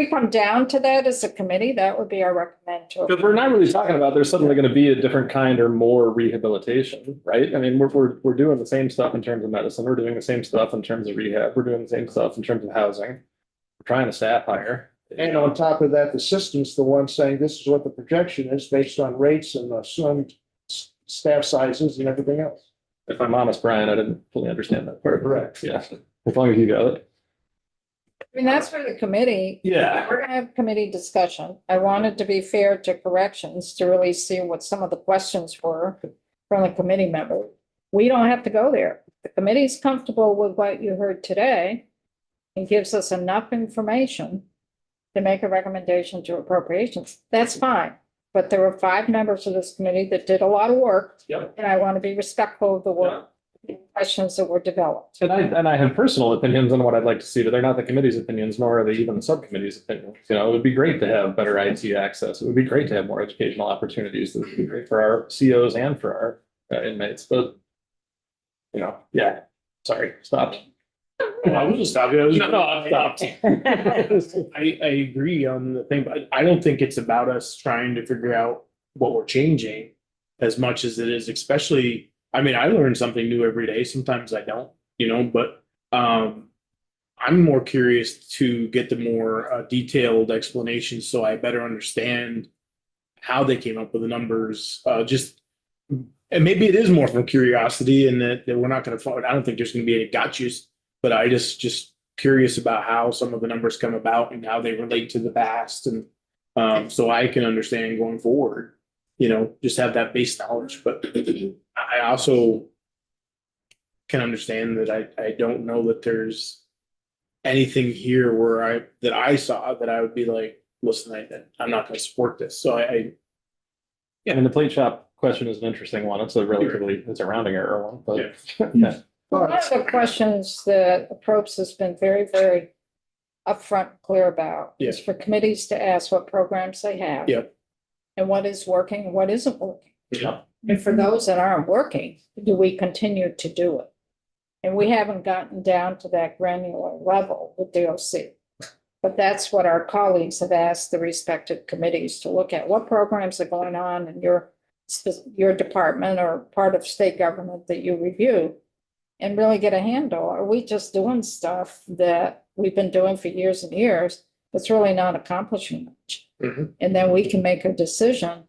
come down to that as a committee, that would be our recommendation. Because we're not really talking about there's suddenly going to be a different kind or more rehabilitation, right? I mean, we're doing the same stuff in terms of medicine. We're doing the same stuff in terms of rehab. We're doing the same stuff in terms of housing. We're trying to staff higher. And on top of that, the system's the one saying this is what the projection is based on rates and assumed staff sizes and everything else. If I'm honest, Brian, I didn't fully understand that part. Correct. Yeah, as long as you got it. I mean, that's for the committee. Yeah. We're gonna have committee discussion. I wanted to be fair to corrections to really see what some of the questions were from the committee member. We don't have to go there. The committee's comfortable with what you heard today and gives us enough information to make a recommendation to appropriations. That's fine. But there were 5 members of this committee that did a lot of work. Yep. And I want to be respectful of the work, and questions that were developed. And I have personal opinions on what I'd like to see, but they're not the committee's opinions, nor are they even the subcommittee's opinions. You know, it would be great to have better IT access. It would be great to have more educational opportunities. It would be great for our COs and for our inmates, but you know, yeah, sorry, stop. I was just stopping. I stopped. I agree on the thing, but I don't think it's about us trying to figure out what we're changing as much as it is, especially, I mean, I learn something new every day. Sometimes I don't, but I'm more curious to get the more detailed explanations so I better understand how they came up with the numbers. And maybe it is more from curiosity and that we're not going to follow. I don't think there's going to be any gotchas, but I just curious about how some of the numbers come about and how they relate to the past. And so I can understand going forward, just have that base knowledge. But I also can understand that I don't know that there's anything here where I saw that I would be like, listen, I'm not going to support this. So Yeah, and the plate shop question is an interesting one. It's a rounding error one, but yeah. One of the questions that Probst has been very, very upfront and clear about is for committees to ask what programs they have. Yep. And what is working and what isn't working. Yeah. And for those that aren't working, do we continue to do it? And we haven't gotten down to that granular level with DOC. But that's what our colleagues have asked the respective committees to look at. What programs are going on in your department or part of state government that you review? And really get a handle. Are we just doing stuff that we've been doing for years and years? It's really not accomplishing much. Mm-hmm. And then we can make a decision,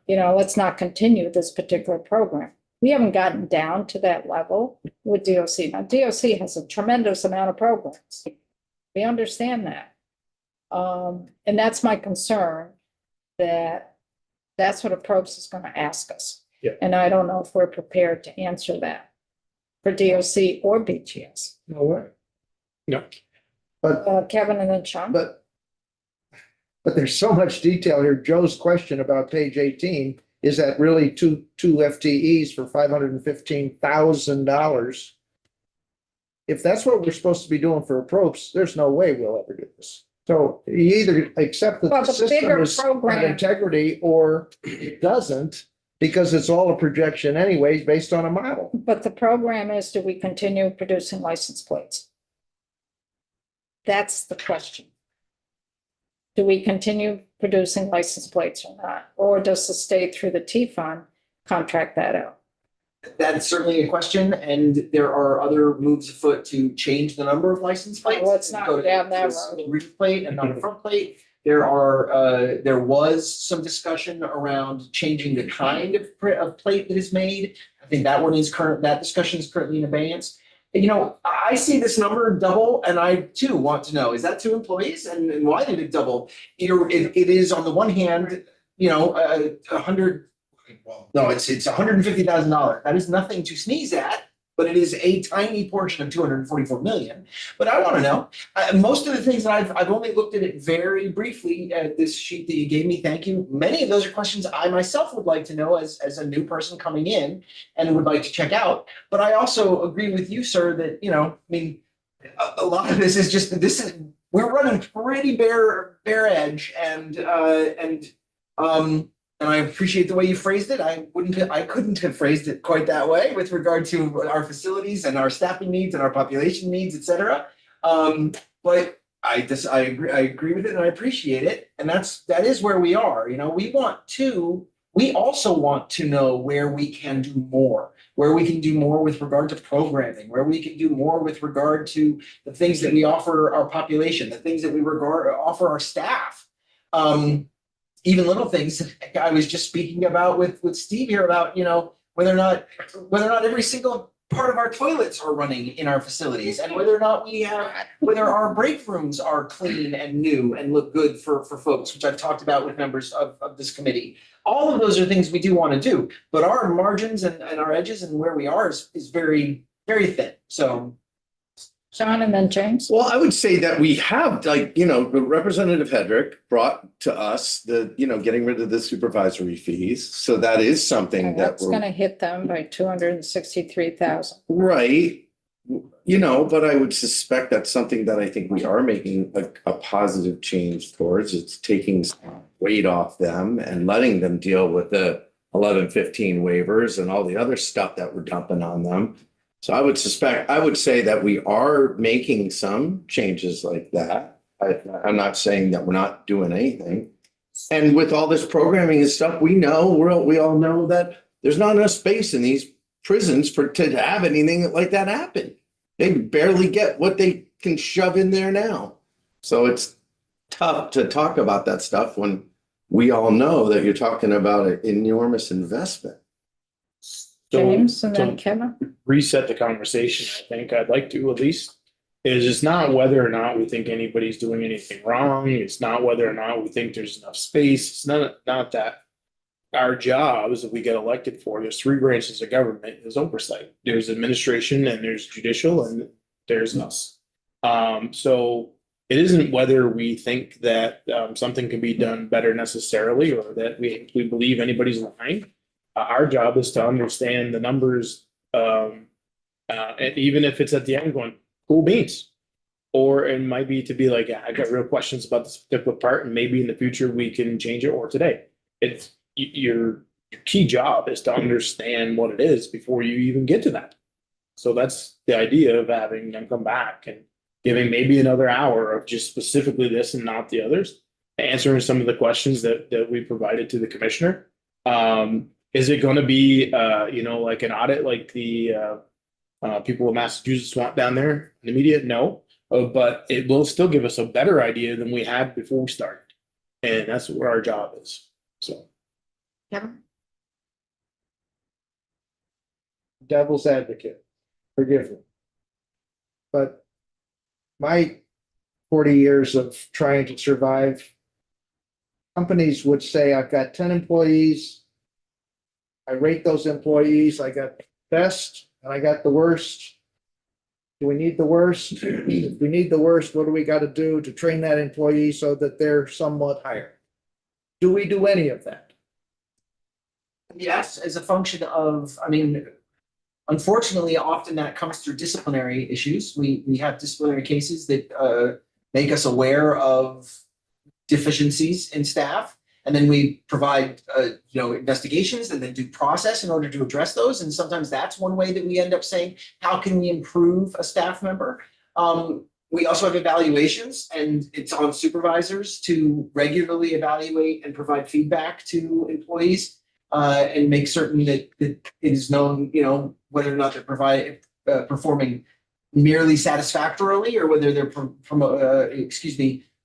let's not continue this particular program. We haven't gotten down to that level with DOC. Now, DOC has a tremendous amount of programs. We understand that. And that's my concern, that that's what Approach is gonna ask us. Yeah. And I don't know if we're prepared to answer that for DOC or BGS. No way. No. But, Kevin and then Sean? but there's so much detail here. Joe's question about page 18, is that really two FTEs for $515,000? If that's what we're supposed to be doing for Approach, there's no way we'll ever do this. So you either accept that Well, the the bigger system is program- got integrity, or it doesn't, because it's all a projection anyways, based on a model. But the program is, do we continue producing license plates? That's the question. Do we continue producing license plates or not? Or does the state through the T-Fund contract that out? That's certainly a question, and there are other moves afoot to change the number of license plates. Oh, let's not Go to- down that to a road. single rear plate and not a front plate. There was some discussion around changing the kind of plate that is made. I think that that discussion is currently in abeyance. You know, I see this number double, and I too want to know, is that 2 employees, and why did it double? It is on the one hand, you know, no, it's $150,000. That is nothing to sneeze at, but it is a tiny portion of 244 million. But I want to know, most of the things that I've only looked at it very briefly, this sheet that you gave me, thank you. Many of those are questions I myself would like to know as a new person coming in and would like to check out. But I also agree with you, sir, that, you know, I mean, a lot of this is we're running pretty bare edge, and I appreciate the way you phrased it. I couldn't have phrased it quite that way with regard to our facilities and our staffing needs and our population needs, et cetera. But I agree with it, and I appreciate it. And that is where we are. You know, we also want to know where we can do more, with regard to programming, where we can do more with regard to the things that we offer our population, the things that we offer our staff. Even little things. I was just speaking about with Steve here about, you know, whether or not every single part of our toilets are running in our facilities, and whether or not whether our break rooms are clean and new and look good for folks, which I've talked about with members of this committee. All of those are things we do want to do, but our margins and our edges and where we are is very, very thin. So. Sean and then James? Well, I would say that we have, like, you know, Representative Hedrick brought to us getting rid of the supervisory fees. So that is something that That's gonna hit them by 263,000. right. You know, but I would suspect that's something that I think we are making a positive change towards. It's taking some weight off them and letting them deal with the 1115 waivers and all the other stuff that we're dumping on them. So I would say that we are making some changes like that. I'm not saying that we're not doing anything. And with all this programming and stuff, we all know that there's not enough space in these prisons to have anything like that happen. They barely get what they can shove in there now. So it's tough to talk about that stuff when we all know that you're talking about an enormous investment. James and So- then Kevin? Reset the conversation, I think I'd like to at least, is it's not whether or not we think anybody's doing anything wrong. It's not whether or not we think there's enough space. It's not that. Our jobs that we get elected for, there's 3 branches of government, there's oversight. There's administration and there's judicial and there's us. So it isn't whether we think that something can be done better necessarily, or that we believe anybody's lying. Our job is to understand the numbers, and even if it's at the end going, cool beans. Or it might be to be like, yeah, I got real questions about this particular part, and maybe in the future we can change it, or today. It's your key job is to understand what it is before you even get to that. So that's the idea of having them come back and giving maybe another hour of just specifically this and not the others, answering some of the questions that we provided to the commissioner. Is it going to be, like an audit like the people of Massachusetts want down there in the media? No, but it will still give us a better idea than we had before we started. And that's what our job is. So. Kevin? devil's advocate, forgive me. But my 40 years of trying to survive, companies would say, I've got 10 employees. I rate those employees. I got best and I got the worst. Do we need the worst? If we need the worst, what do we got to do to train that employee so that they're somewhat higher? Do we do any of that? Yes, as a function of, I mean, unfortunately, often that comes through disciplinary issues. We have disciplinary cases that make us aware of deficiencies in staff. And then we provide, investigations and then due process in order to address those. And sometimes that's one way that we end up saying, how can we improve a staff member? We also have evaluations, and it's on supervisors to regularly evaluate and provide feedback to employees and make certain that it is known, whether or not they're performing merely satisfactorily or whether they're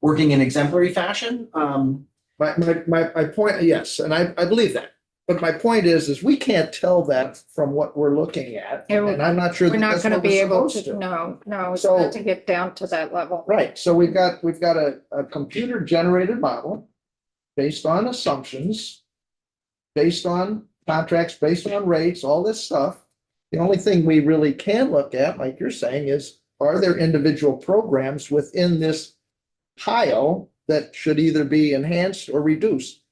working in exemplary fashion. My point, yes, and I believe that. But my point is we can't tell that from what we're looking at. And I'm not sure. We're that not that's gonna what we're be able supposed to, no, it's So- not to get down to that level. Right, so we've got a computer generated model based on assumptions, based on contracts, based on rates, all this stuff. The only thing we really can look at, like you're saying, is are there individual programs within this pile that should either be enhanced or reduced?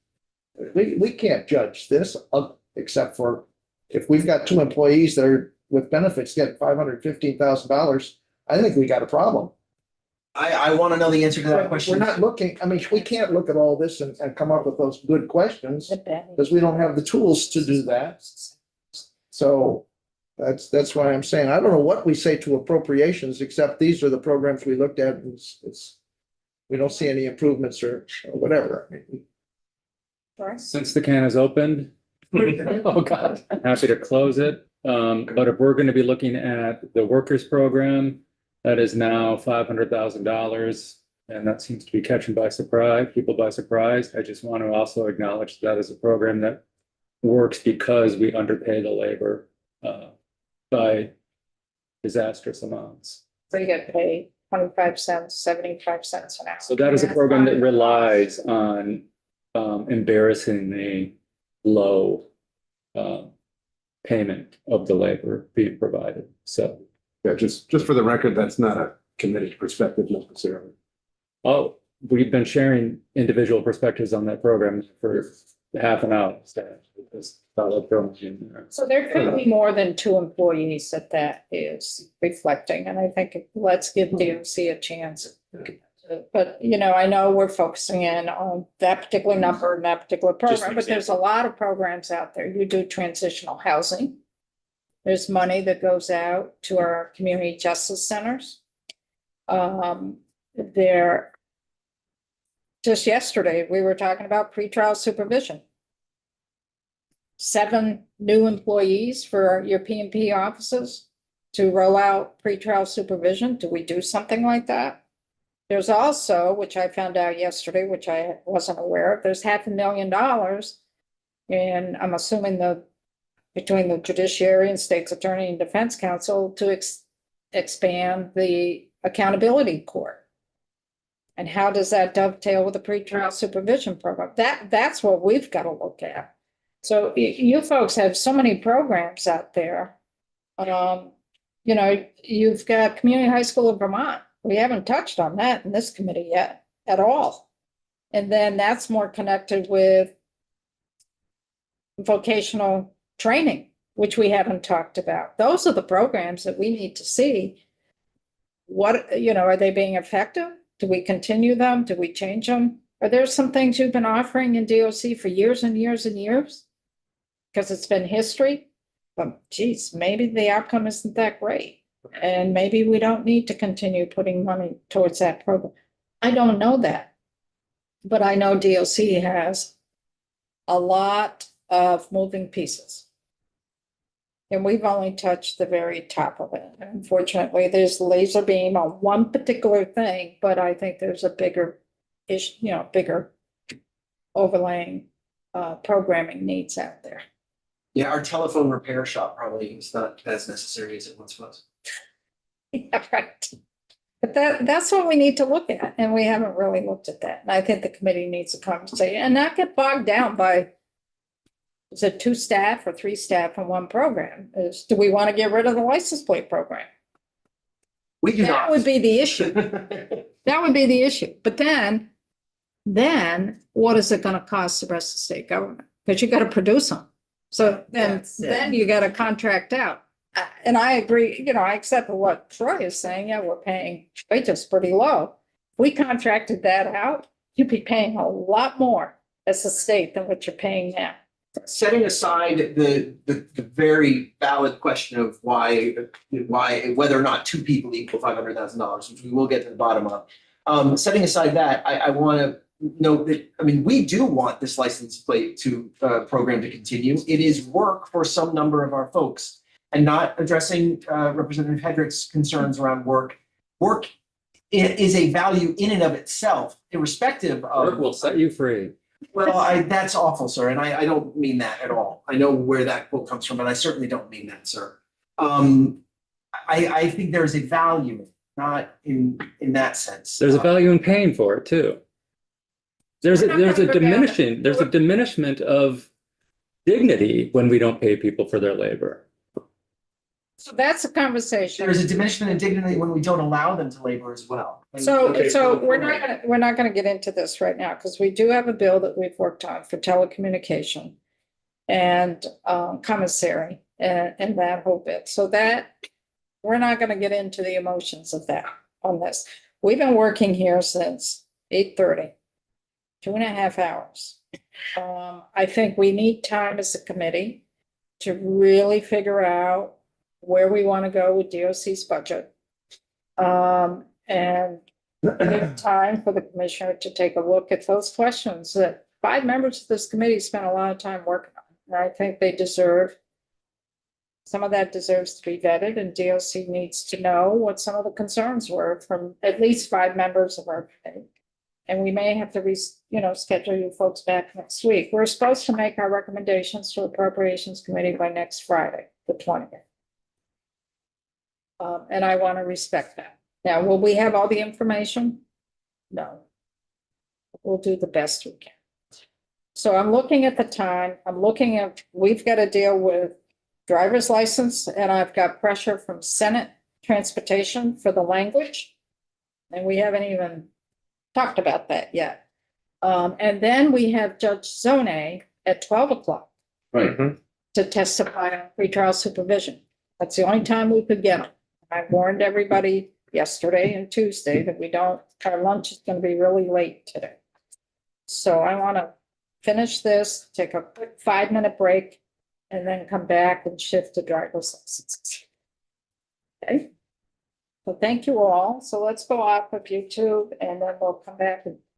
We can't judge this, except for if we've got 2 employees that are with benefits getting $515,000, I think we got a problem. I want to know the answer to that We're question. not looking, I mean, we can't look at all this and come up with those good questions because we don't have the tools to do that. So that's why I'm saying, I don't know what we say to appropriations, except these are the programs we looked at and we don't see any improvements or whatever. Since the can is opened, oh God, happy to close it. But if we're gonna be looking at the workers program, that is now $500,000. And that seems to be catching people by surprise. I just want to also acknowledge that as a program that works because we underpay the labor by disastrous amounts. So you get paid 25 cents, 75 cents an hour. So that is a program that relies on embarrassingly low payment of the labor being provided. So, Yeah, just for the record, that's not a committee perspective necessarily. oh, we've been sharing individual perspectives on that program for half an hour. So there could be more than 2 employees that is reflecting, and I think let's give DOC a chance. But, I know we're focusing in on that particular number and that particular program, but there's a lot of programs out there. You do transitional housing. There's money that goes out to our community justice centers. Just yesterday, we were talking about pretrial supervision. 7 new employees for your P&P offices to roll out pretrial supervision. Do we do something like that? There's also, which I found out yesterday, which I wasn't aware of, there's $500,000. And I'm assuming between the judiciary and state's attorney and defense counsel to expand the accountability court. And how does that dovetail with the pretrial supervision program? That's what we've got to look at. So you folks have so many programs out there. You've got Community High School of Vermont. We haven't touched on that in this committee yet at all. And then that's more connected with vocational training, which we haven't talked about. Those are the programs that we need to see. What, are they being effective? Do we continue them? Do we change them? Are there some things you've been offering in DOC for years and years and years? Because it's been history, but geez, maybe the outcome isn't that great. And maybe we don't need to continue putting money towards that program. I don't know that. But I know DOC has a lot of moving pieces. And we've only touched the very top of it. Unfortunately, there's laser beam on one particular thing, but I think there's a bigger bigger overlaying programming needs out there. Yeah, our telephone repair shop probably is not as necessary as it once was. Yeah, right. But that's what we need to look at, and we haven't really looked at that. And I think the committee needs a conversation and not get bogged down by, is it 2 staff or 3 staff in one program? Do we want to get rid of the license plate program? We do That not. would be the issue. That would be the issue. But then what is it gonna cost the rest of the state government? Because you gotta produce them. So then you gotta contract out. And I agree, I accept what Troy is saying. Yeah, we're paying wages pretty low. If we contracted that out, you'd be paying a lot more as a state than what you're paying now. Setting aside the very valid question of why, whether or not 2 people equal $500,000, which we will get to the bottom of. Setting aside that, I want to note that, I mean, we do want this license plate program to continue. It is work for some number of our folks, and not addressing Representative Hedrick's concerns around work. Work is a value in and of itself, irrespective of. Work will set you free. Well, that's awful, sir, and I don't mean that at all. I know where that quote comes from, and I certainly don't mean that, sir. I think there's a value, not in that sense. There's a value in paying for it too. There's a diminishment of dignity when we don't pay people for their labor. So that's a conversation. There's a diminishment in dignity when we don't allow them to labor as well. So Okay. we're not gonna get into this right now, because we do have a bill that we've worked on for telecommunication and commissary and that whole bit. So that, we're not gonna get into the emotions of that on this. We've been working here since 8:30, 2.5 hours. I think we need time as a committee to really figure out where we want to go with DOC's budget. And give time for the commissioner to take a look at those questions that 5 members of this committee spent a lot of time working on. And I think they deserve, some of that deserves to be vetted, and DOC needs to know what some of the concerns were from at least 5 members of our committee. And we may have to schedule you folks back next week. We're supposed to make our recommendations to Appropriations Committee by next Friday, the 20th. And I want to respect that. Now, will we have all the information? No. We'll do the best we can. So I'm looking at the time, we've got to deal with driver's license, and I've got pressure from Senate Transportation for the language. And we haven't even talked about that yet. And then we have Judge Zone at 12 o'clock. Right. To testify on pretrial supervision. That's the only time we could get them. I warned everybody yesterday and Tuesday that our lunch is going to be really late today. So I want to finish this, take a quick 5-minute break, and then come back and shift to driver's licenses. Okay. So thank you all. So let's go off of YouTube, and then we'll come back and